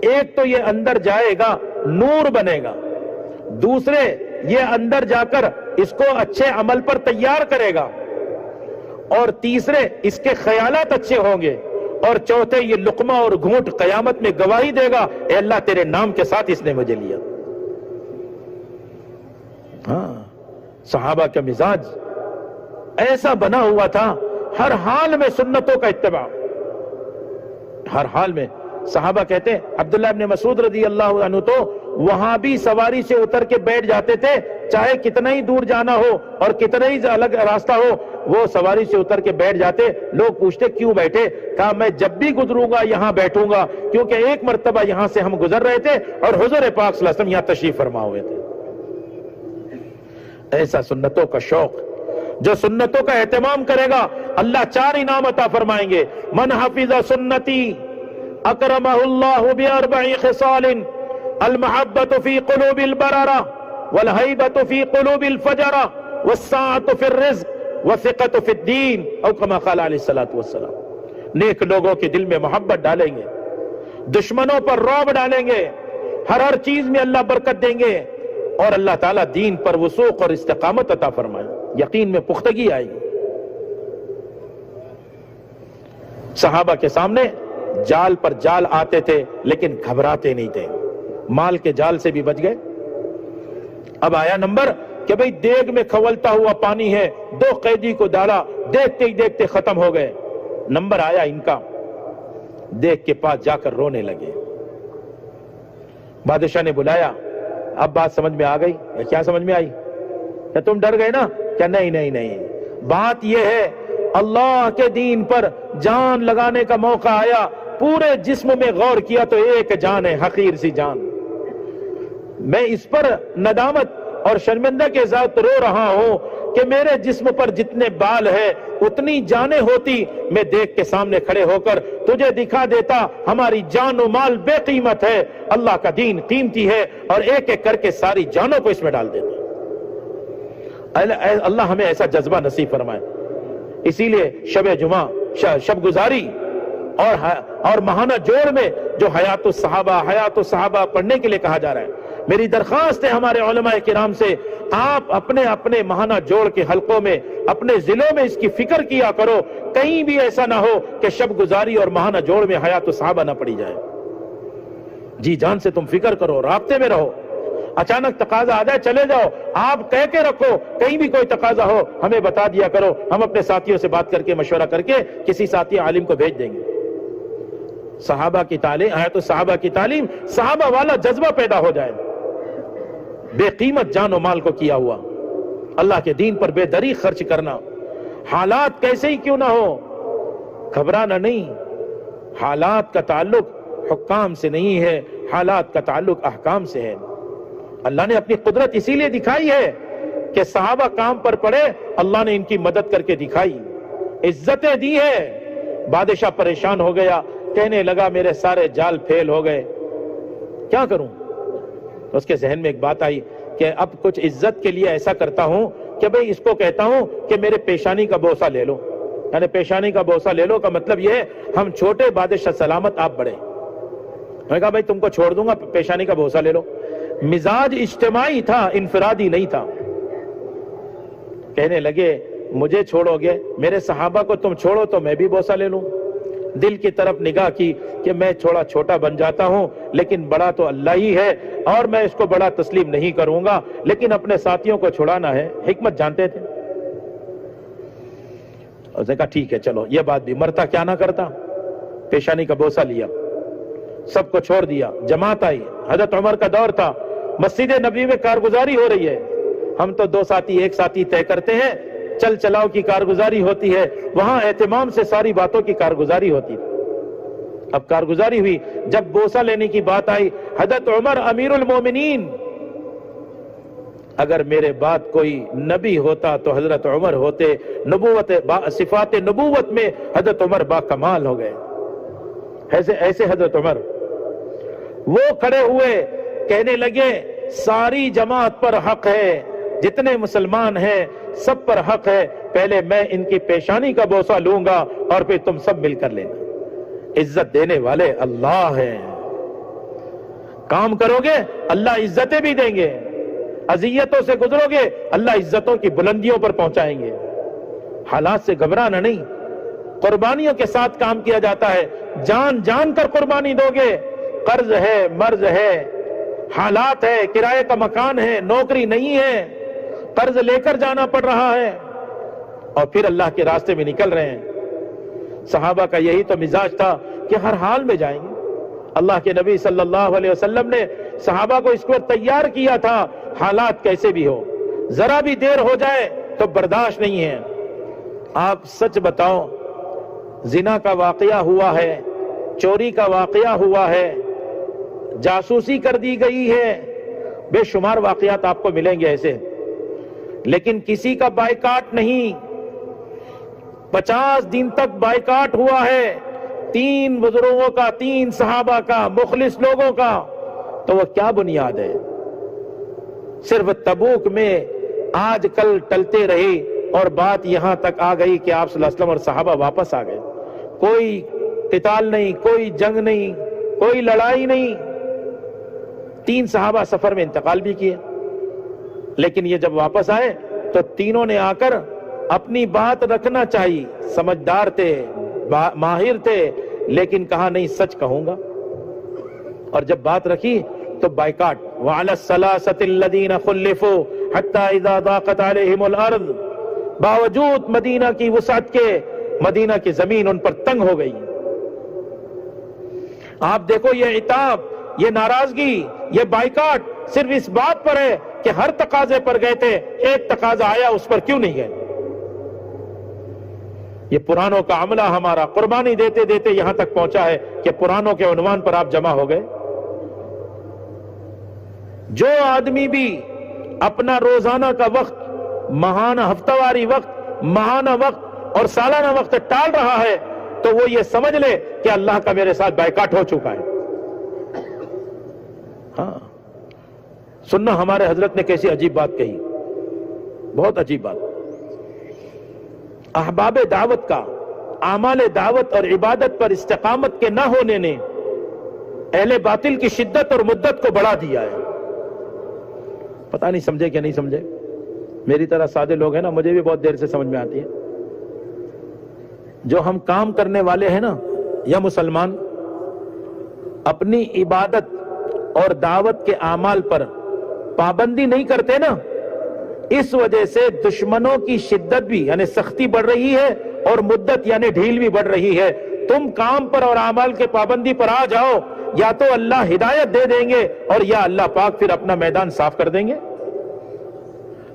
ایک تو یہ اندر جائے گا نور بنے گا, دوسرے یہ اندر جا کر اس کو اچھے عمل پر تیار کرے گا, اور تیسرے اس کے خیالات اچھے ہوں گے, اور چوتھے یہ لقمہ اور گھونٹ قیامت میں گواہی دے گا اے اللہ تیرے نام کے ساتھ اس نے مجھے لیا. ہاں, صحابہ کا مزاج ایسا بنا ہوا تھا, ہر حال میں سنتوں کا اتباع, ہر حال میں. صحابہ کہتے ہیں عبداللہ ابن مسعود رضی اللہ عنہ تو وہاں بھی سواری سے اتر کے بیٹھ جاتے تھے, چاہے کتنا ہی دور جانا ہو اور کتنا ہی الگ راستہ ہو, وہ سواری سے اتر کے بیٹھ جاتے. لوگ پوچھتے کیوں بیٹھے, کہا میں جب بھی گزروں گا یہاں بیٹھوں گا, کیونکہ ایک مرتبہ یہاں سے ہم گزر رہے تھے اور حضور پاک صلی اللہ علیہ وسلم یہاں تشریف فرما ہوئے تھے. ایسا سنتوں کا شوق, جو سنتوں کا اہتمام کرے گا اللہ 4 انعام عطا فرمائیں گے. من حفظ سنتی اکرمہ اللہ ب4 خصال, المحبت فی قلوب البررہ, والہیبت فی قلوب الفجرہ, والساعت فی الرزق, والثقت فی الدین, او کما قال علیہ الصلوۃ والسلام. نیک لوگوں کے دل میں محبت ڈالیں گے, دشمنوں پر رعب ڈالیں گے, ہر چیز میں اللہ برکت دیں گے, اور اللہ تعالیٰ دین پر وثوق اور استقامت عطا فرمائے, یقین میں پختگی آئے گی. صحابہ کے سامنے جال پر جال آتے تھے لیکن گھبراتے نہیں تھے, مال کے جال سے بھی بچ گئے. اب آیا نمبر کہ بھئی دیگ میں کھولتا ہوا پانی ہے, 2 قیدی کو ڈالا, دیکھتے ہی دیکھتے ختم ہو گئے. نمبر آیا ان کا, دیگ کے پاس جا کر رونے لگے. بادشاہ نے بلایا, اب بات سمجھ میں آ گئی یا کیا سمجھ میں آئی, کیا تم ڈر گئے نا؟ کیا نہیں, بات یہ ہے اللہ کے دین پر جان لگانے کا موقع آیا, پورے جسم میں غور کیا تو ایک جان ہے, حقیر سی جان. میں اس پر ندامت اور شرمندہ کے ساتھ رو رہا ہوں کہ میرے جسم پر جتنے بال ہیں اتنی جانیں ہوتی، میں دیکھ کے سامنے کھڑے ہو کر تجھے دکھا دیتا ہماری جان و مال بے قیمت ہے، اللہ کا دین قیمتی ہے، اور ایک ایک کر کے ساری جانوں کو اس میں ڈال دیتا۔ اللہ ہمیں ایسا جذبہ نصیب فرمائے۔ اسی لیے شب جمعہ، شب گزاری اور ماہانہ جوڑ میں جو حیات الصحابہ پڑھنے کے لیے کہا جا رہا ہے، میری درخواست ہے ہمارے علماء کرام سے، آپ اپنے اپنے ماہانہ جوڑ کے حلقوں میں، اپنے ضلعوں میں اس کی فکر کیا کرو، کہیں بھی ایسا نہ ہو کہ شب گزاری اور ماہانہ جوڑ میں حیات الصحابہ نہ پڑھی جائے۔ جی جان سے تم فکر کرو، رابطے میں رہو، اچانک تقاضا آ جائے چلے جاؤ، آپ کہہ کے رکھو، کہیں بھی کوئی تقاضا ہو ہمیں بتا دیا کرو، ہم اپنے ساتھیوں سے بات کر کے مشورہ کر کے کسی ساتھی عالم کو بھیج دیں گے۔ صحابہ کی تعلیم، آیت الصحابہ کی تعلیم، صحابہ والا جذبہ پیدا ہو جائے، بے قیمت جان و مال کو کیا ہوا، اللہ کے دین پر بے دریغ خرچ کرنا، حالات کیسے ہی کیوں نہ ہو، گھبرانا نہیں۔ حالات کا تعلق حکام سے نہیں ہے، حالات کا تعلق احکام سے ہے۔ اللہ نے اپنی قدرت اسی لیے دکھائی ہے کہ صحابہ کام پر پڑے، اللہ نے ان کی مدد کر کے دکھائی، عزتیں دی ہے۔ بادشاہ پریشان ہو گیا، کہنے لگا میرے سارے جال پھیل ہو گئے، کیا کروں؟ اس کے ذہن میں ایک بات آئی کہ اب کچھ عزت کے لیے ایسا کرتا ہوں کہ بھئی اس کو کہتا ہوں کہ میرے پیشانی کا بوسہ لے لو، یعنی پیشانی کا بوسہ لے لو کا مطلب یہ ہے ہم چھوٹے، بادشاہ سلامت آپ بڑے۔ میں نے کہا بھئی تم کو چھوڑ دوں گا، پیشانی کا بوسہ لے لو۔ مزاج اجتماعی تھا، انفرادی نہیں تھا۔ کہنے لگے مجھے چھوڑو گے، میرے صحابہ کو تم چھوڑو تو میں بھی بوسہ لے لوں۔ دل کی طرف نگاہ کی کہ میں تھوڑا چھوٹا بن جاتا ہوں لیکن بڑا تو اللہ ہی ہے، اور میں اس کو بڑا تسلیم نہیں کروں گا، لیکن اپنے ساتھیوں کو چھڑانا ہے۔ حکمت جانتے تھے۔ اس نے کہا ٹھیک ہے چلو، یہ بات بھی، مرتا کیا نہ کرتا۔ پیشانی کا بوسہ لیا، سب کو چھوڑ دیا، جماعت آئی۔ حضرت عمر کا دور تھا، مسجد نبوی میں کارگزاری ہو رہی ہے، ہم تو دو ساتھی ایک ساتھی طے کرتے ہیں، چل چلاؤ کی کارگزاری ہوتی ہے، وہاں اہتمام سے ساری باتوں کی کارگزاری ہوتی ہے۔ اب کارگزاری ہوئی، جب بوسہ لینے کی بات آئی، حضرت عمر امیر المومنین، اگر میرے بعد کوئی نبی ہوتا تو حضرت عمر ہوتے، نبوت، صفات نبوت میں حضرت عمر با کمال ہو گئے، ایسے حضرت عمر۔ وہ کھڑے ہوئے، کہنے لگے ساری جماعت پر حق ہے، جتنے مسلمان ہیں سب پر حق ہے، پہلے میں ان کی پیشانی کا بوسہ لوں گا اور پھر تم سب مل کر لینا۔ عزت دینے والے اللہ ہیں، کام کرو گے اللہ عزتیں بھی دیں گے، اذیتوں سے گزرو گے اللہ عزتوں کی بلندیوں پر پہنچائیں گے۔ حالات سے گھبرانا نہیں، قربانیوں کے ساتھ کام کیا جاتا ہے، جان جان کر قربانی دو گے، قرض ہے، مرض ہے، حالات ہے، کرائے کا مکان ہے، نوکری نہیں ہے، قرض لے کر جانا پڑ رہا ہے، اور پھر اللہ کے راستے میں نکل رہے ہیں۔ صحابہ کا یہی تو مزاج تھا کہ ہر حال میں جائیں گے۔ اللہ کے نبی صلی اللہ علیہ وسلم نے صحابہ کو اس کو تیار کیا تھا، حالات کیسے بھی ہو، ذرا بھی دیر ہو جائے تو برداشت نہیں ہے۔ آپ سچ بتاؤ، زنا کا واقعہ ہوا ہے، چوری کا واقعہ ہوا ہے، جاسوسی کر دی گئی ہے، بے شمار واقعات آپ کو ملیں گے ایسے، لیکن کسی کا بائیکاٹ نہیں۔ 50 دن تک بائیکاٹ ہوا ہے، 3 بزرگوں کا، 3 صحابہ کا، مخلص لوگوں کا، تو وہ کیا بنیاد ہے؟ صرف تبوک میں آج کل ٹلتے رہی اور بات یہاں تک آ گئی کہ آپ صلی اللہ علیہ وسلم اور صحابہ واپس آ گئے، کوئی قتال نہیں، کوئی جنگ نہیں، کوئی لڑائی نہیں۔ 3 صحابہ سفر میں انتقال بھی کیے، لیکن یہ جب واپس آئے تو تینوں نے آ کر اپنی بات رکھنا چاہیے، سمجھدار تھے، ماہر تھے، لیکن کہا نہیں سچ کہوں گا، اور جب بات رکھی تو بائیکاٹ۔ وَعَلَى الثَّلَاثَةِ الَّذِينَ خُلِّفُوا حَتَّى إِذَا ضَاقَتْ عَلَيْهِمُ الْأَرْضُ، باوجود مدینہ کی وسعت کے مدینہ کی زمین ان پر تنگ ہو گئی۔ آپ دیکھو یہ عتاب، یہ ناراضگی، یہ بائیکاٹ صرف اس بات پر ہے کہ ہر تقاضے پر گئے تھے، ایک تقاضا آیا اس پر کیوں نہیں گئے؟ یہ پرانوں کا عملہ ہمارا قربانی دیتے دیتے یہاں تک پہنچا ہے کہ پرانوں کے عنوان پر آپ جمع ہو گئے۔ جو آدمی بھی اپنا روزانہ کا وقت، ماہانہ ہفتہ واری وقت، ماہانہ وقت اور سالانہ وقت ٹال رہا ہے تو وہ یہ سمجھ لے کہ اللہ کا میرے ساتھ بائیکاٹ ہو چکا ہے۔ ہاں سننا ہمارے حضرت نے کیسی عجیب بات کہی، بہت عجیب بات۔ احباب دعوت کا اعمال دعوت اور عبادت پر استقامت کے نہ ہونے نے اہل باطل کی شدت اور مدت کو بڑھا دیا ہے۔ پتہ نہیں سمجھے کہ نہیں سمجھے، میری طرح سادے لوگ ہیں نا، مجھے بھی بہت دیر سے سمجھ میں آتی ہے۔ جو ہم کام کرنے والے ہیں نا یا مسلمان، اپنی عبادت اور دعوت کے اعمال پر پابندی نہیں کرتے نا، اس وجہ سے دشمنوں کی شدت بھی یعنی سختی بڑھ رہی ہے اور مدت یعنی ڈھیل بھی بڑھ رہی ہے۔ تم کام پر اور اعمال کے پابندی پر آ جاؤ، یا تو اللہ ہدایت دے دیں گے اور یا اللہ پاک پھر اپنا میدان صاف کر دیں گے۔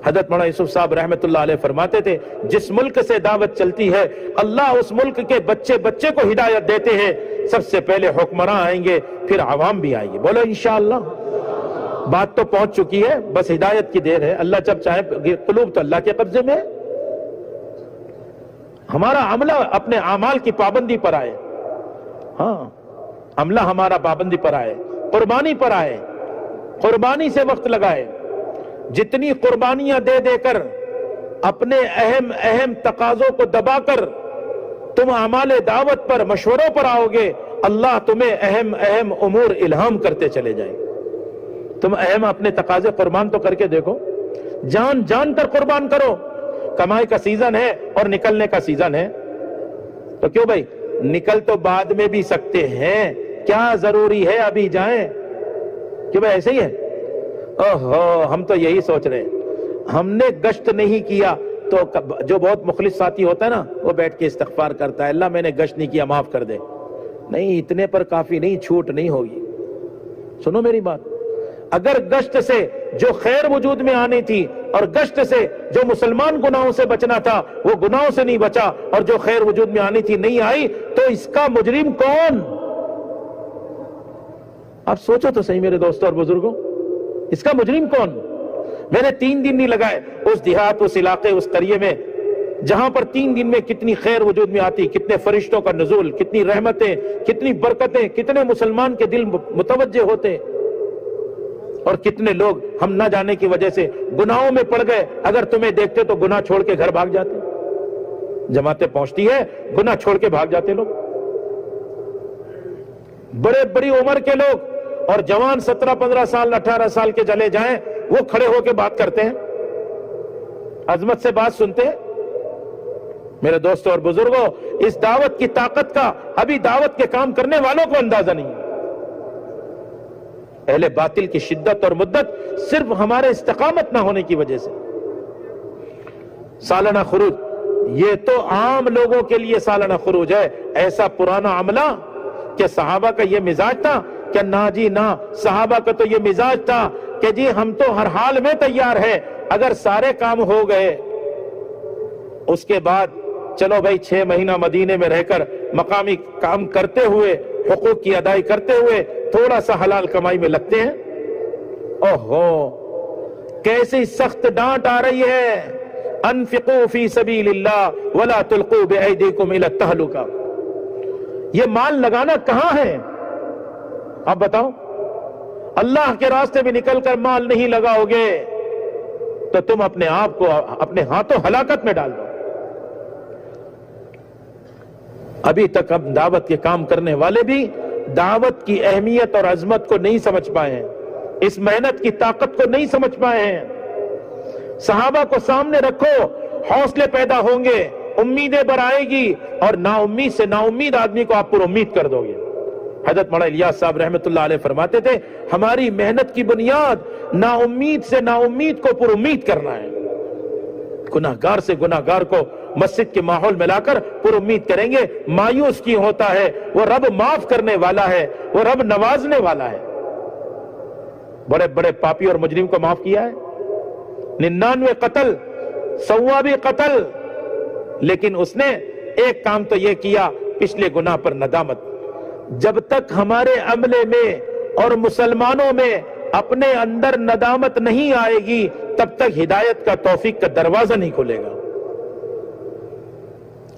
حضرت مولانا یوسف صاحب رحمت اللہ علیہ فرماتے تھے، جس ملک سے دعوت چلتی ہے اللہ اس ملک کے بچے بچے کو ہدایت دیتے ہیں۔ سب سے پہلے حکمراں آئیں گے، پھر عوام بھی آئیں گے۔ بولو انشاءاللہ۔ بات تو پہنچ چکی ہے، بس ہدایت کی دیر ہے۔ اللہ جب چاہے، قلوب تو اللہ کے قبضے میں ہے۔ ہمارا عملہ اپنے اعمال کی پابندی پر آئے، ہاں عملہ ہمارا پابندی پر آئے، قربانی پر آئے، قربانی سے وقت لگائے۔ جتنی قربانیاں دے دے کر اپنے اہم اہم تقاضوں کو دبا کر تم اعمال دعوت پر مشوروں پر آؤ گے، اللہ تمہیں اہم اہم امور الہام کرتے چلے جائیں۔ تم اہم اپنے تقاضے قربان تو کر کے دیکھو، جان جان کر قربان کرو۔ کمائی کا سیزن ہے اور نکلنے کا سیزن ہے، تو کیوں بھائی نکل تو بعد میں بھی سکتے ہیں، کیا ضروری ہے ابھی جائیں؟ کیوں بھائی ایسے ہی ہے؟ اوہو، ہم تو یہی سوچ رہے ہیں، ہم نے گشت نہیں کیا تو جو بہت مخلص ساتھی ہوتا ہے نا، وہ بیٹھ کے استغفار کرتا ہے، اللہ میں نے گشت نہیں کیا معاف کر دے۔ نہیں، اتنے پر کافی نہیں، چھوٹ نہیں ہوگی۔ سنو میری بات، اگر گشت سے جو خیر وجود میں آنی تھی اور گشت سے جو مسلمان گناہوں سے بچنا تھا وہ گناہوں سے نہیں بچا اور جو خیر وجود میں آنی تھی نہیں آئی، تو اس کا مجرم کون؟ آپ سوچو تو صحیح میرے دوستوں اور بزرگوں، اس کا مجرم کون؟ میں نے 3 دن نہیں لگائے اس دیہات، اس علاقے، اس قریے میں جہاں پر 3 دن میں کتنی خیر وجود میں آتی، کتنے فرشتوں کا نزول، کتنی رحمتیں، کتنی برکتیں، کتنے مسلمان کے دل متوجہ ہوتے، اور کتنے لوگ ہم نہ جانے کی وجہ سے گناہوں میں پڑ گئے۔ اگر تمہیں دیکھتے تو گناہ چھوڑ کے گھر بھاگ جاتے۔ جماعتیں پہنچتی ہے، گناہ چھوڑ کے بھاگ جاتے لوگ۔ بڑے بڑی عمر کے لوگ اور جوان 17 15 سال 18 سال کے چلے جائیں، وہ کھڑے ہو کے بات کرتے ہیں، عظمت سے بات سنتے ہیں۔ میرے دوستوں اور بزرگوں، اس دعوت کی طاقت کا ابھی دعوت کے کام کرنے والوں کو اندازہ نہیں ہے۔ اہل باطل کی شدت اور مدت صرف ہمارے استقامت نہ ہونے کی وجہ سے۔ سالانہ خروج، یہ تو عام لوگوں کے لیے سالانہ خروج ہے، ایسا پرانا عملہ کہ صحابہ کا یہ مزاج تھا کہ نہ جی نہ، صحابہ کا تو یہ مزاج تھا کہ جی ہم تو ہر حال میں تیار ہیں، اگر سارے کام ہو گئے اس کے بعد چلو بھائی 6 مہینہ مدینے میں رہ کر مقامی کام کرتے ہوئے، حقوق کی ادائی کرتے ہوئے تھوڑا سا حلال کمائی میں لگتے ہیں۔ اوہو، کیسی سخت ڈانٹ آ رہی ہے، انفقوا فی سبیل اللہ ولا تلقوا بایدیکم الی التہلکہ۔ یہ مال لگانا کہاں ہے؟ آپ بتاؤ، اللہ کے راستے میں نکل کر مال نہیں لگاؤ گے تو تم اپنے آپ کو اپنے ہاتھوں ہلاکت میں ڈال دو۔ ابھی تک ہم دعوت کے کام کرنے والے بھی دعوت کی اہمیت اور عظمت کو نہیں سمجھ پائے ہیں، اس محنت کی طاقت کو نہیں سمجھ پائے ہیں۔ صحابہ کو سامنے رکھو، حوصلے پیدا ہوں گے، امیدیں برآئے گی، اور نا امید سے نا امید آدمی کو آپ پر امید کر دو گے۔ حضرت مولانا الیاس صاحب رحمت اللہ علیہ فرماتے تھے، ہماری محنت کی بنیاد نا امید سے نا امید کو پر امید کرنا ہے۔ گناہگار سے گناہگار کو مسجد کے ماحول میں لا کر پر امید کریں گے، مایوس کی ہوتا ہے، وہ رب معاف کرنے والا ہے، وہ رب نوازنے والا ہے۔ بڑے بڑے پاپی اور مجرم کو معاف کیا ہے، 99 قتل، 100 قتل، لیکن اس نے ایک کام تو یہ کیا، پچھلے گناہ پر ندامت۔ جب تک ہمارے عملے میں اور مسلمانوں میں اپنے اندر ندامت نہیں آئے گی تب تک ہدایت کا توفیق کا دروازہ نہیں کھلے گا۔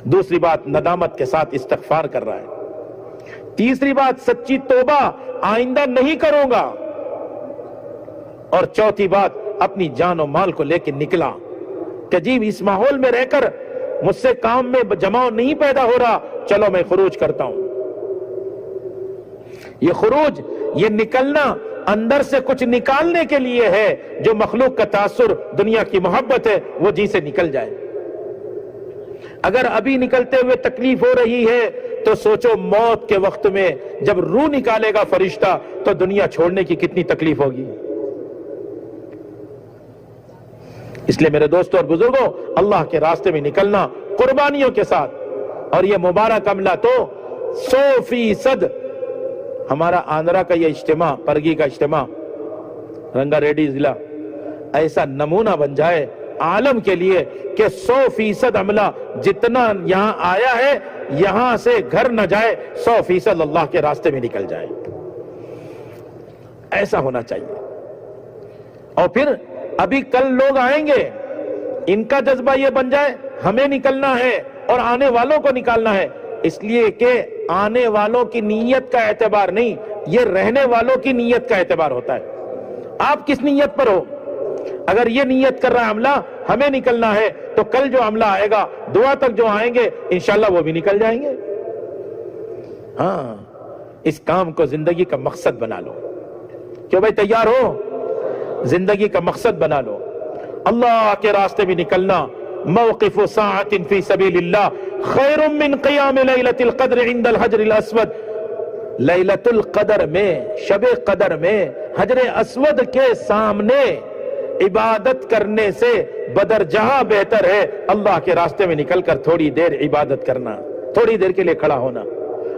دوسری بات، ندامت کے ساتھ استغفار کر رہا ہے۔ تیسری بات، سچی توبہ، آئندہ نہیں کروں گا۔ اور چوتھی بات، اپنی جان و مال کو لے کے نکلا کہ جی اس ماحول میں رہ کر مجھ سے کام میں جماؤ نہیں پیدا ہو رہا، چلو میں خروج کرتا ہوں۔ یہ خروج، یہ نکلنا اندر سے کچھ نکالنے کے لیے ہے، جو مخلوق کا تاثر، دنیا کی محبت ہے، وہ جی سے نکل جائے۔ اگر ابھی نکلتے ہوئے تکلیف ہو رہی ہے تو سوچو موت کے وقت میں جب روح نکالے گا فرشتہ تو دنیا چھوڑنے کی کتنی تکلیف ہوگی۔ اس لیے میرے دوستوں اور بزرگوں، اللہ کے راستے میں نکلنا قربانیوں کے ساتھ، اور یہ مبارک عملہ تو 100% ہمارا آندھرا کا یہ اجتماع، پرگی کا اجتماع، رنگا ریڈی ضلع ایسا نمونہ بن جائے عالم کے لیے کہ 100% عملہ جتنا یہاں آیا ہے یہاں سے گھر نہ جائے، 100% اللہ کے راستے میں نکل جائے۔ ایسا ہونا چاہیے۔ اور پھر ابھی کل لوگ آئیں گے، ان کا جذبہ یہ بن جائے ہمیں نکلنا ہے اور آنے والوں کو نکالنا ہے، اس لیے کہ آنے والوں کی نیت کا اعتبار نہیں، یہ رہنے والوں کی نیت کا اعتبار ہوتا ہے۔ آپ کس نیت پر ہو؟ اگر یہ نیت کر رہا ہے عملہ ہمیں نکلنا ہے تو کل جو عملہ آئے گا، دعا تک جو آئیں گے انشاءاللہ وہ بھی نکل جائیں گے۔ ہاں، اس کام کو زندگی کا مقصد بنا لو۔ کیوں بھائی، تیار ہو؟ زندگی کا مقصد بنا لو۔ اللہ کے راستے میں نکلنا، موقف ساعت فی سبیل اللہ خیر من قیام لیلۃ القدر عند الحجر الاسود۔ لیلۃ القدر میں، شب قدر میں حجر اسود کے سامنے عبادت کرنے سے بدرجہ بہتر ہے اللہ کے راستے میں نکل کر تھوڑی دیر عبادت کرنا، تھوڑی دیر کے لیے کھڑا ہونا۔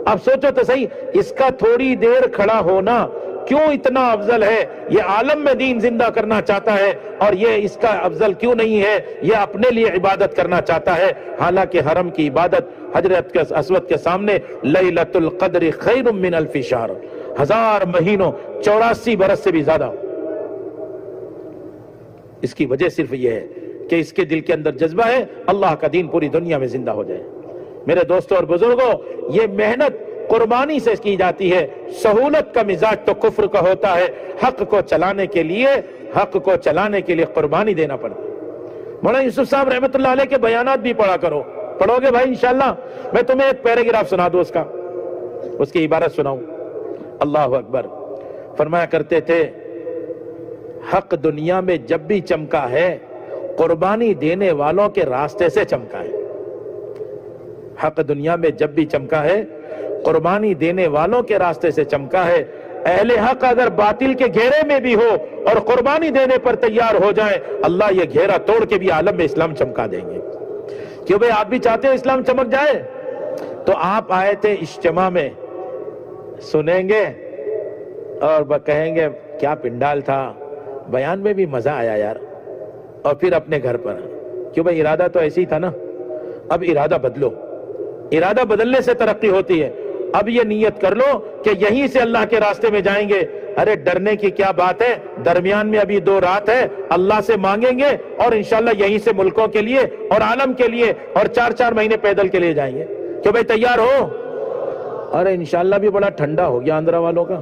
اب سوچو تو صحیح، اس کا تھوڑی دیر کھڑا ہونا کیوں اتنا افضل ہے؟ یہ عالم میں دین زندہ کرنا چاہتا ہے، اور یہ اس کا افضل کیوں نہیں ہے؟ یہ اپنے لیے عبادت کرنا چاہتا ہے، حالانکہ حرم کی عبادت حجرت کے اسود کے سامنے لیلۃ القدر خیر من الف شہر، 1000 مہینوں، 84 برس سے بھی زیادہ۔ اس کی وجہ صرف یہ ہے کہ اس کے دل کے اندر جذبہ ہے اللہ کا دین پوری دنیا میں زندہ ہو جائے۔ میرے دوستوں اور بزرگوں، یہ محنت قربانی سے کی جاتی ہے۔ سہولت کا مزاج تو کفر کا ہوتا ہے۔ حق کو چلانے کے لیے قربانی دینا پڑتا ہے۔ مولانا یوسف صاحب رحمت اللہ علیہ کے بیانات بھی پڑھا کرو، پڑھو گے بھائی انشاءاللہ؟ میں تمہیں ایک پیراگراف سنا دوں، اس کی عبارت سناؤں۔ اللہ اکبر۔ فرمایا کرتے تھے، حق دنیا میں جب بھی چمکا ہے قربانی دینے والوں کے راستے سے چمکا ہے۔ حق دنیا میں جب بھی چمکا ہے قربانی دینے والوں کے راستے سے چمکا ہے۔ اہل حق اگر باطل کے گھیرے میں بھی ہو اور قربانی دینے پر تیار ہو جائیں، اللہ یہ گھیرا توڑ کے بھی عالم میں اسلام چمکا دیں گے۔ کیوں بھئی، آپ بھی چاہتے ہیں اسلام چمک جائے؟ تو آپ آئے تھے اجتماع میں، سنیں گے اور کہیں گے کیا پنڈال تھا، بیان میں بھی مزہ آیا یار، اور پھر اپنے گھر پر۔ کیوں بھئی، ارادہ تو ایسے ہی تھا نا۔ اب ارادہ بدلو، ارادہ بدلنے سے ترقی ہوتی ہے۔ اب یہ نیت کر لو کہ یہیں سے اللہ کے راستے میں جائیں گے۔ ارے ڈرنے کی کیا بات ہے، درمیان میں ابھی 2 رات ہے، اللہ سے مانگیں گے اور انشاءاللہ یہیں سے ملکوں کے لیے اور عالم کے لیے اور 4 مہینے پیدل کے لیے جائیں گے۔ کیوں بھائی، تیار ہو؟ ارے انشاءاللہ بھی بڑا ٹھنڈا ہو گیا آندھرا والوں کا،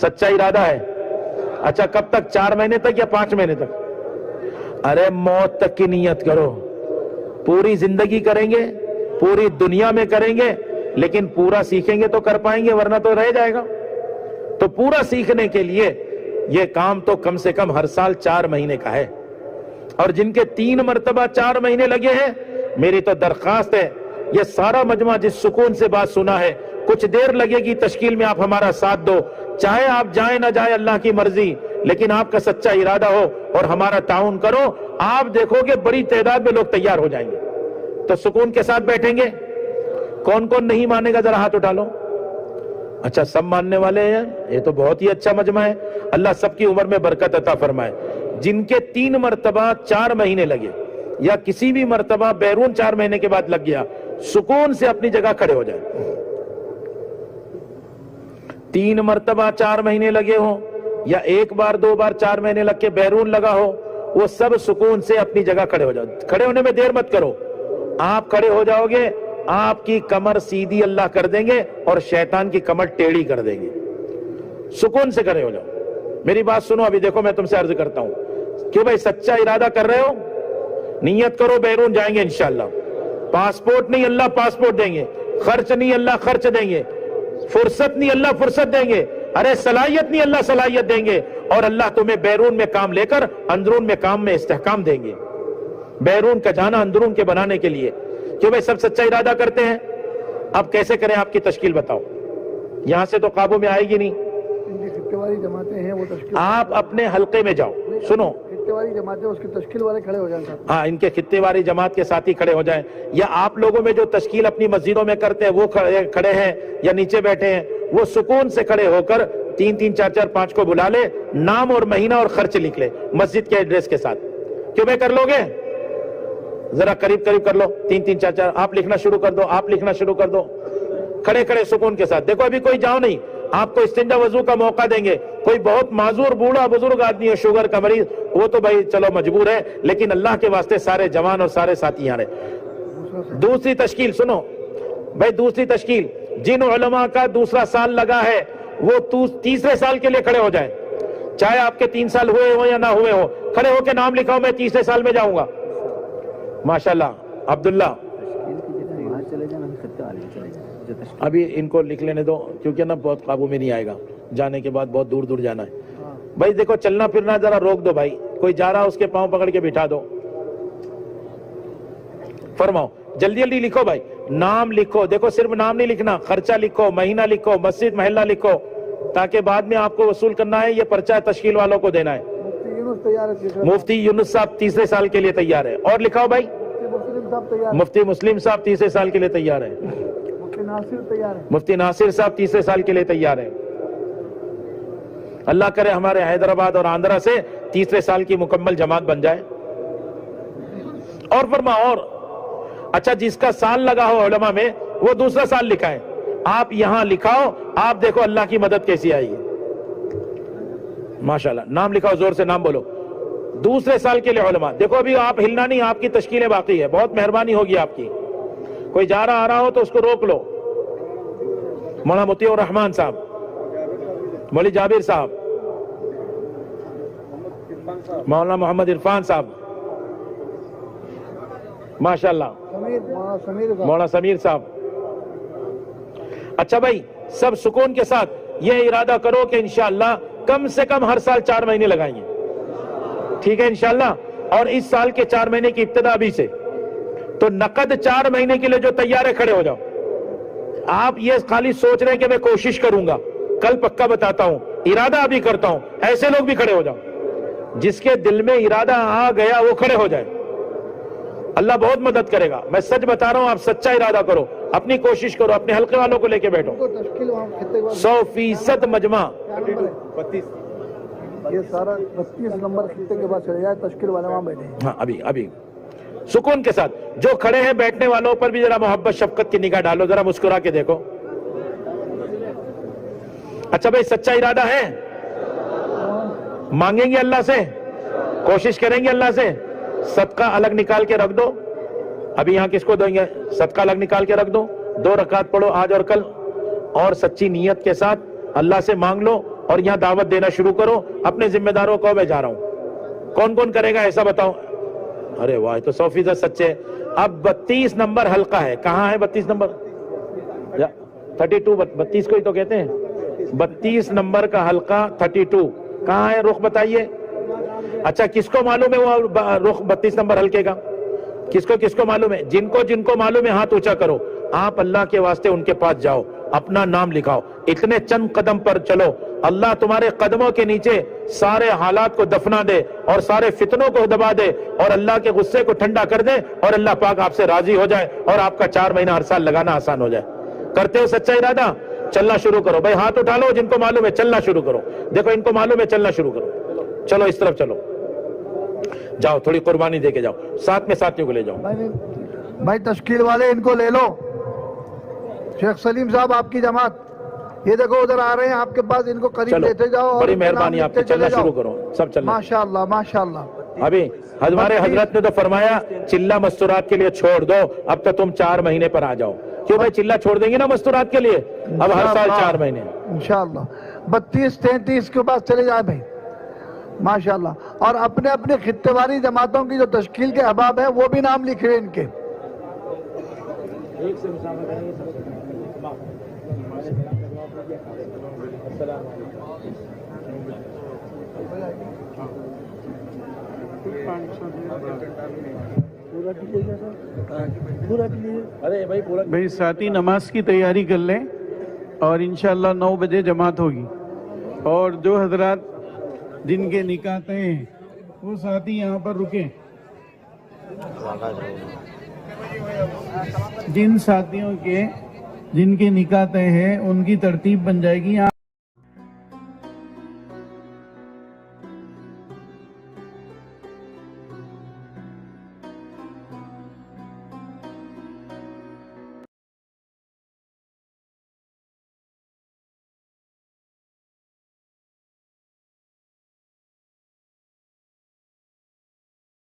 سچا ارادہ ہے۔ اچھا، کب تک؟ 4 مہینے تک یا 5 مہینے تک؟ ارے موت تک کی نیت کرو۔ پوری زندگی کریں گے، پوری دنیا میں کریں گے، لیکن پورا سیکھیں گے تو کر پائیں گے، ورنہ تو رہ جائے گا۔ تو پورا سیکھنے کے لیے یہ کام تو کم سے کم ہر سال 4 مہینے کا ہے، اور جن کے 3 مرتبہ 4 مہینے لگے ہیں، میری تو درخواست ہے، یہ سارا مجمع جس سکون سے بات سنا ہے، کچھ دیر لگے گی تشکیل میں، آپ ہمارا ساتھ دو، چاہے آپ جائیں نہ جائیں اللہ کی مرضی، لیکن آپ کا سچا ارادہ ہو اور ہمارا تعاون کرو، آپ دیکھو گے بڑی تعداد میں لوگ تیار ہو جائیں گے۔ تو سکون کے ساتھ بیٹھیں گے۔ کون کون نہیں مانے گا ذرا ہاتھ اٹھا لو۔ اچھا، سب ماننے والے ہیں، یہ تو بہت ہی اچھا مجمع ہے، اللہ سب کی عمر میں برکت عطا فرمائے۔ جن کے 3 مرتبہ 4 مہینے لگے یا کسی بھی مرتبہ بیرون 4 مہینے کے بعد لگ گیا، سکون سے اپنی جگہ کھڑے ہو جائیں۔ 3 مرتبہ 4 مہینے لگے ہوں یا 1 بار 2 بار 4 مہینے لگ کے بیرون لگا ہو، وہ سب سکون سے اپنی جگہ کھڑے ہو جاؤ. کھڑے ہونے میں دیر مت کرو. آپ کھڑے ہو جاؤ گے، آپ کی کمر سیدھی اللہ کر دیں گے اور شیطان کی کمر ٹیڑھی کر دیں گے. سکون سے کھڑے ہو جاؤ. میری بات سنو. ابھی دیکھو میں تم سے عرض کرتا ہوں، کیوں بھائی سچا ارادہ کر رہے ہو؟ نیت کرو بیرون جائیں گے انشاءاللہ. پاسپورٹ نہیں، اللہ پاسپورٹ دیں گے. خرچ نہیں، اللہ خرچ دیں گے. فرصت نہیں، اللہ فرصت دیں گے. ارے صلاحیت نہیں، اللہ صلاحیت دیں گے. اور اللہ تمہیں بیرون میں کام لے کر اندرون میں کام میں استحکام دیں گے. بیرون کا جانا اندرون کے بنانے کے لیے. کیوں بھائی سب سچا ارادہ کرتے ہیں؟ اب کیسے کریں؟ آپ کی تشکیل بتاؤ. یہاں سے تو قابو میں آئے گی نہیں. خطے والی جماعتیں ہیں وہ تشکیل، آپ اپنے حلقے میں جاؤ. سنو، خطے والی جماعتیں اس کی تشکیل والے کھڑے ہو جائیں. ہاں، ان کے خطے والی جماعت کے ساتھ ہی کھڑے ہو جائیں. یا آپ لوگوں میں جو تشکیل اپنی مسجدوں میں کرتے ہیں وہ کھڑے ہیں یا نیچے بیٹھے ہیں، وہ سکون سے کھڑے ہو کر 3 4 4 5 کو بلا لے، نام اور مہینہ اور خرچ لکھ لے مسجد کے ایڈریس کے ساتھ. کیوں بھائی کر لو گے؟ ذرا قریب قریب کر لو. 3 3 4 4 آپ لکھنا شروع کر دو. آپ لکھنا شروع کر دو کھڑے کھڑے سکون کے ساتھ. دیکھو ابھی کوئی جاؤ نہیں، آپ کو استنجا وضو کا موقع دیں گے. کوئی بہت معذور بوڑھا بزرگ آدمی ہے، شوگر کا مریض، وہ تو بھائی چلو مجبور ہے، لیکن اللہ کے واسطے سارے جوان اور سارے ساتھی یہاں رہے. دوسری تشکیل سنو بھائی. دوسری تشکیل، جن علماء کا دوسرا سال لگا ہے وہ تیسرے سال کے لیے کھڑے ہو جائیں. چاہے آپ کے 3 سال ہوئے ہو یا نہ ہوئے ہو، کھڑے ہو کے نام لکھاؤ، میں تیسرے سال میں جاؤں گا. ماشاءاللہ. عبداللہ ابھی ان کو لکھ لینے دو، کیونکہ نا بہت قابو میں نہیں آئے گا. جانے کے بعد بہت دور دور جانا ہے. بھائی دیکھو چلنا پھرنا ذرا روک دو. بھائی کوئی جا رہا اس کے پاؤں پکڑ کے بٹھا دو. فرماؤ جلدی جلدی لکھو بھائی. نام لکھو. دیکھو صرف نام نہیں لکھنا، خرچہ لکھو، مہینہ لکھو، مسجد محلہ لکھو، تاکہ بعد میں آپ کو وصول کرنا ہے. یہ پرچہ تشکیل والوں کو دینا ہے. مفتی یونس صاحب تیسرے سال کے لیے تیار ہے. اور لکھاؤ بھائی. مفتی مسلم صاحب تیسرے سال کے لیے تیار ہے. مفتی ناصر صاحب تیسرے سال کے لیے تیار ہے. اللہ کرے ہمارے حیدرآباد اور آندھرا سے تیسرے سال کی مکمل جماعت بن جائے. اور فرما اور اچھا جس کا سال لگا ہو علماء میں وہ دوسرا سال لکھائیں. آپ یہاں لکھاؤ، آپ دیکھو اللہ کی مدد کیسی آئے گی. ماشاءاللہ. نام لکھاؤ، زور سے نام بولو. دوسرے سال کے لیے علماء. دیکھو ابھی آپ ہلنا نہیں، آپ کی تشکیلیں باقی ہے. بہت مہربانی ہوگی آپ کی. کوئی جا رہا آ رہا ہو تو اس کو روک لو. مولانا مطیع الرحمان صاحب، مولوی جابر صاحب، مولانا محمد عرفان صاحب، ماشاءاللہ، مولانا سمیر صاحب. اچھا بھائی سب سکون کے ساتھ یہ ارادہ کرو کہ انشاءاللہ کم سے کم ہر سال 4 مہینے لگائیں گے. ٹھیک ہے انشاءاللہ. اور اس سال کے 4 مہینے کی ابتدا ابھی سے، تو نقد 4 مہینے کے لیے جو تیار ہے کھڑے ہو جاؤ. آپ یہ خالی سوچ رہے ہیں کہ میں کوشش کروں گا، کل پکا بتاتا ہوں، ارادہ ابھی کرتا ہوں. ایسے لوگ بھی کھڑے ہو جاؤ. جس کے دل میں ارادہ آ گیا وہ کھڑے ہو جائے. اللہ بہت مدد کرے گا. میں سچ بتا رہا ہوں. آپ سچا ارادہ کرو، اپنی کوشش کرو، اپنے حلقے والوں کو لے کے بیٹھو. 100% مجمع. یہ سارا 32 نمبر خطے کے بعد چلے جائے، تشکیل والے وہاں بیٹھے. ہاں ابھی سکون کے ساتھ. جو کھڑے ہیں بیٹھنے والوں پر بھی ذرا محبت شفقت کی نگاہ ڈالو، ذرا مسکرا کے دیکھو. اچھا بھائی سچا ارادہ ہے؟ مانگیں گے اللہ سے، کوشش کریں گے اللہ سے. صدقہ الگ نکال کے رکھ دو. ابھی یہاں کس کو دیں گے؟ صدقہ الگ نکال کے رکھ دو. 2 رکعت پڑھو آج اور کل، اور سچی نیت کے ساتھ اللہ سے مانگ لو. اور یہاں دعوت دینا شروع کرو. اپنے ذمہ داروں کو میں جا رہا ہوں. کون کون کرے گا ایسا بتاؤ؟ ارے واہ، تو 100% سچے. اب 32 نمبر حلقہ ہے. کہاں ہے 32 نمبر؟ 32 32 کو ہی تو کہتے ہیں. 32 نمبر کا حلقہ 32 کہاں ہے؟ رخ بتائیے. اچھا کس کو معلوم ہے وہ رخ 32 نمبر حلقے کا؟ کس کو معلوم ہے؟ جن کو معلوم ہے ہاتھ اونچا کرو. آپ اللہ کے واسطے ان کے پاس جاؤ، اپنا نام لکھاؤ. اتنے چند قدم پر چلو. اللہ تمہارے قدموں کے نیچے سارے حالات کو دفنا دے اور سارے فتنوں کو دبا دے اور اللہ کے غصے کو ٹھنڈا کر دے اور اللہ پاک آپ سے راضی ہو جائے اور آپ کا 4 مہینہ ہر سال لگانا آسان ہو جائے. کرتے ہو سچا ارادہ؟ چلنا شروع کرو. بھائی ہاتھ اٹھا لو جن کو معلوم ہے، چلنا شروع کرو. دیکھو ان کو معلوم ہے، چلنا شروع کرو. چلو اس طرف چلو. جاؤ تھوڑی قربانی دے کے جاؤ. ساتھ میں ساتھیوں کو لے جاؤ. بھائی تشکیل والے ان کو لے لو. شیخ سلیم صاحب آپ کی جماعت یہ دیکھو ادھر آ رہے ہیں آپ کے پاس، ان کو قریب چلو لیتے جاؤ اور بڑی ان کے نام مہربانی آپ لکھتے کی، چلنا چلے جاؤ۔ شروع کرو، سب چلنا۔ ماشاءاللہ ماشاءاللہ۔ ابھی ہمارے حضرت نے تو فرمایا چلہ مستورات کے لیے چھوڑ دو، اب تو تم 4 مہینے پر آ جاؤ۔ کیوں بھائی چلہ چھوڑ دیں گے نا مستورات کے لیے، اب ہر سال 4 مہینے۔ انشاءاللہ 32 33 کے پاس چلے جائیں بھائی، ماشاءاللہ۔ اور اپنے اپنے خطے واری جماعتوں کی جو تشکیل کے احباب ہیں وہ بھی نام لکھ رہے ہیں ان کے۔ بھائی ساتھی نماز کی تیاری کر لیں اور انشاءاللہ 9 بجے جماعت ہوگی، اور جو حضرات جن کے نکاح طے ہیں وہ ساتھی یہاں پر رکیں۔ جن ساتھیوں کے جن کے نکاح طے ہیں ان کی ترتیب بن جائے گی۔